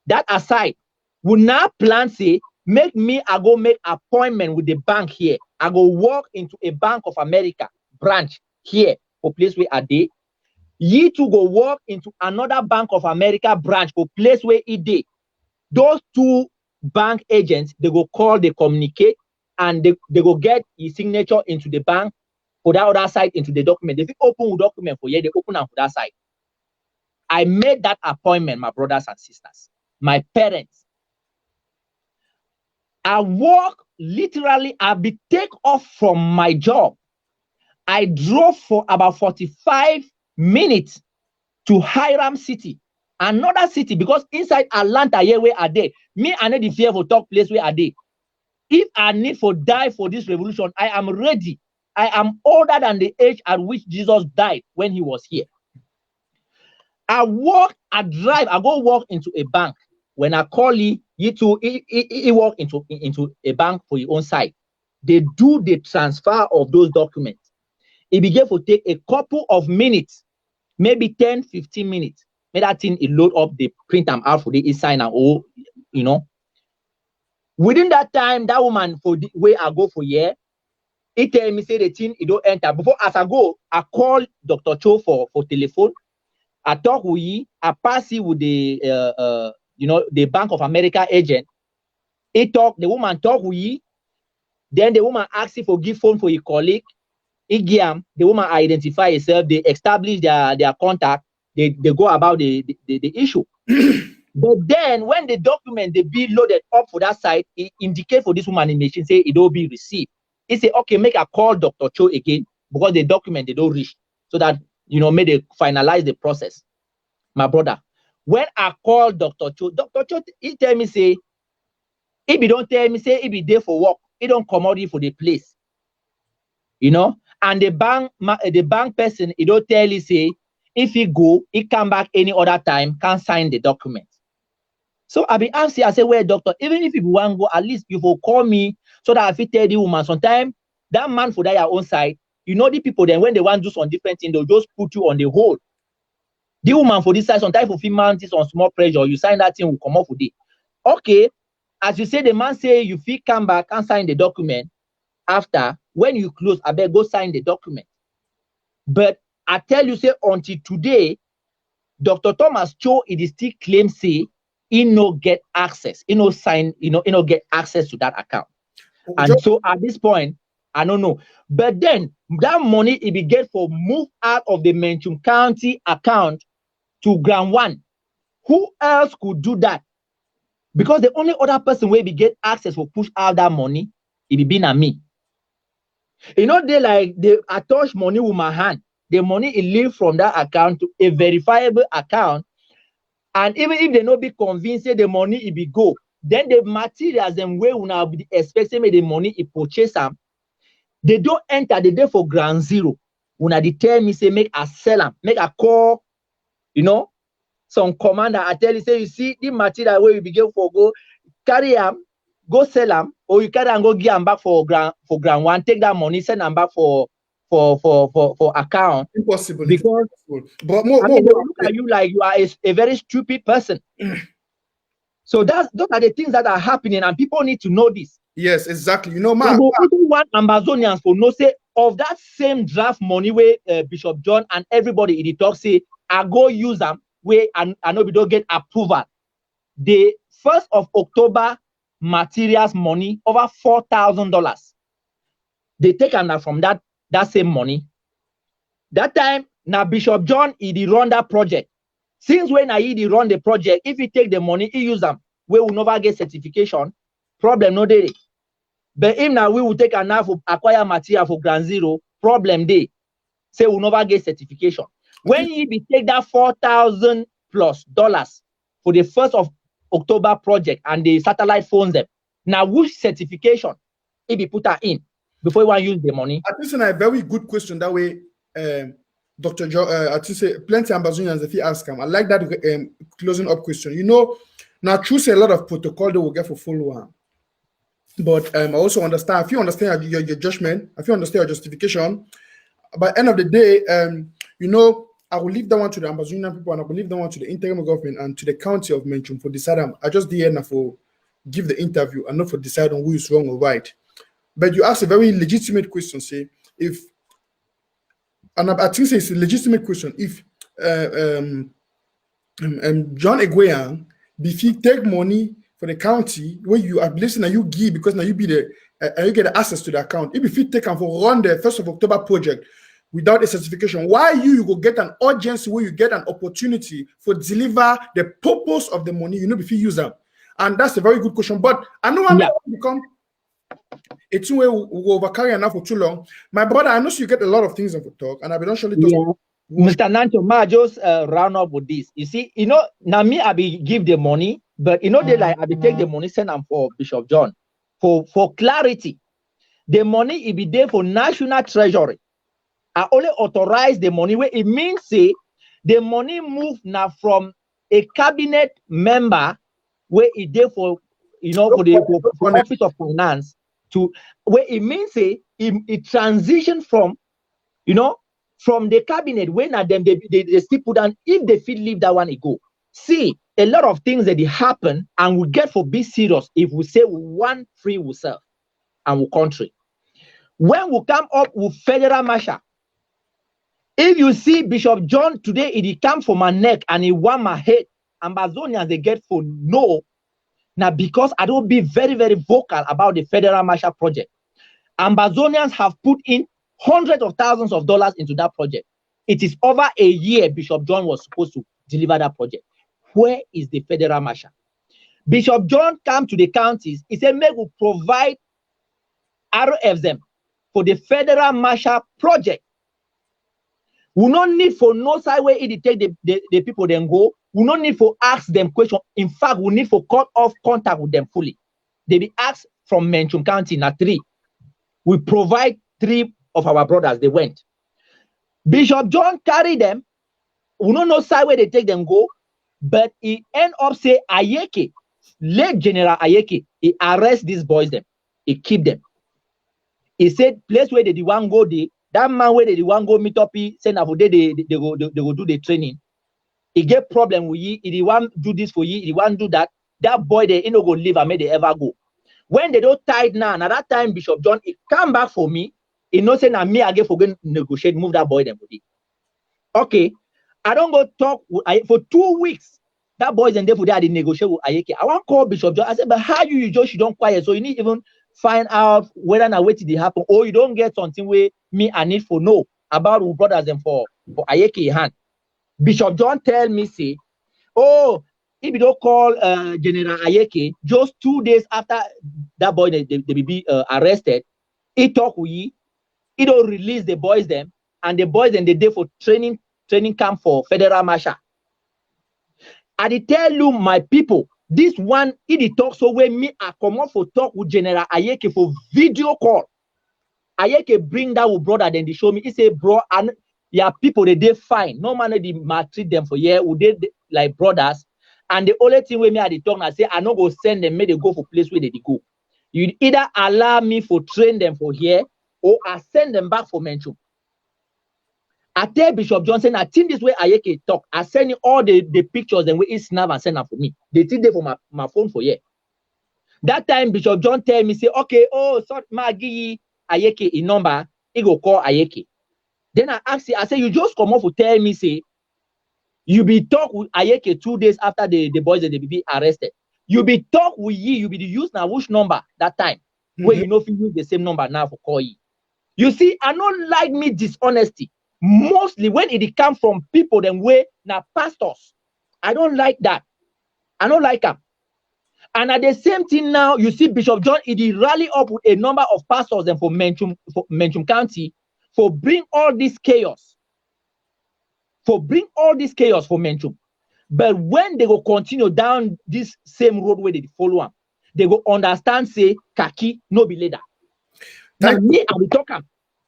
That aside, we now plan say make me I go make appointment with the bank here. I go walk into a Bank of America branch here for place where I dey. Ye to go walk into another Bank of America branch for place where it dey. Those two bank agents they go call, they communicate, and they go get his signature into the bank for that other side into the document. If you open the document for here, they open them for that side. I made that appointment, my brothers and sisters. my parents. I walk literally, I be take off from my job. I drove for about 45 minutes to Hiram City, another city, because inside Atlanta here where are they? Me and the fear for talk place where are they? If I need for die for this revolution, I am ready. I am older than the age at which Jesus died when he was here. I walk, I drive, I go walk into a bank. When I call he walk into a bank for your own side. They do the transfer of those documents. It began to take a couple of minutes, maybe 10, 15 minutes. Make that thing it load up, they print them out for the sign and all, you know. Within that time, that woman for the way I go for year, he tell me say the thing it don't enter. Before as I go, I call Dr. Cho for telephone. I talk with he, I pass it with the the Bank of America agent. He talk, the woman talk with he. Then the woman asks him for give phone for his colleague. He give him, the woman identify herself, they establish their contact, they go about the issue. But then when the document they be loaded up for that site, it indicate for this woman in machine say it will be received. He say, okay, make a call Dr. Cho again because the document they don't reach. So that may they finalize the process. My brother, when I call Dr. Cho, he tell me say, if he don't tell me, say he be there for work, he don't come out for the place. And the bank person, he don't tell you say, if he go, he come back any other time, can't sign the document. So I be asking, I say, well, doctor, even if you want to go, at least you will call me so that if you tell the woman, sometimes that man for that your own side, the people then when they want to do some different thing, they'll just put you on the hold. The woman for this side, sometimes for female is on small pressure, you sign that thing, will come off with it. Okay, as you say, the man say you feel come back and sign the document. After, when you close, I better go sign the document. But I tell you, say until today, Dr. Thomas Cho, it is still claim say he no get access, he no sign, he no get access to that account. And so at this point, I don't know. But then that money it be get for move out of the Menchum County account to Ground One. Who else could do that? Because the only other person where we get access for push out that money, it be been a me. I touch money with my hand. The money it leave from that account to a verifiable account. And even if they not be convinced that the money it be go, then the materials and where we now be expecting the money it purchase them, they don't enter the day for ground zero. When I tell me say make a sell them, make a call, some commander. I tell you say you see the material where you begin for go carry them, go sell them, or you carry and go give them back for ground one, take that money, send them back for account. Impossible. Because but they look at you like you are a very stupid person. So those are the things that are happening, and people need to know this. Yes, exactly. We also want Ambazonians for no say of that same draft money where Bishop John and everybody in the talk say, I go use them where I know we don't get approval. The 1st of October materials money over $4,000. They take them from that same money. That time now Bishop John he run that project. Since when he run the project, if he take the money, he use them, we will never get certification. Problem no day. But if now we will take enough to acquire material for ground zero, problem day. Say we'll never get certification. When he be take that $4,000+ for the 1st of October project and the satellite phones them, now which certification he be put that in before you want to use the money? I think it's a very good question that way. Dr. Joe, I think say plenty of Ambazonians if you ask him. I like that closing up question. Now choose a lot of protocol they will get for follow-on. But I also understand, if you understand your judgment, if you understand your justification, by the end of the day, I will leave that one to the Ambazonian people and I will leave that one to the interim government and to the county of Menchum for deciding. I just did enough for give the interview and not for deciding who is wrong or right. But you asked a very legitimate question, say, and I think it's a legitimate question. If John Egweyan, if he take money for the county where you are listening and you give because now you be the you get the access to the account. If he take and for run the 1st of October project, without a certification, why you go get an urgency where you get an opportunity for deliver the purpose of the money, you know, if you use them? And that's a very good question. But I know I'm become a two-way will overcarry enough for too long. My brother, I know you get a lot of things on the talk, and I've been actually talking. Mr. Nancho, ma just round up with this. You see, you know, now me, I be give the money, but you know, they like I be take the money, send them for Bishop John. For clarity, the money it be there for National Treasury. I only authorize the money where it means say the money move now from a cabinet member where it there for, you know, for the for Office of Finance to where it means say it transition from, you know, from the cabinet when them they still put down if they feel leave that one it go. See, a lot of things that happen and we get for be serious if we say we want free ourselves and we country. When we come up with federal marshal, if you see Bishop John today, it come from my neck and he want my head. Ambazonians they get for no. Now because I don't be very, very vocal about the federal marshal project. Ambazonians have put in hundreds of thousands of dollars into that project. It is over a year Bishop John was supposed to deliver that project. Where is the federal marshal? Bishop John came to the counties. He said, "May we provide RF them for the federal marshal project. We don't need for no side where it take the people then go. We don't need for ask them question. In fact, we need for cut off contact with them fully. They be asked from Menchum County now 3. We provide 3 of our brothers. They went. Bishop John carried them. We don't know side where they take them go, but he end up say Ayeke, late General Ayeke, he arrest these boys them. He keep them. He said place where they want go there. That man where they want go meet up, he send for they go do the training. He get problem with you. He want do this for you. He want do that. That boy they no go live and may they ever go. When they don't tied now, at that time Bishop John he come back for me. He no say na me again for going negotiate move that boy them for it. Okay, I don't go talk with for 2 weeks. That boys and there for they negotiate with Ayeke. I want call Bishop John. I said, but how you just you don't quiet? So you need even find out whether and what did happen, or you don't get something where me I need for know about who brothers and for Ayeke hand. Bishop John tell me say, oh, if you don't call General Ayeke, just 2 days after that boy they be arrested, he talk with you, he don't release the boys them, and the boys then they day for training camp for federal marshal. I did tell you my people, this one he talk so when me I come up for talk with General Ayeke for video call. Ayeke bring that with brother, then they show me. He say, bro, and yeah, people they fine. No man they maltreat them for year. We did like brothers. And the only thing with me at the talk, I say I not go send them, may they go for place where they go. You either allow me for train them for here, or I send them back for Menchum. I tell Bishop Johnson, I think this way Ayeke talk. I send you all the pictures and we snap and send them for me. They think they for my phone for here. That time Bishop John tell me, say, okay, oh, so Maggie Ayeke in number, he go call Ayeke. Then I ask you, I say, you just come off to tell me, say, you be talk with Ayeke 2 days after the boys and they be arrested. You be talk with you be the use now which number that time, where you know if you use the same number now for call ye. You see, I don't like me dishonesty. Mostly when it come from people them way now pastors. I don't like that. I don't like them. And at the same thing now, you see Bishop John, he rally up with a number of pastors and for Menchum County for bring all this chaos. For bring all this chaos for Menchum. But when they go continue down this same road where they follow them, they go understand, say, Kaki, no be leader. Now me, I will talk them.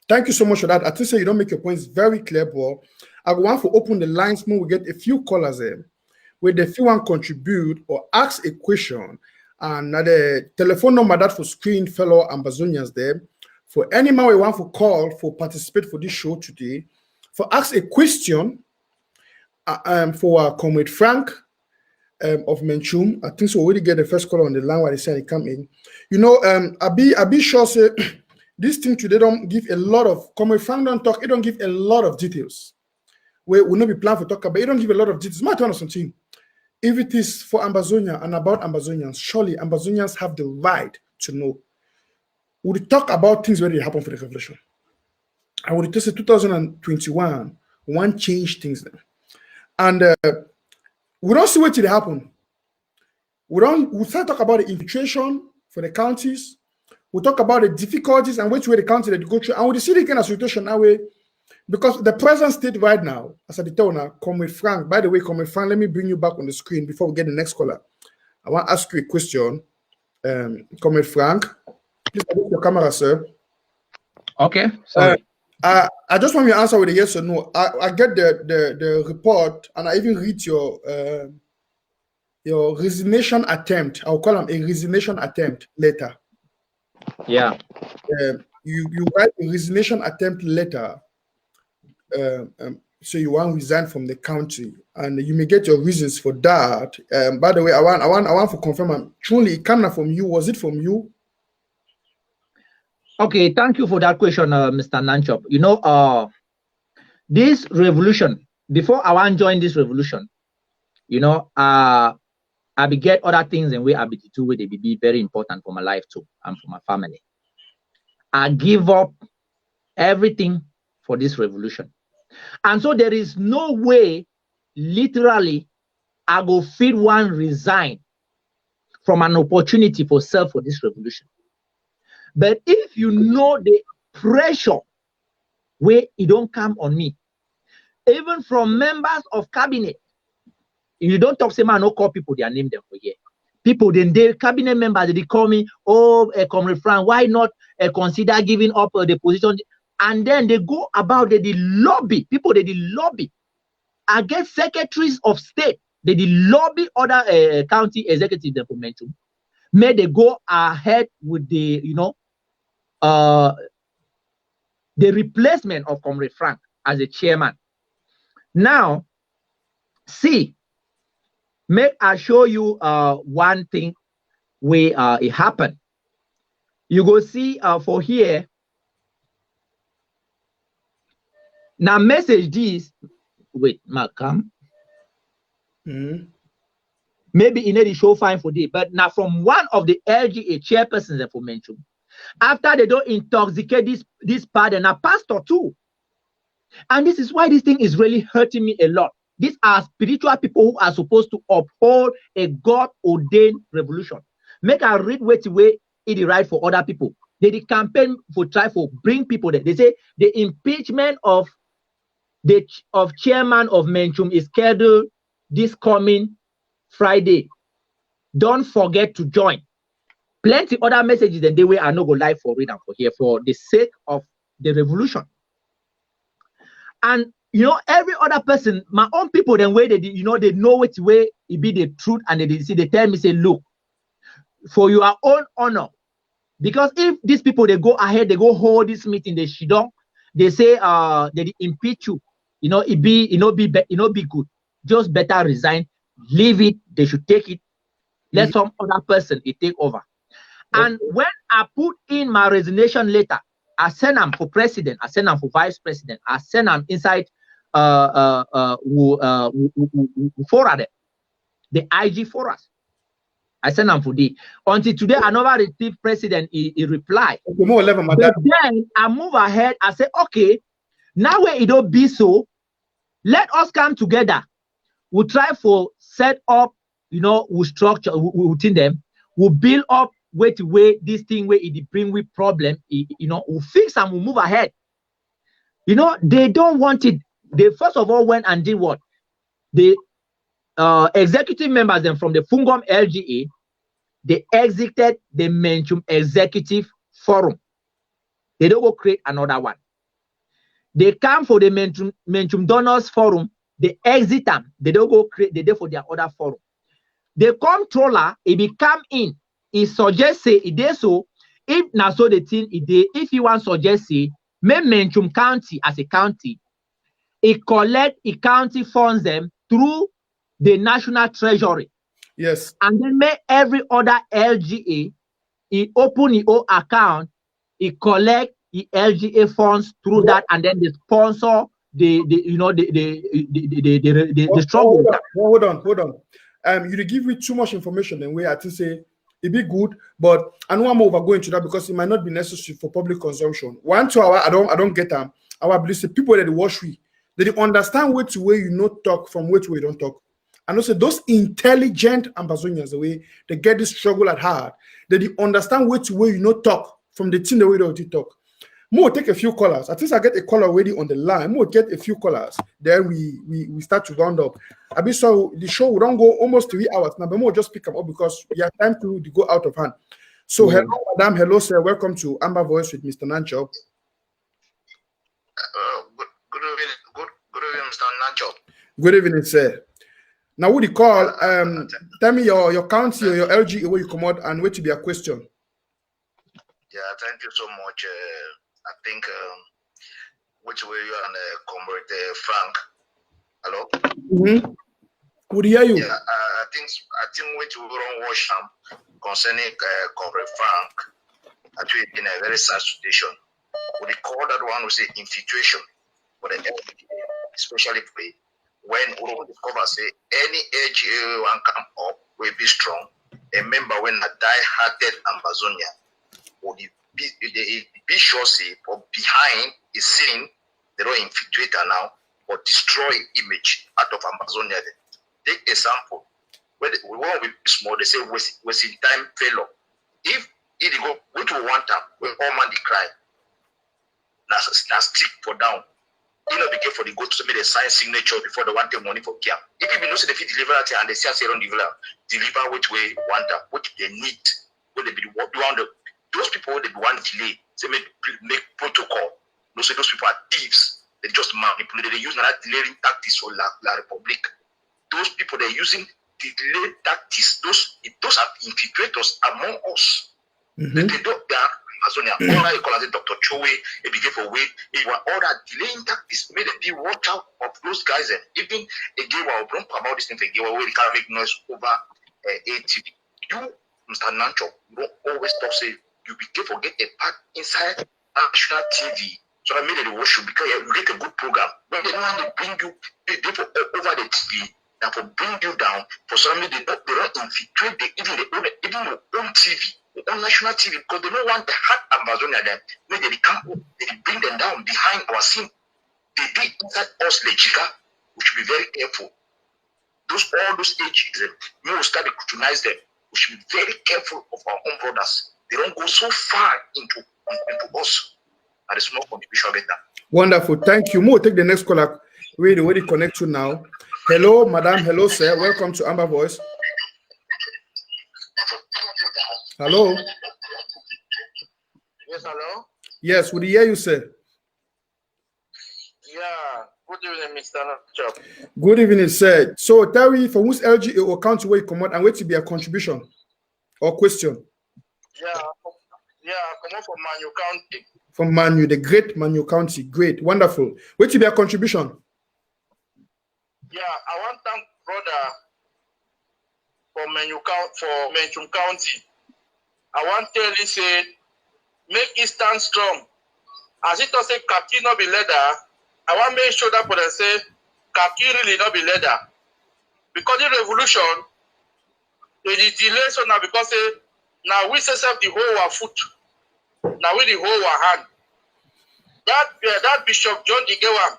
Thank you so much for that. I think so you don't make your points very clear, but I want to open the lines more. We get a few callers there where the few one contribute or ask a question. And the telephone number that for screen fellow Ambazonians there. For any man we want to call for participate for this show today, for ask a question for our Comrade Frank of Menchum. I think so we already get the first caller on the line while they say they come in. You know, I be sure say this thing today don't give a lot of Comrade Frank don't talk, it don't give a lot of details. We will not be planning for talk about, it don't give a lot of details. My turn or something. If it is for Ambazonia and about Ambazonians, surely Ambazonians have the right to know. Would we talk about things where they happen for the revolution? I would just say 2021, one change things now. And we don't see what did happen. We start talk about the infiltration for the counties. We talk about the difficulties and which way the county that go through. And we see the kind of situation that way. Because the present state right now, as I tell now, Comrade Frank, by the way, Comrade Frank, let me bring you back on the screen before we get the next caller. I want to ask you a question. Comrade Frank, please open your camera, sir. Okay, sorry. I just want you to answer with a yes or no. I get the report and I even read your resignation attempt. I'll call them a resignation attempt letter. Yeah. You write a resignation attempt letter. So you want to resign from the county, and you may get your reasons for that. By the way, I want to confirm. Truly, it came from you. Was it from you? Okay, thank you for that question, Mr. Nanchop. You know, this revolution. Before I want to join this revolution, you know, I be get other things and way I be to do with it be very important for my life too and for my family. I give up everything for this revolution. And so there is no way, literally, I go feel one resign from an opportunity for self for this revolution. But if you know the pressure where it don't come on me, even from members of cabinet, you don't talk say man, no call people their name them for here. People then they cabinet members they call me, oh, Comrade Frank, why not consider giving up the position? And then they go about they lobby people, they lobby against secretaries of state, they lobby other county executives for Menchum. May they go ahead with the the replacement of Comrade Frank as a chairman. Now, see, make I show you one thing where it happened. You go see for here. Now message this. Wait, Mark, come. Maybe in the show fine for this, but now from one of the LGA chairpersons for Menchum, after they don't intoxicate this part and a pastor too. And this is why this thing is really hurting me a lot. These are spiritual people who are supposed to uphold a God-ordained revolution. Make a read way it right for other people. They campaign for try for bring people there. They say the impeachment of chairman of Menchum is scheduled this coming Friday. Don't forget to join. Plenty other messages and they way are not go live for read and for here for the sake of the revolution. And you know, every other person, my own people, then where they they know which way it be the truth, and they tell me, say, look, for your own honor, because if these people they go ahead, they go hold this meeting, they shidong, they say they impeach you, it be good. Just better resign, leave it, they should take it, let some other person it take over. And when I put in my resignation letter, I send them for president, I send them for vice president, I send them inside forward the IG for us. I send them for the until today I never received president he reply. But then I move ahead, I say, okay, now where it don't be so, let us come together. We'll try for set up, we structure within them, we'll build up way this thing where it bring with problem, we'll fix and we'll move ahead. They don't want it. They first of all went and did what? The executive members then from the Fungom LGA, they exited the Menchum Executive Forum. They don't go create another one. They come for the Menchum Donors Forum, they exit them. They don't go create the day for their other forum. The controller, he be come in, he suggests say it is so. If now so the thing if you want suggest say, may Menchum County as a county, it collect county funds them through the National Treasury. Yes. And then make every other LGA, it open its own account, it collect the LGA funds through that, and then they sponsor the struggle. Hold on. You give me too much information and way I think say it be good, but I know I'm over going to that because it might not be necessary for public consumption. 1 2 hours, I don't get them. our beliefs, the people that they watch we, they understand which way you not talk from which way you don't talk. And also those intelligent Amazonians, the way they get this struggle at heart, they understand which way you not talk from the thing the way they talk. More take a few callers. At least I get a caller already on the line. More get a few callers. Then we start to round up. I mean, so the show will don't go almost 3 hours now, but more just pick them up because we have time to go out of hand. So Yeah. hello, madam. Hello, sir. Welcome to Amba Voice with Mr. Menchum. Good evening, Mr. Nancho. Good evening, sir. Now, would you call? Tell me your county or your LGA where you come out and wait to be a question. Yeah, thank you so much. I think which way you and Comrade Frank. Hello. Mm-hmm. Would hear you? Yeah, I think which we don't watch concerning Comrade Frank. Actually, in a very sad situation. We call that one we say infiltration for the LGA, especially when we discover say any LGA one come up will be strong. A member when a die-hearted Amazonian or the sure say for behind is seen they don't infiltrate now or destroy image out of Amazonia. Take example when we want to be small, they say was in time failure. If it go which we want them when all man they cry. Now stick for down. You know, be careful they go to submit a sign signature before they want the money for care. If you know say they fit deliver it and they say don't deliver which way want them, which they need, when they be those people they want delay, they make protocol. No say those people are thieves. They just manipulate. They use that delaying tactics for La Republic. Those people they're using delay tactics. Those are infiltrators among us. Mm-hmm. They are Amazonia. All that you call it Dr. Chowe, it became for weight. It was all that delaying tactics made them be watch out of those guys. And even again, we'll bring about this thing again where we can't make noise over ATV. You, Mr. Nancho, you don't always talk say you be careful get a part inside national TV. So I made it watch you because you get a good program. When they don't want to bring you people over the TV, that will bring you down. For some reason, they don't infiltrate even your own TV, your own national TV, because they don't want the hard Amazonia then. When they come, they bring them down behind our scene. They did inside us, Legica. We should be very careful. All those ages, we will start to scrutinize them. We should be very careful of our own brothers. They don't go so far into us. That is no contribution better. Wonderful. Thank you. Mo, take the next caller. Where they connect to now. Hello, madam. Hello, sir. Welcome to Amba Voice. Hello. Yes, hello. Yes, would hear you, sir? Yeah. Good evening, Mr. Chop. Good evening, sir. So tell me from which LGA or county where you come out and wait to be a contribution or question. Yeah, come on from Manu County. From Manu, the great Manu County. Great, wonderful. Wait to be a contribution. Yeah, I want to thank brother for Menchum County. I want to tell you say make it stand strong. As it does say Kaki not be leather, I want to make sure that for them say Kaki really not be leather. Because the revolution, they delay so now because now we set up the whole our foot. Now we the whole our hand. That Bishop John Igewa,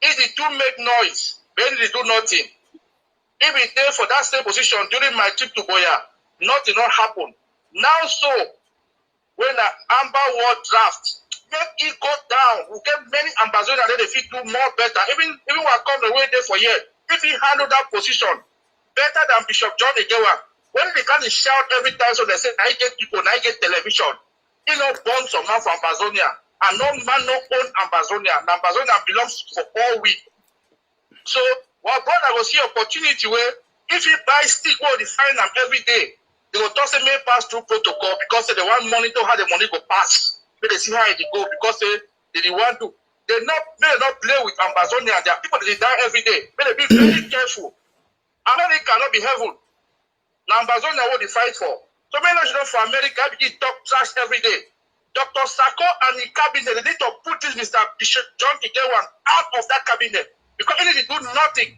if the two make noise, then they do nothing. If he stay for that same position during my trip to Boya, nothing not happen. Now so, when the Amba World draft, make it go down. We get many ambassadors that they fit do more better. Even what come the way there for years. If he handle that position better than Bishop John Igewa, when they can't shout every time so they say, I get people, I get television. You know, born some man from Amazonia. And no man no own Amazonia. Amazonia belongs for all we. So, what brother will see opportunity where if he buy stick, well, they find them every day. They will toss a may pass through protocol because they want monitor how the money go pass. But they see how it go because they want to. They not play with Amazonia. There are people that they die every day. But they be very careful. America cannot be heaven. Now Amazonia what they fight for. So many national for America they talk trash every day. Dr. Sako and the cabinet, they need to put this Mr. Bishop John Igewan out of that cabinet because they do nothing.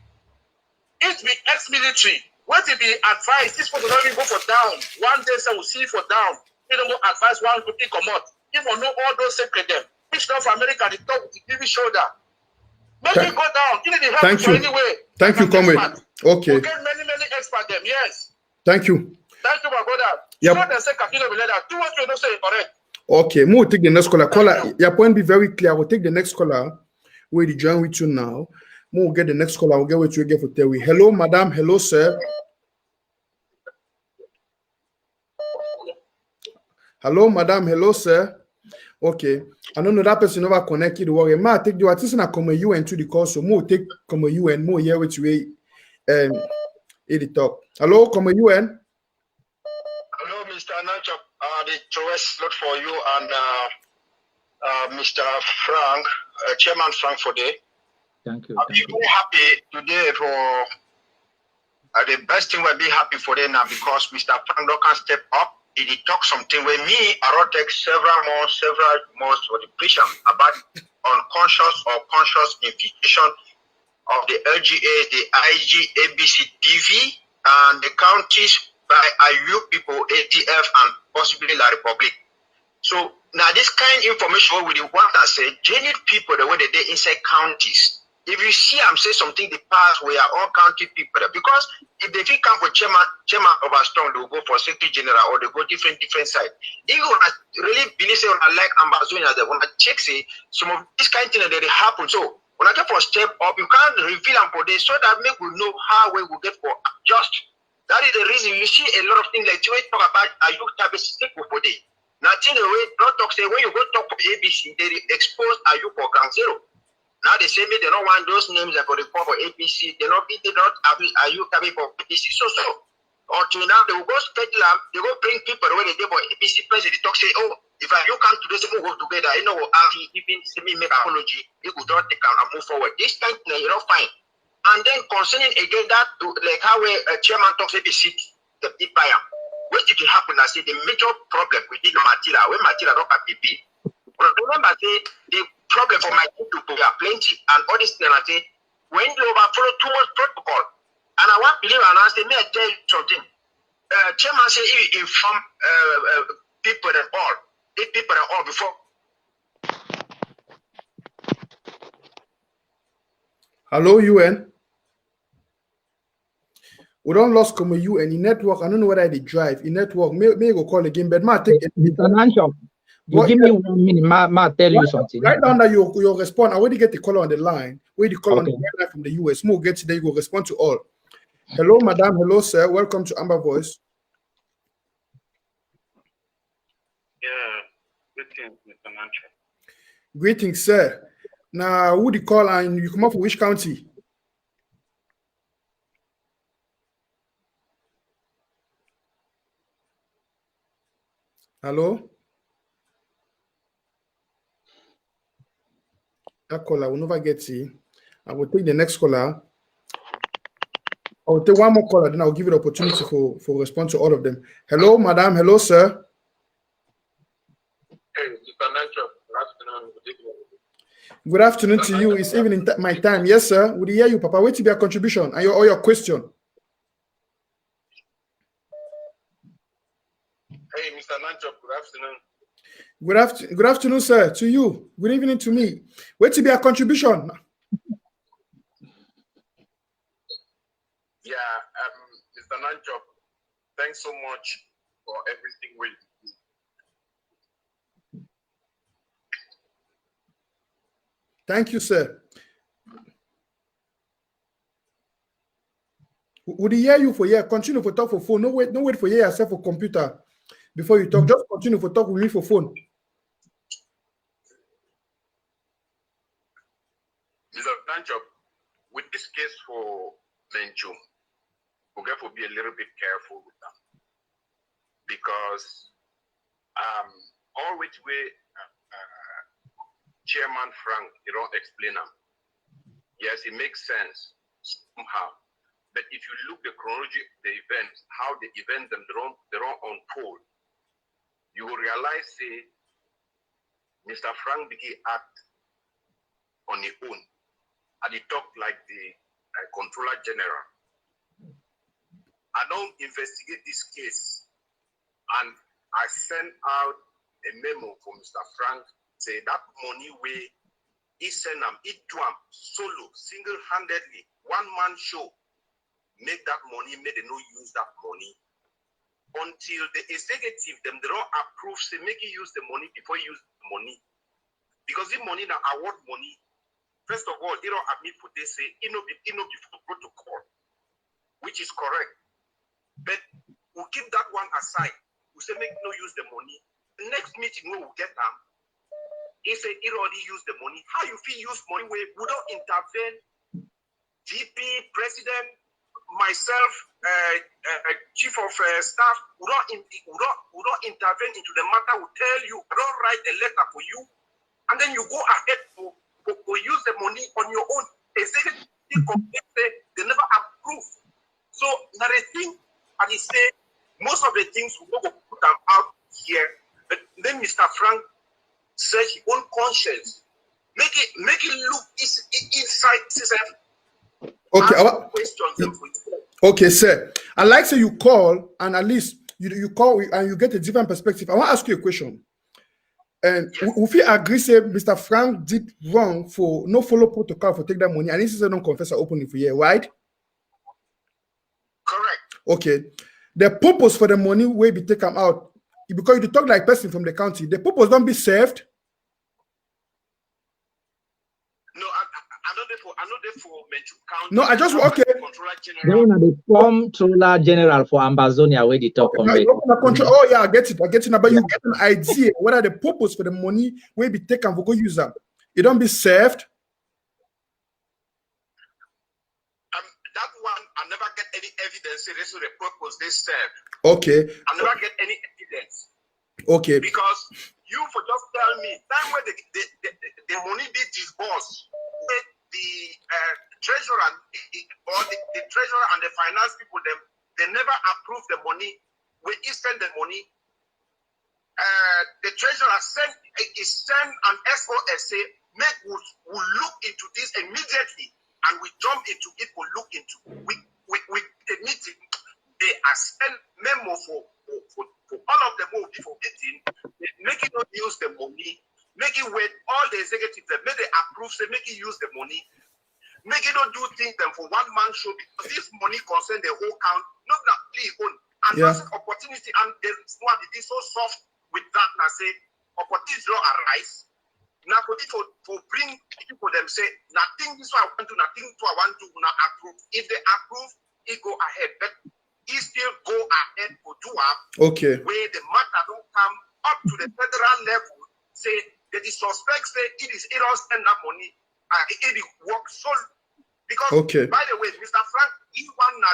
It be ex-military. What it be advised? This person don't even go for down. One day, so we'll see for down. They don't go advise one to come out. You will know all those secret them. Commissioner of America, the top with the TV shoulder. Make it go down. Give it the help Thank you. Anyway. Thank you, Comrade. Okay. We get many experts them. Yes. Thank you. Thank you, my brother. Yep. So they say Kakino will let that. Do what you don't say correct. Okay, we'll take the next caller. Caller, your point be very clear. We'll take the next caller. We'll join with you now. We'll get the next caller. We'll get with you again for Terry. Hello, madam. Hello, sir. Hello, madam. Hello, sir. Okay. I don't know that person never connected. Worry. Ma take the artist and come you into the call. So more take come you and more here with you. The talk. Hello, come you and. Hello, Mr. Nanchop. The choice lot for you and Mr. Frank, Chairman Frank for the. Thank you. I'm very happy today for the best thing we'll be happy for them now because Mr. Frank can step up. He talk something with me. I will take several months for the preaching about unconscious or conscious infiltration of the LGA, the IG, ABC, TV, and the counties by IU people, ADF, and possibly La Republic. So now this kind of information we want to say, genuine people the way they inside counties. If you see I'm say something the past, we are all county people there. Because if they come for chairman of a strong, they will go for secretary general or they go different side. If you want to really believe say on like Amba Voice, they want to check say some of this kind of thing that they happen. So when I get for step up, you can't reveal them for this so that make we know how we will get for just. That is the reason you see a lot of things like we talk about you type of stick for day. Nothing the way not talk say when you go talk for ABC, they expose you for ground zero. Now they say me they don't want those names that for the call for APC, they not abuse you coming for APC. So until now they will go straight lamb, they go bring people when they go for APC president, they talk say, oh, if you come to this, we go together, you know, even see me make apology, you could not take and move forward. This time you know fine. And then concerning again that like how a chairman talks APC the big buyer. What did it happen? I say the major problem within the material, when material don't have PP. Remember, say the problem for my people are plenty, and all this thing I say when you overfollow too much protocol, and I want to believe and I say, may I tell you something? Chairman say he inform people and all, before. Hello, UN. We don't lost come UN in network. I don't know whether they drive in network. May go call again, but ma take it. Mr. Nanchop, you give me 1 minute. Ma tell you something. Right down that you'll respond. I already get the caller on the line. Wait, the caller on the line from the US. More get today. You will respond to all. Hello, madam. Hello, sir. Welcome to Amba Voice. Yeah, greetings, Mr. Mantra. Greetings, sir. Now, who the call and you come up from which county? Hello? That caller will never get you. I will take the next caller. I will take one more caller, then I'll give you the opportunity for respond to all of them. Hello, madam. Hello, sir. Hey, Mr. Mantra. Good afternoon. Good evening. Good afternoon to you. It's evening my time. Yes, sir. Would you hear you, Papa? Wait to be a contribution and your question. Hey, Mr. Mantra. Good afternoon. Good afternoon, sir. To you. Good evening to me. Wait to be a contribution. Yeah, Mr. Nanchop, thanks so much for everything we do. Thank you, sir. Would he hear you for here? Continue for talk for phone. No wait for hear yourself for computer before you talk. Just continue for talk with me for phone. Mr. Nanchop, with this case for Menchum, we have to be a little bit careful with them because all which way Chairman Frank, you don't explain them. Yes, it makes sense somehow, but if you look the chronology of the events, how the events them they don't unfold, you will realize say Mr. Frank began act on his own, and he talked like the Controller General. I don't investigate this case, and I sent out a memo for Mr. Frank say that money where he send them, he do them solo, single-handedly, one-man show, make that money, make they no use that money until the executive them they don't approve, say make you use the money before you use the money. Because the money now award money, first of all, they don't admit for they say it no before protocol, which is correct. But we'll keep that one aside. We say make no use the money. The next meeting we will get them. He said he already used the money. How you feel use money where we don't intervene? GP, president, myself, chief of staff, we don't intervene into the matter. We tell you, we don't write a letter for you, and then you go ahead to use the money on your own. They say they never approve. So now the thing, and he say most of the things we will put them out here, but then Mr. Frank search his own conscience, make it look inside himself. Okay, okay, sir. I like say you call and at least you call and you get a different perspective. I want to ask you a question. And yes. If you agree, say Mr. Frank did wrong for no follow protocol for take that money, and this is a non-confessor opening for you, right? Correct. Okay. The purpose for the money will be taken out because you talk like person from the county. The purpose don't be served. No, I know they for Menchum County. No, I just okay. The Comptroller General for Ambazonia where they talk Comrade. Oh yeah, I get it. But you get an idea whether the purpose for the money will be taken for go use them. It don't be served. That one I never get any evidence. So the purpose they serve. Okay. I never get any evidence. Okay. Because you for just tell me time where the money they disburse, the treasurer or the treasurer and the finance people they never approve the money. We send the money. The treasurer send an SOS say make we look into this immediately, and we jump into it. We look into we the meeting. They are send memo for all of them before meeting. Make it not use the money. Make it wait all the executives that make they approve. Say make it use the money. Make it not do things them for one man show because this money concern the whole count. Not that please own and that's an opportunity. And there's one it is so soft with that. Now say opportunities don't arise. Now for bring people them say nothing this one I want to nothing to I want to now approve. If they approve, it go ahead. But he still go ahead for do up. Okay. Where the matter don't come up to the federal level. Say that the suspect say it all spend that money and it works so because by the way, Mr. Frank, he want na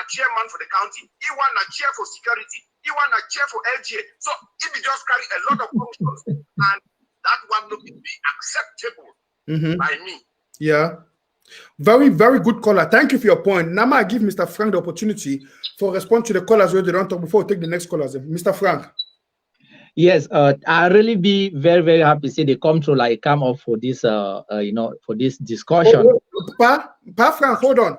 chairman for the county, he want na chair for security, he want na chair for LGA. So it be just carry a lot of functions and that one will be acceptable by me. Yeah. Very, very good caller. Thank you for your point. Now I give Mr. Frank the opportunity for respond to the callers where they don't talk before we take the next callers. Mr. Frank. Yes, I really be very, very happy to see the comptroller come up for this for this discussion. Pa Frank, hold on.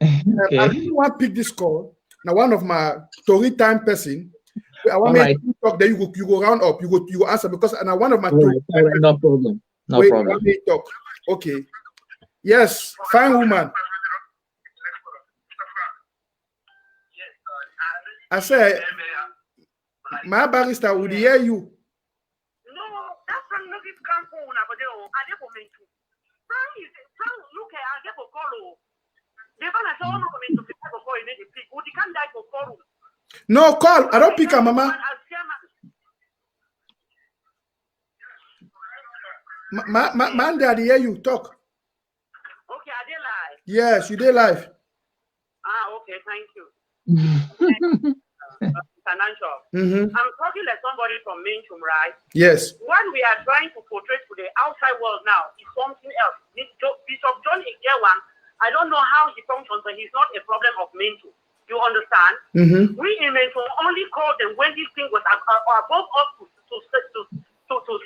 Okay. I really want to pick this call. Now one of my story time person. I want to talk there. You go round up. You go answer because now one of my no problem. No problem. Talk. Okay. Yes, fine woman. I say, my barrister would hear you. No, that's from the campaign. I get for Menchum. Frank, look at I get for call. They're gonna show no comment to people before you make a pick. Would you can't die for call? No, call. I don't pick her, mama. Man, daddy, hear you talk. Okay, are they live? Yes, you did live. Okay, thank you. Financial. I'm talking like somebody from Menchum, right? Yes. What we are trying to portray to the outside world now is something else. Bishop John Igewan, I don't know how he functions, but he's not a problem of Menchum. You understand? We in Menchum only called them when this thing was above us to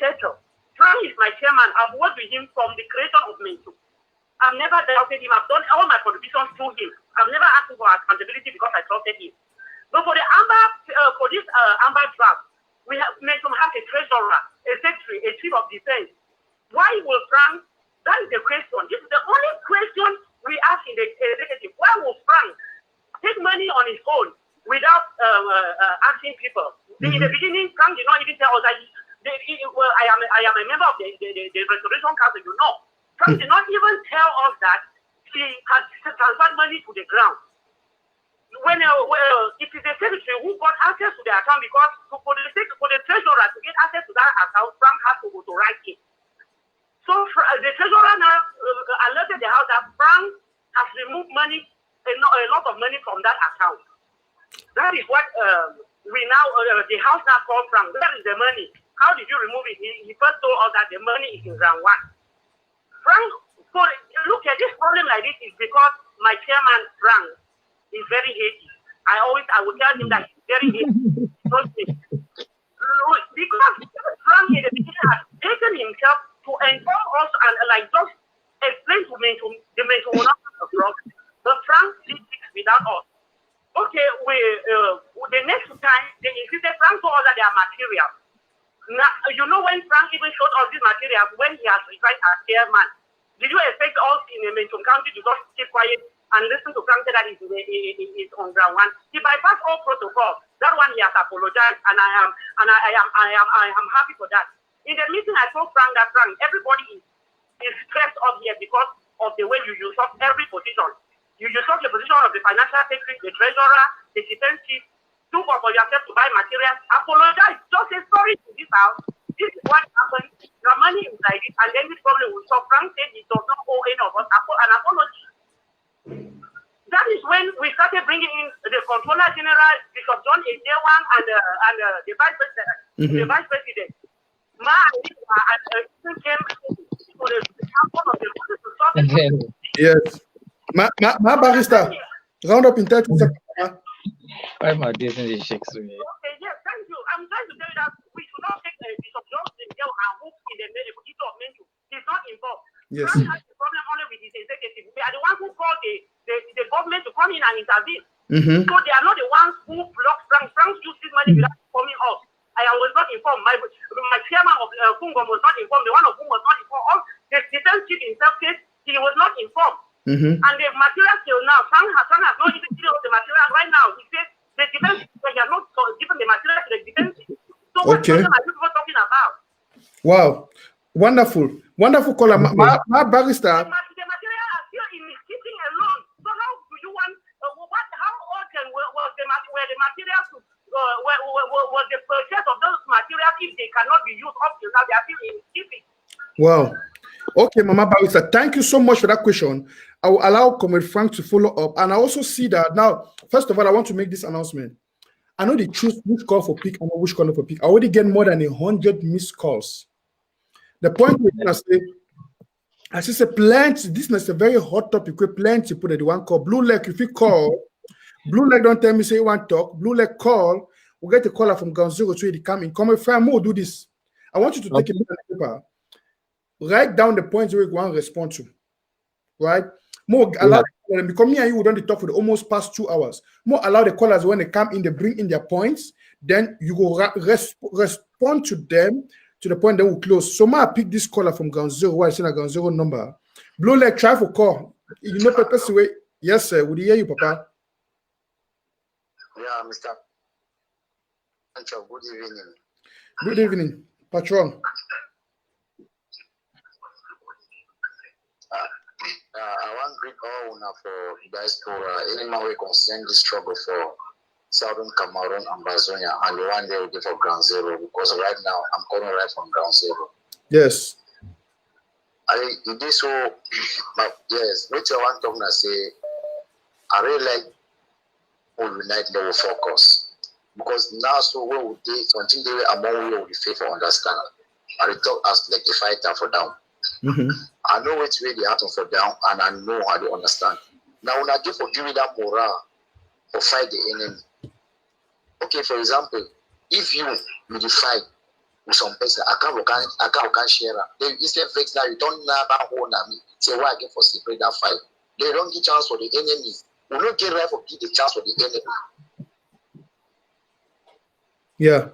settle. Frank is my chairman. I've worked with him from the creation of Menchum. I've never doubted him. I've done all my contributions through him. I've never asked him for accountability because I trusted him. But for the Amba, Amba draft, we have Menchum has a treasurer. a secretary, a chief of defense. Why will Frank? That is the question. This is the only question we ask in the executive. Why will Frank take money on his own without asking people? In the beginning, Frank did not even tell us that I am a member of the Restoration Council. You know, Frank did not even tell us that he had transferred money to the ground. When it is the secretary who got access to the account, because for the treasurer to get access to that account, Frank has to authorize it. So the treasurer now alerted the house that Frank has removed money, a lot of money from that account. That is what the house now called Frank. Where is the money? How did you remove it? He first told us that the money is in ground one. Frank, look at this problem like this is because my chairman, Frank, is very hasty. I would tell him that he's very hasty. Because Frank in the beginning has taken himself to inform us and just explain to Menchum the Menchum will not have a problem. But Frank did it without us. Okay, the next time they insisted, Frank told us that they are material. Now, you know when Frank even showed us these materials when he has resigned as chairman, did you expect us in the Menchum County to just keep quiet and listen to Frank say that it's on ground one? He bypassed all protocol. That one he has apologized, and I am happy for that. In the meeting, I told Frank that everybody is stressed up here because of the way you use up every position. You use up the position of the financial secretary, the treasurer, the defense chief, took up for yourself to buy materials. Apologize. Just say sorry to this house. This is what happened. The money is like this, and then this problem will stop. Frank said he does not owe any of us an apology. That is when we started bringing in the Controller General, Bishop John Ejewang, and the Vice President. The Vice President. Yes. My barrister, round up in 30 seconds. Why my Disney shakes me? Okay, yes, thank you. I'm trying to tell you that we should not take Bishop John and hook in the issue of Menchum. He's not involved. Yes. Frank has the problem only with his executive. We are the ones who call the government to come in and intervene. So they are not the ones who block Frank. Frank used this money without informing us. I was not informed. My chairman of Kungom was not informed. The one of whom was not informed. The defense chief himself said he was not informed. And the material till now, Frank has not even given us the material right now. He says the defense chief has not given the material to the defense chief. So what problem are you people talking about? Wow. Wonderful. Wonderful caller. My barrister. The material are still in his keeping alone. So how do you want, how urgent were the materials to was the purchase of those materials if they cannot be used up till now? They are still in keeping. Wow. Okay, Mama Barrister, thank you so much for that question. I will allow Comrade Frank to follow up. And I also see that now, first of all, I want to make this announcement. I know they choose which call for pick and which call for pick. I already get more than 100 missed calls. The point we're going to say, as I said, plenty, this is a very hot topic. We plenty put it one call. Blue Leg, if you call, Blue Leg don't tell me say you want to talk. Blue Leg call, we'll get a caller from Ground Zero to come in. Comrade Frank, we'll do this. I want you to take a pen and paper. Write down the points where you want to respond to. Right? More allow because me and you would only talk for the almost past 2 hours. More allow the callers when they come in, they bring in their points. Then you go respond to them to the point that will close. So I pick this caller from Ground Zero. Why is it a Ground Zero number? Blue Leg, try for call. You know, Papa way. Yes, sir. Would you hear you, Papa? Yeah, Mr. Menchum, good evening. Good evening, Patron. I want to greet all for diaspora, any man we concern the struggle for Southern Cameroon and Bazonia, and the one day we give for Ground Zero, because right now I'm coming right from Ground Zero. Yes. It is so, but yes, which I want to say, I really like all unite level focus. Because now, so when we did something they were among we will be faithful understand. I talk as like a fighter for down. I know which way they happen for down, and I know how to understand. Now, when I give me that morale to fight the enemy. Okay, for example, if you fight with some person, I can't share that. Then instead of vex now, you don't know about who me. Say why again for separate that fight. They don't give chance for the enemy. We don't get right for give the chance for the enemy. Yeah,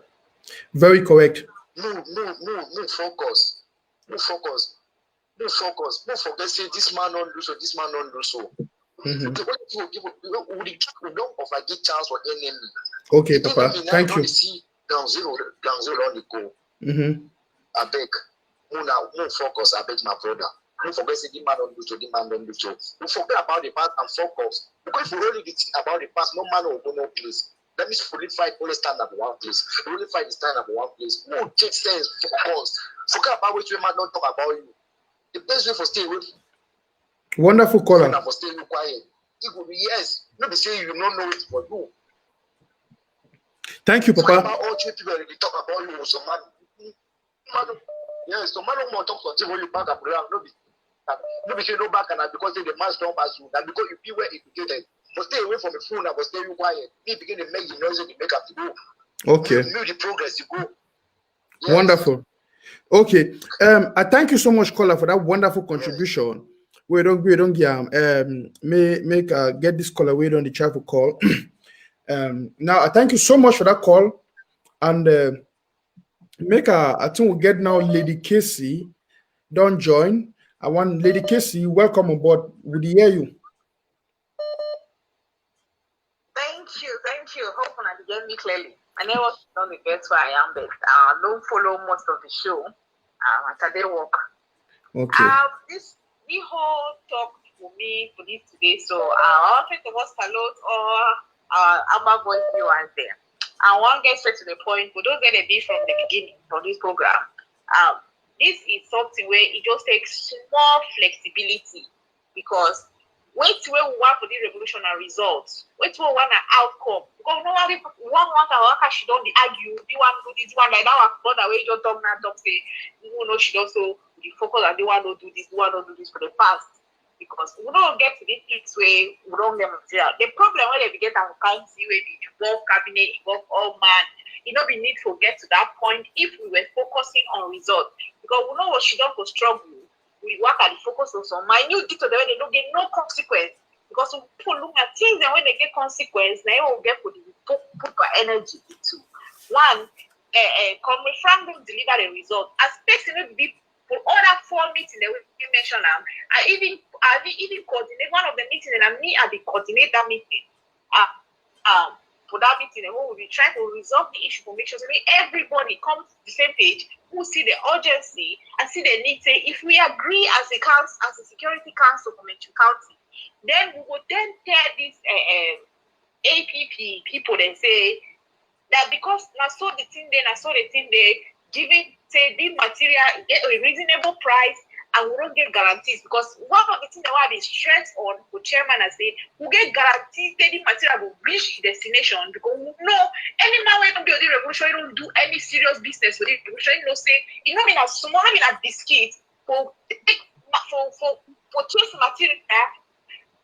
very correct. No focus. No focus. No focus. No forget say this man don't do so, this man don't do so. We don't overgive chance for enemy. Okay, the Papa. Enemy now Thank you. don't see down zero on the go. I beg. No focus, I beg my brother. Don't forget say the man don't do so, the man don't do so. Don't forget about the past and focus. Because if you really think about the past, no man will go no place. That means solidify only stand up one place. Only fight the stand up one place. No take sense, focus. Forget about which man don't talk about you. The best way for stay away. Wonderful caller. For staying quiet. It could be yes. Not be saying you don't know it for you. Thank you, Papa. About all three people already talk about you. So man, yes, so man don't want to talk to you back up around. No be say no back and because the man strong as you. That because you be well educated. But stay away from the phone and stay quiet. He begin to make the noise and make up to go. Okay. Move the progress to go. Yes. Wonderful. Okay. I thank you so much, caller, for that wonderful contribution. Yes. We don't get this caller wait on the travel call. Now I thank you so much for that call. And I think we'll get now Lady Casey. Don't join. I want Lady Casey, welcome on board. Would you hear you? Thank you. Hopefully you get me clearly. I never know the best where I am, but I don't follow most of the show. After they work. Okay. The whole talk for me for this today. So I want to salute all Amba Voice viewers there. I want to get straight to the point. For those that have been from the beginning of this program, this is something where it just takes more flexibility because wait till we want for the revolutionary results. Wait till we want an outcome. Because no one want our worker, she don't argue. The one do this one like that. Our brother where you just talk say, she also the focus and they want to do this, they want to do this for the past. Because we don't get to this fix where we don't get material. The problem when they get our council where we involve cabinet, involve all man, we need to get to that point if we were focusing on results. Because we know what she done for struggle. We work at the focus on some minute detail where they don't get no consequence. Because people look at things and when they get consequence, now will get put our energy into. One, Comrade Frank don't deliver the result. As person will be for other 4 meetings that we mentioned, I even coordinate one of the meetings and me at the coordinator meeting. For that meeting, and we will be trying to resolve the issue for make sure that everybody comes to the same page, who see the urgency and see the need. Say if we agree as a council, as a security council for Menchum County, then we will then tell these APP people and say that because I saw the thing there, giving say this material get a reasonable price and we don't get guarantees because one of the things that we have is stress on the chairman and say we get guarantees that the material will reach destination because we know any man when don't do the revolution, don't do any serious business with the revolution, say mean a small mean a biscuit for chase material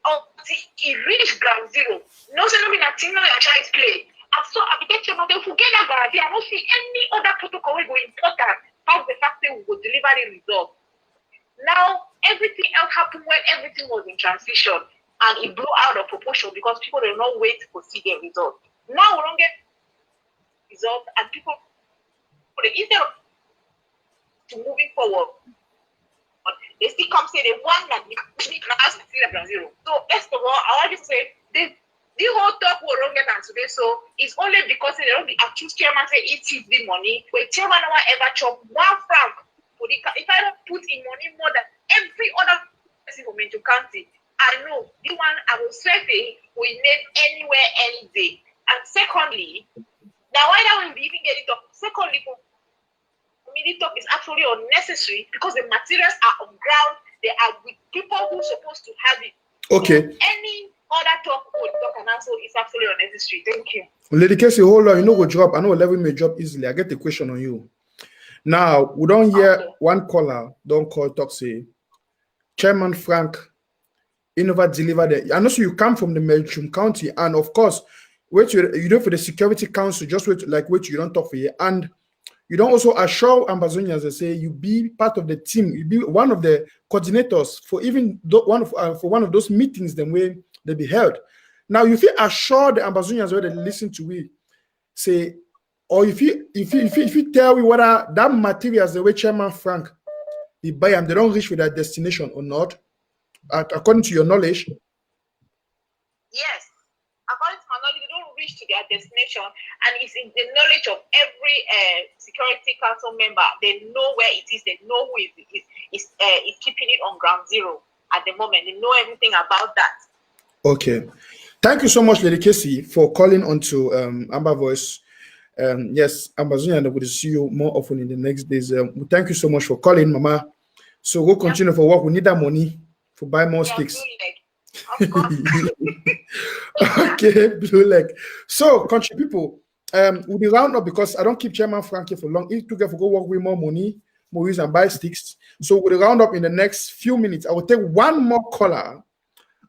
until it reach ground zero. No say no mean a thing no a child's play. And so architecture, but if we get that guarantee, I don't see any other protocol will go important as the fact that we will deliver the result. Now, everything else happened when everything was in transition and it blew out of proportion because people did not wait to see the result. Now we don't get result and people, instead of moving forward, they still come say they want that zero. So, first of all, I want to say this. The whole talk will wrong get today, so it's only because they don't be accused chairman say it is the money. Where chairman no one ever chop 1 franc for the if I don't put in money more than every other person for Menchum County, I know the one I will swear say we need anywhere any day. And secondly, now why that we even get it up? Secondly, for me, the talk is actually unnecessary because the materials are on ground, they are with people who are supposed to have it. Okay. So any other talk and also it's absolutely unnecessary. Thank you. Lady Casey, hold on. Go drop. I know 11 may drop easily. I get the question on you. Now, we don't hear one caller, don't call, talk, say, Chairman Frank, Innova delivered it. I know so you come from the Menchum County, and of course, wait, you do for the Security Council, just wait, you don't talk for you. And you don't also assure Ambazonians and say you be part of the team, you be one of the coordinators for even one of those meetings, then way they be held. Now, you feel assured the Ambazonians where they listen to we say Or if you tell me whether that materials the way Chairman Frank they buy them, they don't reach with their destination or not, according to your knowledge. Yes, according to my knowledge, they don't reach to their destination, and it's in the knowledge of every security council member. They know where it is. They know who is keeping it on ground zero at the moment. They know everything about that. Okay, thank you so much, Lady Casey, for calling onto Amba Voice. Yes, Ambazonia, and I will see you more often in the next days. Thank you so much for calling, Mama. So we'll continue for work. We need that money for buy more sticks. Of course. Okay, blue leg. So, country people, we'll be round up because I don't keep Chairman Frankie for long. He took for go work with more money, more use and buy sticks. So we'll round up in the next few minutes. I will take one more caller,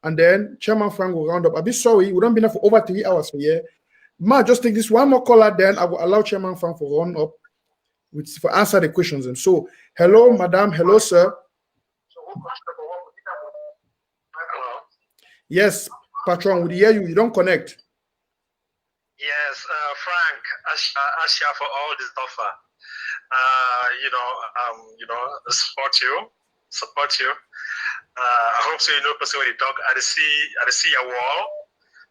and then Chairman Frank will round up. I'll be sorry, we don't be there for over 3 hours for here. Ma, just take this one more caller, then I will allow Chairman Frank for run up for answer the questions. And so, hello, madam. Hello, sir. Hello. Yes, patron, we hear you. You don't connect. Yes, Frank, Asha for all this offer. Support you. I hope so. You know, person when you talk, I see a wall.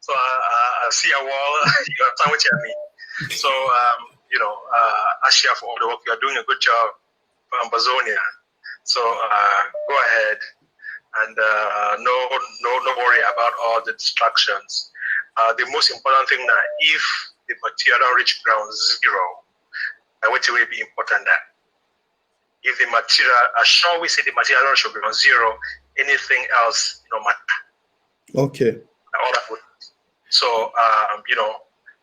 So I see a wall. You understand what I mean? So Asha for all the work you are doing a good job for Ambazonia. So go ahead and no worry about all the distractions. The most important thing now, if the material reach ground zero, which will be important that if the material, sure we say the material should be on zero, anything else no matter. Okay. All that would. So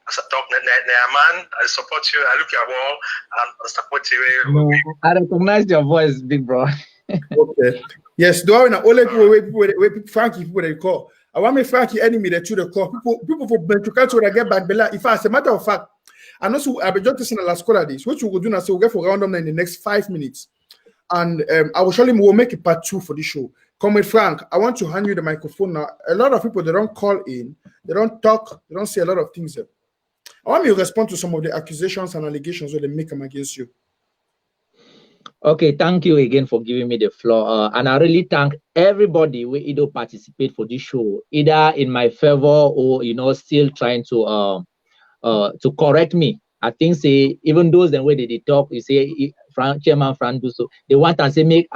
as a talk man, I support you. I look at your wall and I support you. No, I recognize your voice, big bro. Okay. Yes, do I know only people Frankie people they call. I want me Frankie enemy that to the call. People for Menchum will get back bella. If as a matter of fact, I know so I'll be just listening to last call of this, which we will do now. So we'll get for round up in the next 5 minutes. And I will surely we'll make a part 2 for the show. Comrade Frank, I want to hand you the microphone now. A lot of people they don't call in, they don't talk, they don't say a lot of things. I want you to respond to some of the accusations and allegations that they make them against you. Okay, thank you again for giving me the floor. And I really thank everybody who either participate for this show, either in my favor or still trying to correct me. I think say even those the way they talk, you say Chairman Frank do so, they want to say make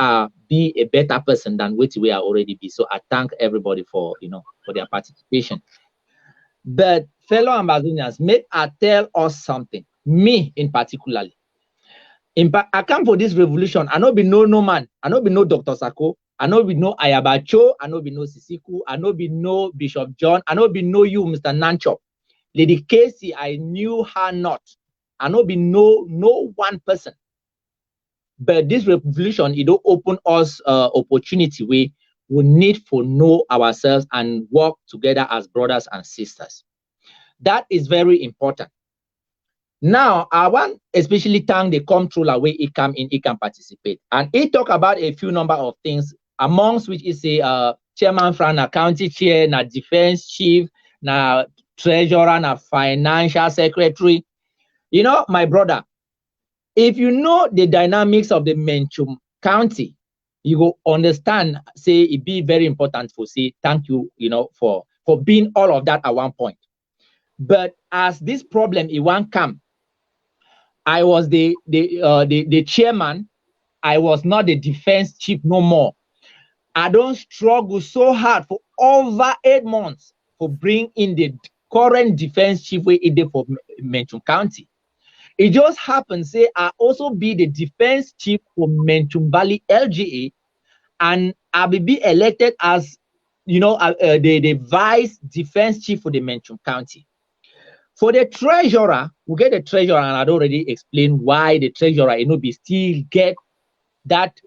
be a better person than what we are already be. So I thank everybody for for their participation. But fellow Ambazonians, may I tell us something, me in particularly. I come for this revolution. I know be no man. I know be no Dr. Sako. I know be no Ayabacho. I know be no Sisiku. I know be no Bishop John. I know be no you, Mr. Nanchop. Lady Casey, I knew her not. I know be no one person. But this revolution, it will open us opportunity we need to know ourselves and work together as brothers and sisters. That is very important. Now, I want especially thank the comptroller where he come in, he can participate. And he talk about a few number of things, amongst which is a chairman from a county chair, na defense chief, na treasurer, na financial secretary. My brother, if you know the dynamics of the Menchum County, you will understand, say it be very important for say thank you, for being all of that at one point. But as this problem it won't come, I was the chairman. I was not the defense chief no more. I don't struggle so hard for over 8 months for bring in the current defense chief way it did for Menchum County. It just happens, say I also be the defense chief for Menchum Valley LGA, and I will be elected as the vice defense chief for the Menchum County. For the treasurer, we get the treasurer, and I'd already explained why the treasurer, be still get that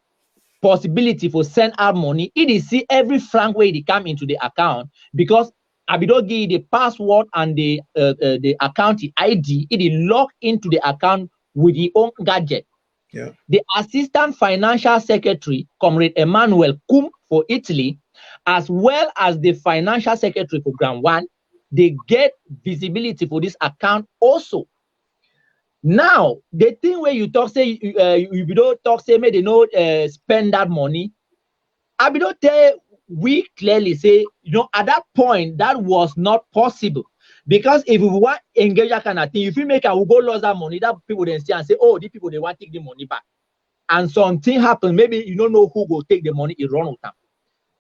possibility for send out money. It is see every franc way they come into the account because I don't give the password and the account ID. It is locked into the account with the own gadget. Yeah. The assistant financial secretary, Comrade Emmanuel Kum for Italy, as well as the financial secretary for Ground 1, they get visibility for this account also. Now, the thing where you talk, say, you don't talk, say, may they not spend that money. I don't tell we clearly say, at that point, that was not possible. Because if we want to engage that kind of thing, if we make a, we go lose that money, that people then see and say, oh, these people, they want to take the money back. And something happen, maybe you don't know who will take the money, you run with them.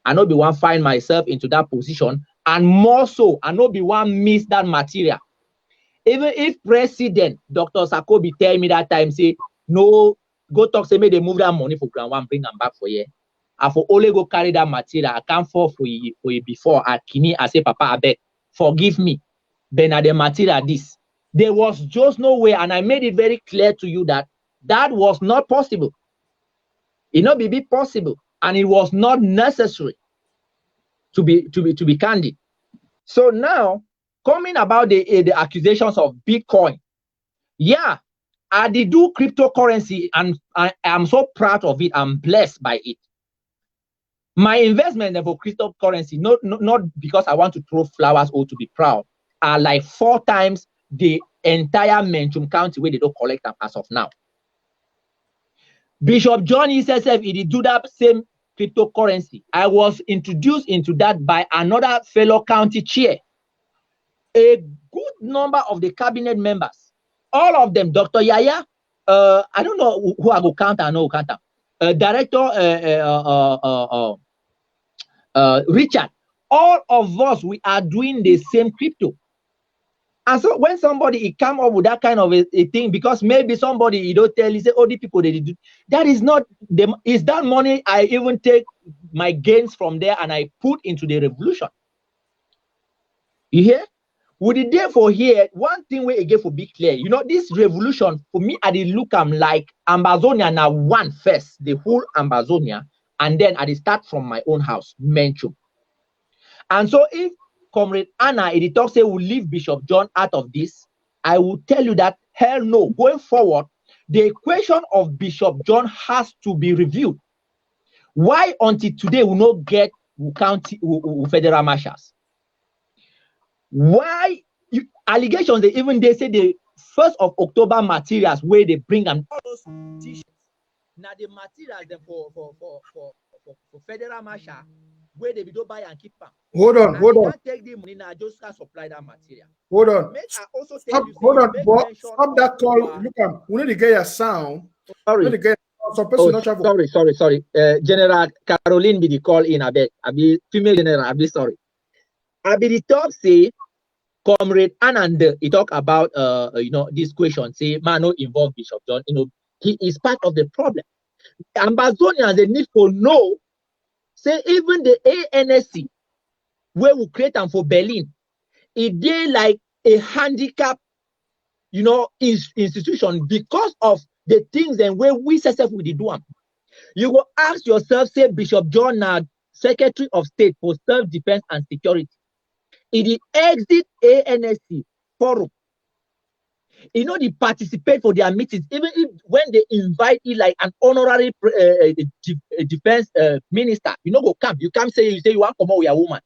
I know be one find myself into that position, and more so, I know be one miss that material. Even if President Dr. Sakobi tell me that time, say, no, go talk, say, may they move that money for ground one, bring them back for you. I for only go carry that material. I can't fall for you before at Kini. I say, Papa, I beg, forgive me. Then at the material this. There was just no way, and I made it very clear to you that that was not possible. It not be possible, and it was not necessary to be candid. So now, coming about the accusations of Bitcoin, yeah, I did do cryptocurrency, and I am so proud of it. I'm blessed by it. My investment for cryptocurrency, not because I want to throw flowers or to be proud, are like 4 times the entire Menchum County where they don't collect them as of now. Bishop John himself, he did do that same cryptocurrency. I was introduced into that by another fellow county chair. A good number of the cabinet members, all of them, Dr. Yaya, I don't know who I go count, I know who count them. Director Richard, all of us, we are doing the same crypto. And so when somebody come up with that kind of a thing, because maybe somebody you don't tell, you say, oh, the people they do, that is not them, is that money I even take my gains from there and I put into the revolution. You hear? Would it therefore here one thing we again for be clear, this revolution for me I did look like Ambazonia now one first, the whole Ambazonia, and then I did start from my own house, Menchum. And so if Comrade Anna, if the talk say will leave Bishop John out of this, I will tell you that hell no. Going forward, the equation of Bishop John has to be reviewed. Why until today we not get county federal marshals? Why allegations? They say the 1st of October materials where they bring and all those t-shirts. Now the materials them for federal marshal where they do buy and keep them. Hold on. Take the money now, just can supply that material. Hold on. Hold on. Stop that call. Look, we need to get a sound. Sorry. Sorry. General Caroline be the call in a bit. I be female general. I be sorry. I be the talk say Comrade Anand. He talk about this question. Say man no involve Bishop John. He is part of the problem. Ambazonians they need to know. Say even the ANSC where we create them for Berlin, it they like a handicap, institution because of the things and where we successful with the do them. You will ask yourself, say Bishop John now Secretary of State for Self-Defense and Security. In the exit ANSC forum, they participate for their meetings, even if when they invite you like an honorary defense minister, go come. You can't say you want to come out with a woman.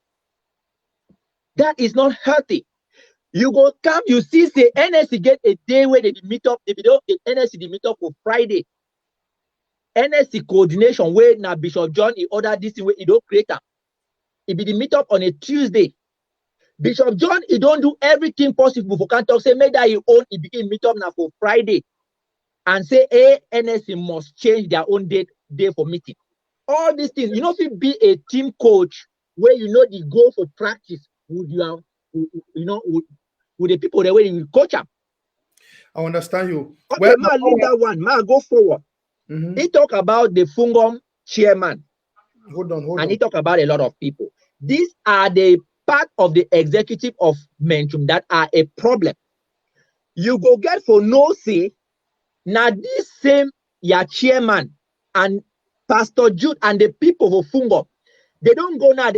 That is not healthy. You go come, you see, say NSC get a day where they meet up. The NSC they meet up for Friday. NSC coordination where now Bishop John he ordered this way, he don't create them. It be the meet up on a Tuesday. Bishop John, he don't do everything possible for can't talk. Say, make that he own, he begin meet up now for Friday. And say, NSC must change their own day for meeting. All these things, if you be a team coach where they go for practice with your, with the people that way you coach them. I understand you. Okay, well, leave that one. Go forward. Mm-hmm. He talk about the Fungom chairman. Hold on. And he talk about a lot of people. These are the part of the executive of Menchum that are a problem. You go get for no say. Now this same your chairman and Pastor Jude and the people who Fungo, they don't go now.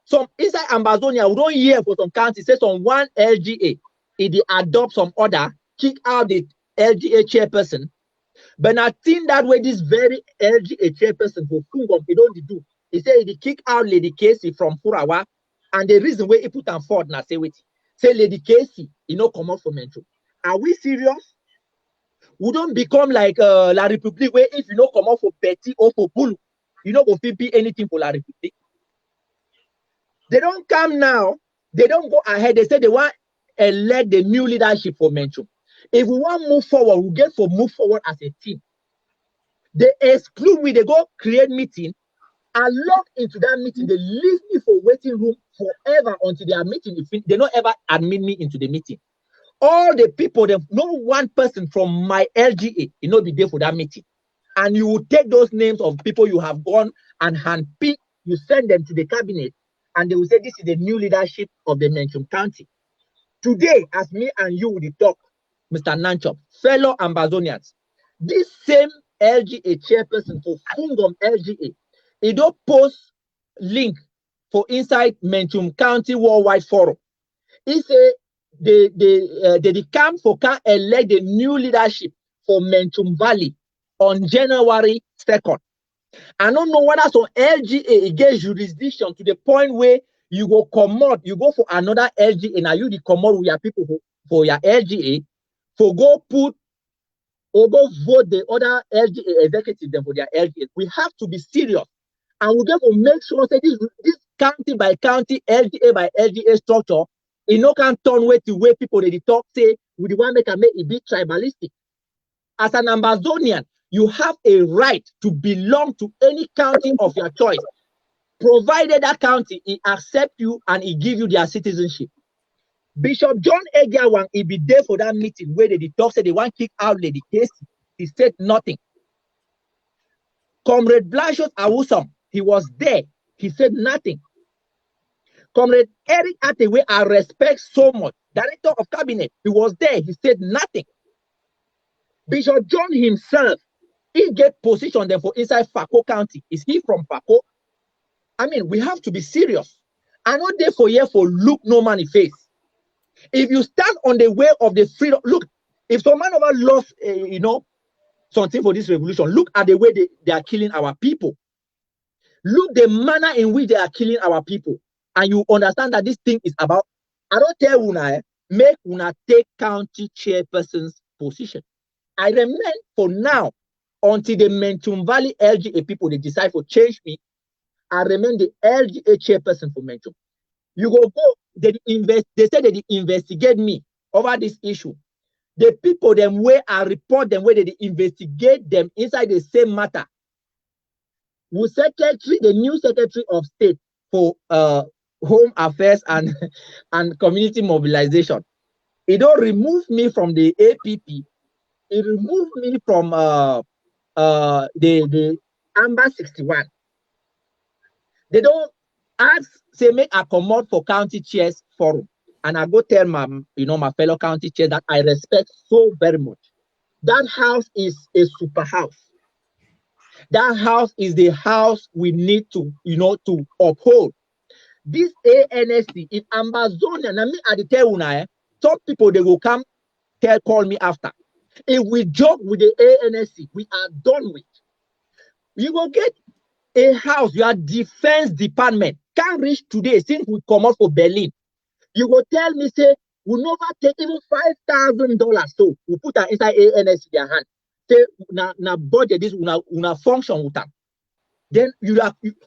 Some inside Ambazonia, we don't hear for some counties, say some one LGA, if they adopt some order, kick out the LGA chairperson. But I think that way this very LGA chairperson for Fungo, he don't do. He said he kick out Lady Casey from Furawa. And the reason why he put on forward now say wait, say Lady Casey, come out for Menchum. Are we serious? we don't become like La République, where if you know come out for Petit or for Bulu, you know go be anything for La République. They don't come now. They don't go ahead. They say they want to elect the new leadership for Menchum. If we want to move forward, we get for move forward as a team. They exclude me. They go create meeting and lock into that meeting. They leave me for waiting room forever until their meeting is finished. They don't ever admit me into the meeting. All the people, no one person from my LGA, you know, be there for that meeting. And you will take those names of people you have gone and handpicked, you send them to the cabinet, and they will say, this is the new leadership of the Menchum County. Today, as me and you will talk, Mr. Nanchop, fellow Ambazonians, this same LGA chairperson for Fungom LGA, he don't post link for inside Menchum County Worldwide Forum. He say they come for can elect the new leadership for Menchum Valley on January 2nd. I don't know whether some LGA get jurisdiction to the point where you go commode, you go for another LGA, now you commode with your people for your LGA, for go put or go vote the other LGA executive them for their LGA. We have to be serious. And we have to make sure that this county by county, LGA by LGA structure, it no can turn way to way people they talk say we the one make it be tribalistic. As an Ambazonian, you have a right to belong to any county of your choice, provided that county it accept you and it give you their citizenship. Bishop John Egiawan, he be there for that meeting where they talk say they want to kick out Lady Casey. He said nothing. Comrade Blashot Awusam, he was there. He said nothing. Comrade Eric Atewe, I respect so much. Director of Cabinet, he was there. He said nothing. Bishop John himself, he get position there for inside Fako County. Is he from Fako? I mean, we have to be serious. I'm not there for here for look no money face. If you stand on the way of the freedom, look, if some man over lost, you know, something for this revolution, look at the way they are killing our people. Look the manner in which they are killing our people. And you understand that this thing is about, I don't tell Una, make Una take county chairperson's position. I remain for now until the Menchum Valley LGA people they decide to change me. I remain the LGA chairperson for Menchum. You go, they say they investigate me over this issue. The people them where I report them where they investigate them inside the same matter. Will secretary, the new secretary of state for home affairs and community mobilization. It don't remove me from the APP. It removed me from the Amba 61. They don't ask, say, make a commode for county chairs forum. And I go tell my, my fellow county chairs that I respect so very much. That house is a super house. That house is the house we need to, to uphold. This ANC in Ambazonia, and I mean at the tell you some people they will come call me after. If we joke with the ANC, we are done with. You will get a house, your defense department can't reach today since we come out for Berlin. You will tell me, say, we never take even $5,000. So we put that inside ANC in their hand. Say, na budget this, una function with them. Then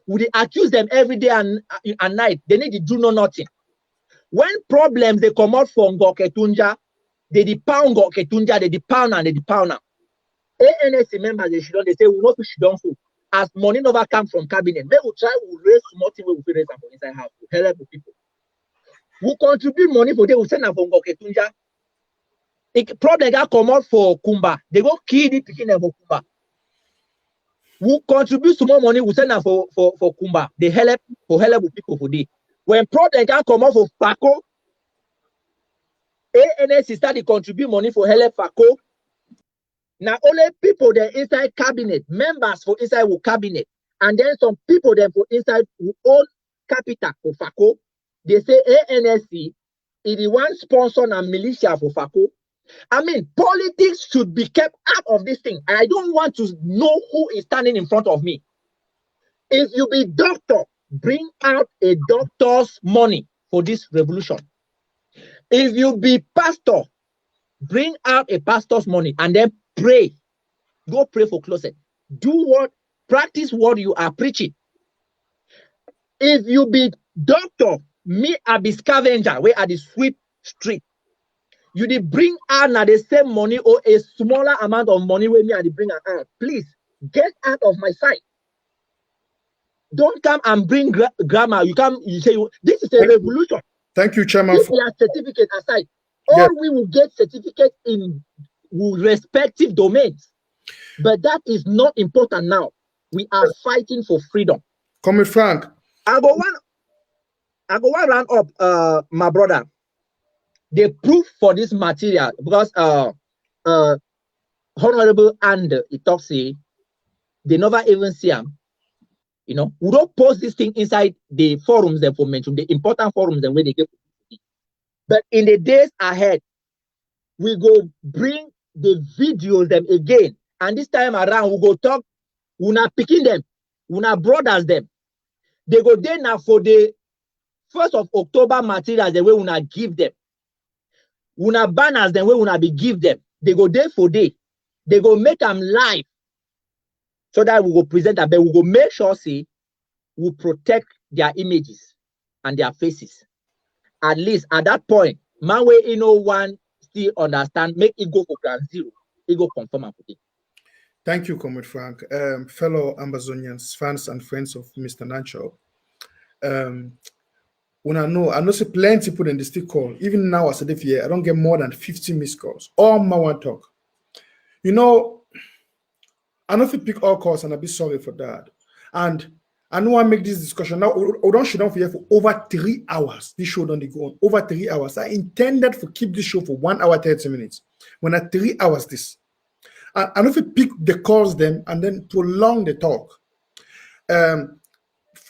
would accuse them every day and night. They need to do nothing. When problems they come out from Goketunja, they pound Goketunja, they pound and they pound now. ANC members they say we know she don't fool. As money never come from cabinet, they will try to raise something we will raise from inside house to help the people. We contribute money for them, we send them from Goketunja. Problem that come out for Kumba, they go kill the picking for Kumba. We contribute some more money, we send them for Kumba. They help the people for day. When problem can come out for Fako, ANC start to contribute money for help Fako. Now only people there inside cabinet, members for inside the cabinet, and then some people there for inside who own capital for Fako. They say ANC is the one sponsor and militia for Fako. I mean, politics should be kept out of this thing. I don't want to know who is standing in front of me. If you be doctor, bring out a doctor's money for this revolution. If you be pastor, bring out a pastor's money and then pray. Go pray for closet. Practice what you are preaching. If you be doctor, me I be scavenger, where I the sweep street. You did bring out the same money or a smaller amount of money where me I did bring out. Please get out of my sight. Don't come and bring grammar. You say this is a revolution. Thank you, Chairman. If we are certificate aside, or we will get certificate in respective domains. But that is not important now. We are fighting for freedom. Comrade Frank. I go one round up, my brother. The proof for this material, because Honorable and it talks say they never even see them. You know, we don't post this thing inside the forums that for mention, the important forums and where they get. But in the days ahead, we go bring the videos them again. And this time around, we go talk, we not picking them, we not brothers them. They go there now for the 1st of October materials, the way we not give them. We not banners, the way we not be give them. They go there for day. They go make them live. So that we will present that, but we will make sure, see, we protect their images and their faces. At least at that point, man way one still understand, make it go for ground zero. It go confirm and put it. Thank you, Comrade Frank. Fellow Ambazonians, fans and friends of Mr. Nancho. When I know say plenty people in the stick call. Even now as a day here, I don't get more than 50 missed calls. All my one talk. You know, I know if you pick all calls, and I'll be sorry for that. And I know I make this discussion now. We don't show down for here for over 3 hours. This show don't go on over 3 hours. I intended to keep this show for 1 hour 30 minutes. When at 3 hours this, I know if you pick the calls them and then prolong the talk.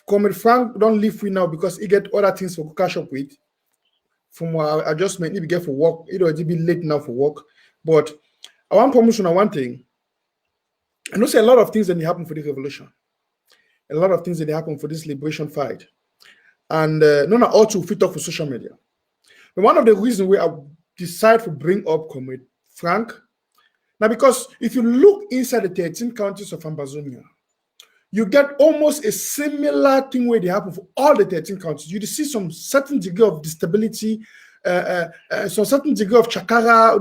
Comrade Frank don't leave free now because he get other things to catch up with. From our adjustment, he be get for work. It already be late now for work. But I want promotion on one thing. I know say a lot of things that happen for the revolution. A lot of things that happen for this liberation fight. And none are all too fit up for social media. But one of the reasons why I decide to bring up Comrade Frank, now because if you look inside the 13 counties of Ambazonia, you get almost a similar thing where they happen for all the 13 counties. You see some certain degree of instability, some certain degree of chakara,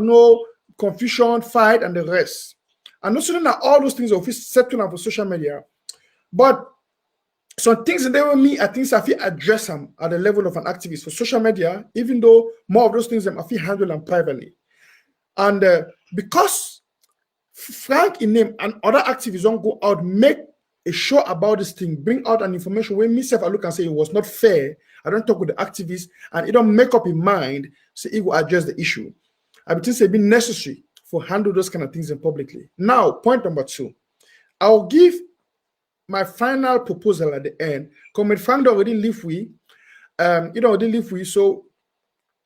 confusion, fight, and the rest. And not saying that all those things are settled on for social media, but some things in there with me, I think I feel address them at the level of an activist for social media, even though more of those things I feel handle them privately. And because Frank in name and other activists don't go out, make a show about this thing, bring out an information where myself I look and say it was not fair. I don't talk with the activists and it don't make up in mind, so it will address the issue. I think it's been necessary for handle those kind of things in publicly. Now, point number 2, I'll give my final proposal at the end. Comrade Frank already leave we, already leave we, so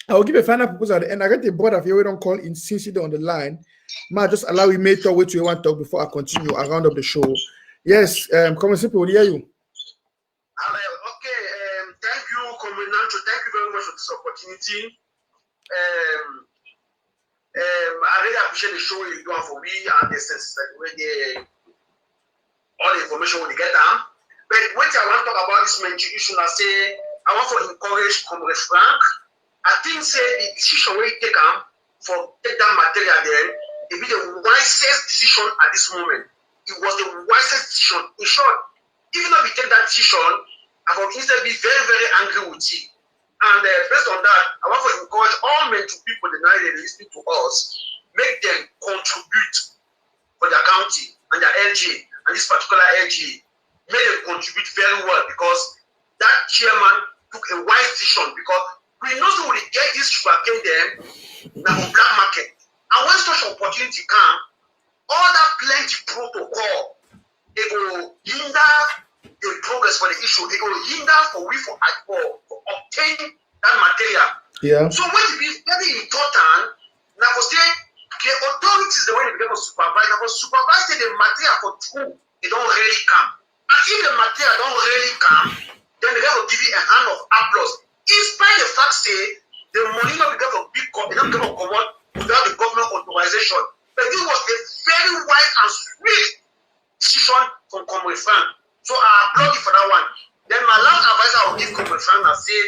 I'll give a final proposal at the end. I get the board of you, we don't call in since you're on the line. Might just allow we may talk with you one talk before I continue I round up the show. Yes, Comrade Sipo, we'll hear you. Okay, thank you, Comrade Nancho. Thank you very much for this opportunity. I really appreciate the show you're doing for me and the sense that all the information we get down. But when I want to talk about this Menchum issue, I say I want to encourage Comrade Frank. I think say the decision we take for take that material then it be the wisest decision at this moment. It was the wisest decision. In short, even though we take that decision, I will instead be very, very angry with you. And based on that, I want to encourage all Menchum people that now they listening to us, make them contribute for their county and their LG and this particular LG. Make them contribute very well because that chairman took a wise decision because we know that we get this sugarcane them now on black market. And when such opportunity come, all that plenty protocol, it will hinder the progress for the issue. It will hinder for we for obtain that material. Yeah. So what it be very important now for say the authorities the way they begin to supervise. Now for supervise the material for true, it don't really come. And if the material don't really come, then they will give you a hand of applause. In spite of the fact say the money not become a big company, not become a common without the government authorization. But But it was a very wise and sweet decision from Comrade Frank. So I applaud you for that one. Then my last advice I will give Comrade Frank and say,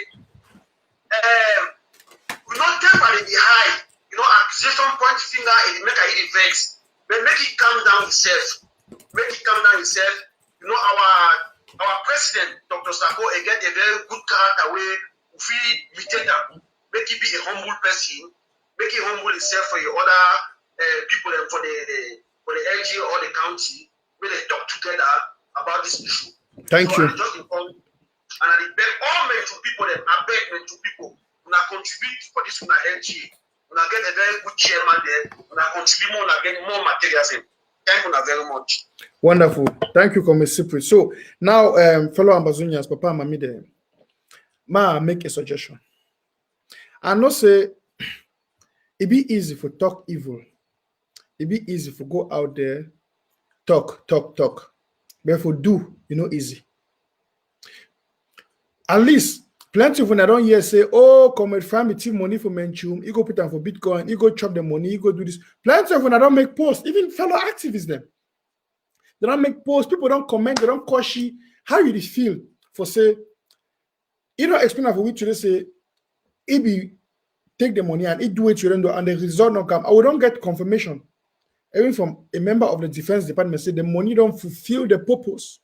we not take by the high, accusation, point finger, and make a hit vex. But make it calm down himself. Make it calm down himself. Our president, Dr. Sako, get a very good character where we imitate them. Make it be a humble person. Make it humble himself for your other people and for the LG or the county, where they talk together about this issue. Thank you. I just inform, and I beg all Menchum people, I beg Menchum people, when I contribute for this one LG, when I get a very good chairman there, when I contribute more, when I get more materials in. Thank you very much. Wonderful. Thank you, Comrade Cypriot. So now, fellow Ambazonians, Papa and Mami there, ma make a suggestion. I know say it be easy for talk evil. It be easy for go out there, talk. But for do, easy. At least plenty of when I don't hear say, oh, Comrade Frank take money for Menchum, he go put them for Bitcoin, he go chop the money, he go do this. Plenty of when I don't make posts, even fellow activists them. They don't make posts, people don't comment, they don't caution. How you feel for say, explain for which they say, he be take the money and he do it you do and the result not come. I don't get confirmation. Even from a member of the Defense Department say the money don't fulfill the purpose.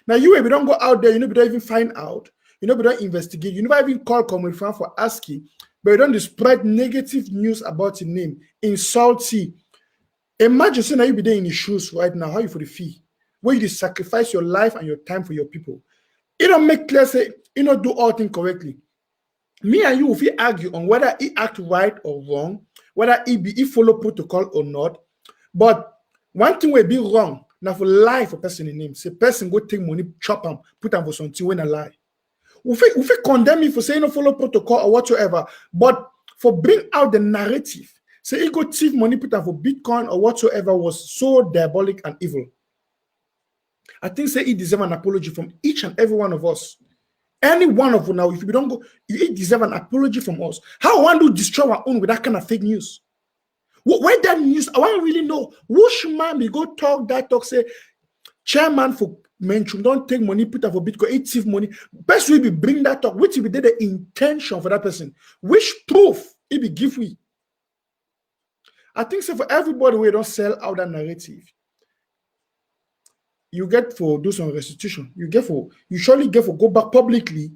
Now you if you don't go out there, we don't even find out, we don't investigate, you never even call Comrade Frank for asking, but you don't spread negative news about your name, insulty. Imagine saying that you be there in his shoes right now, how you for the fee, where you sacrifice your life and your time for your people. You don't make clear say, do all things correctly. Me and you, if we argue on whether he act right or wrong, whether he follow protocol or not, but one thing will be wrong. Now for lie for person in name, say person go take money, chop him, put him for something when a lie. We condemn me for saying follow protocol or whatsoever, but for bring out the narrative, say he go thief money, put him for Bitcoin or whatsoever was so diabolic and evil. I think say he deserve an apology from each and every one of us. Any one of you now, if you don't go, you deserve an apology from us. How one do destroy our own with that kind of fake news? Where that news, I want to really know, which man we go talk, say, chairman for Menchum, don't take money, put up for Bitcoin, eat thief money. Best will be bring that talk, which will be the intention for that person. Which proof it be give we? I think so for everybody we don't sell out that narrative. You get for do some restitution. You surely get for go back publicly.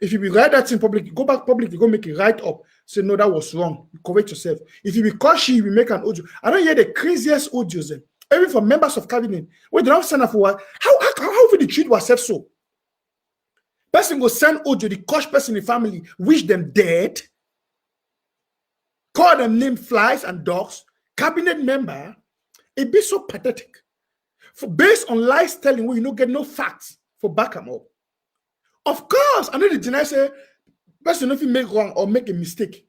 If you be write that in public, go back publicly, go make it right up. Say no, that was wrong. You correct yourself. If you be cautious, you will make an audio. I don't hear the craziest audios. Even from members of cabinet. We don't send up for what? How will they treat ourselves so? Person go send audio, the cautious person in the family, wish them dead, call them name flies and dogs, cabinet member. It be so pathetic. For based on lies telling where you get no facts for back them up. Of course, I know the deny say person if you make wrong or make a mistake.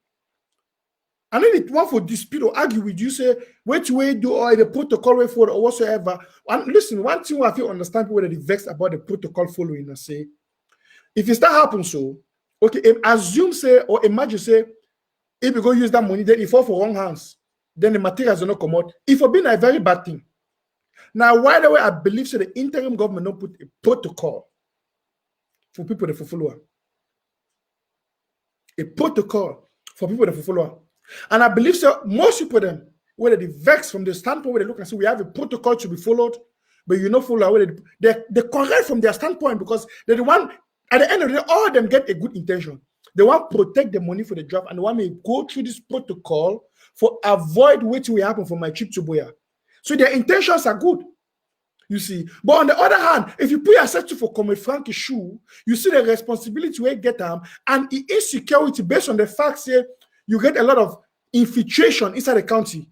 I know the one for dispute or argue with you say which way do or the protocol way forward or whatsoever. And listen, one thing I feel understand people that they vex about the protocol following and say if it start happen so okay, assume say or imagine say if you go use that money, then it fall for wrong hands, then the materials will not come out. It will be a very bad thing. Now, why the way I believe so the interim government don't put a protocol for people that follow. A protocol for people that follow. And I believe so most people them, whether they vex from the standpoint where they look and say we have a protocol to be followed, but you know follow they correct from their standpoint because they're the one at the end of the day, all of them get a good intention. They want to protect the money for the job and they want me to go through this protocol for avoid what will happen for my trip to Boya. So their intentions are good, you see. But on the other hand, if you put yourself for Comrade Frank's shoe, you see the responsibility where you get them and the insecurity based on the fact that you get a lot of infiltration inside the county.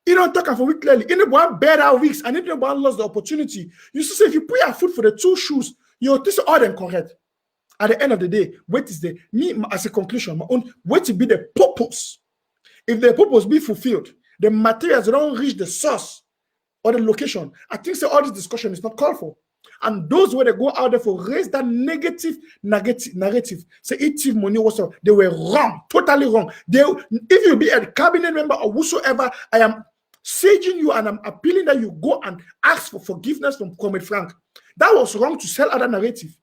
You don't talk for week clearly. In the one better weeks and in the one lost the opportunity. You see, if you put your foot for the two shoes, you'll this all them correct. At the end of the day, what is the me as a conclusion, my own what to be the purpose? If the purpose be fulfilled, the materials don't reach the source or the location. I think so all this discussion is not called for. And those where they go out there for raise that negative narrative, say it thief money whatsoever, they were wrong, totally wrong. If you be a cabinet member or whosoever, I am saging you, and I'm appealing that you go and ask for forgiveness from Comrade Frank. That was wrong to sell other narrative.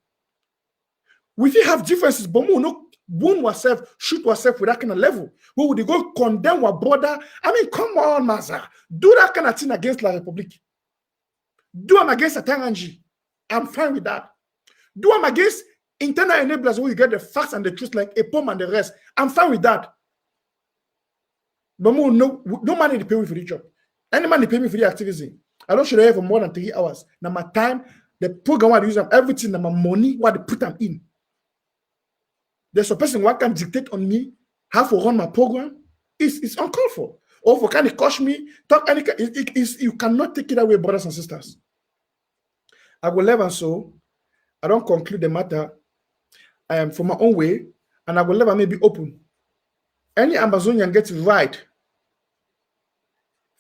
We still have differences, but we no wound ourselves, shoot ourselves with that kind of level. We would go condemn our brother. I mean, come on, Maza. Do that kind of thing against La Republique. Do them against Atanganji. I'm fine with that. Do them against internal enablers where you get the facts and the truth like EPOM and the rest. I'm fine with that. But no money to pay me for the job. Any money pay me for the activism. I don't should have for more than 3 hours. Now my time, the program I use them, everything, now my money, what they put them in. There's a person who can dictate on me how to run my program. It's uncalled for. Or for can it cost me, talk any you cannot take it away, brothers and sisters. I will live and so I don't conclude the matter. I am for my own way, and I will never maybe open. Any Amazonian gets it right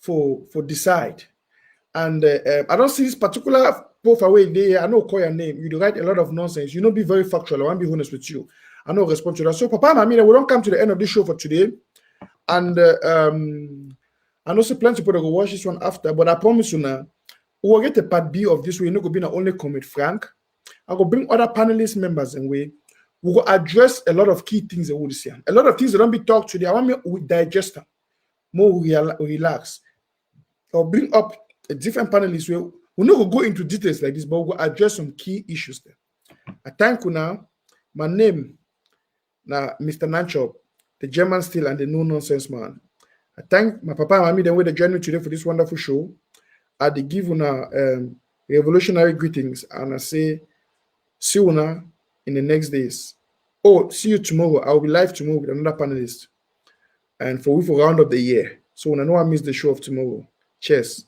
for decide. And I don't see this particular profile away there. I know call your name. You write a lot of nonsense. You know, be very factual. I want to be honest with you. I know respond to that. So, Papa, Mamina, we don't come to the end of this show for today. And I know some plenty of people will watch this one after, but I promise you now, we will get a part B of this. We're not going to be only Comrade Frank. I will bring other panelist members and we will address a lot of key things that we'll see. A lot of things that don't be talked today. I want me to digest them, more relax. I'll bring up a different panelist where we're not going to go into details like this, but we'll address some key issues there. I thank you now. My name now, Mr. Menchum, the German steel and the no-nonsense man. I thank my papa and mommy that they joined me today for this wonderful show. I give you revolutionary greetings and I say, see you now in the next days. Oh, see you tomorrow. I'll be live tomorrow with another panelist. And we for round up the year. So when I know I miss the show of tomorrow. Cheers.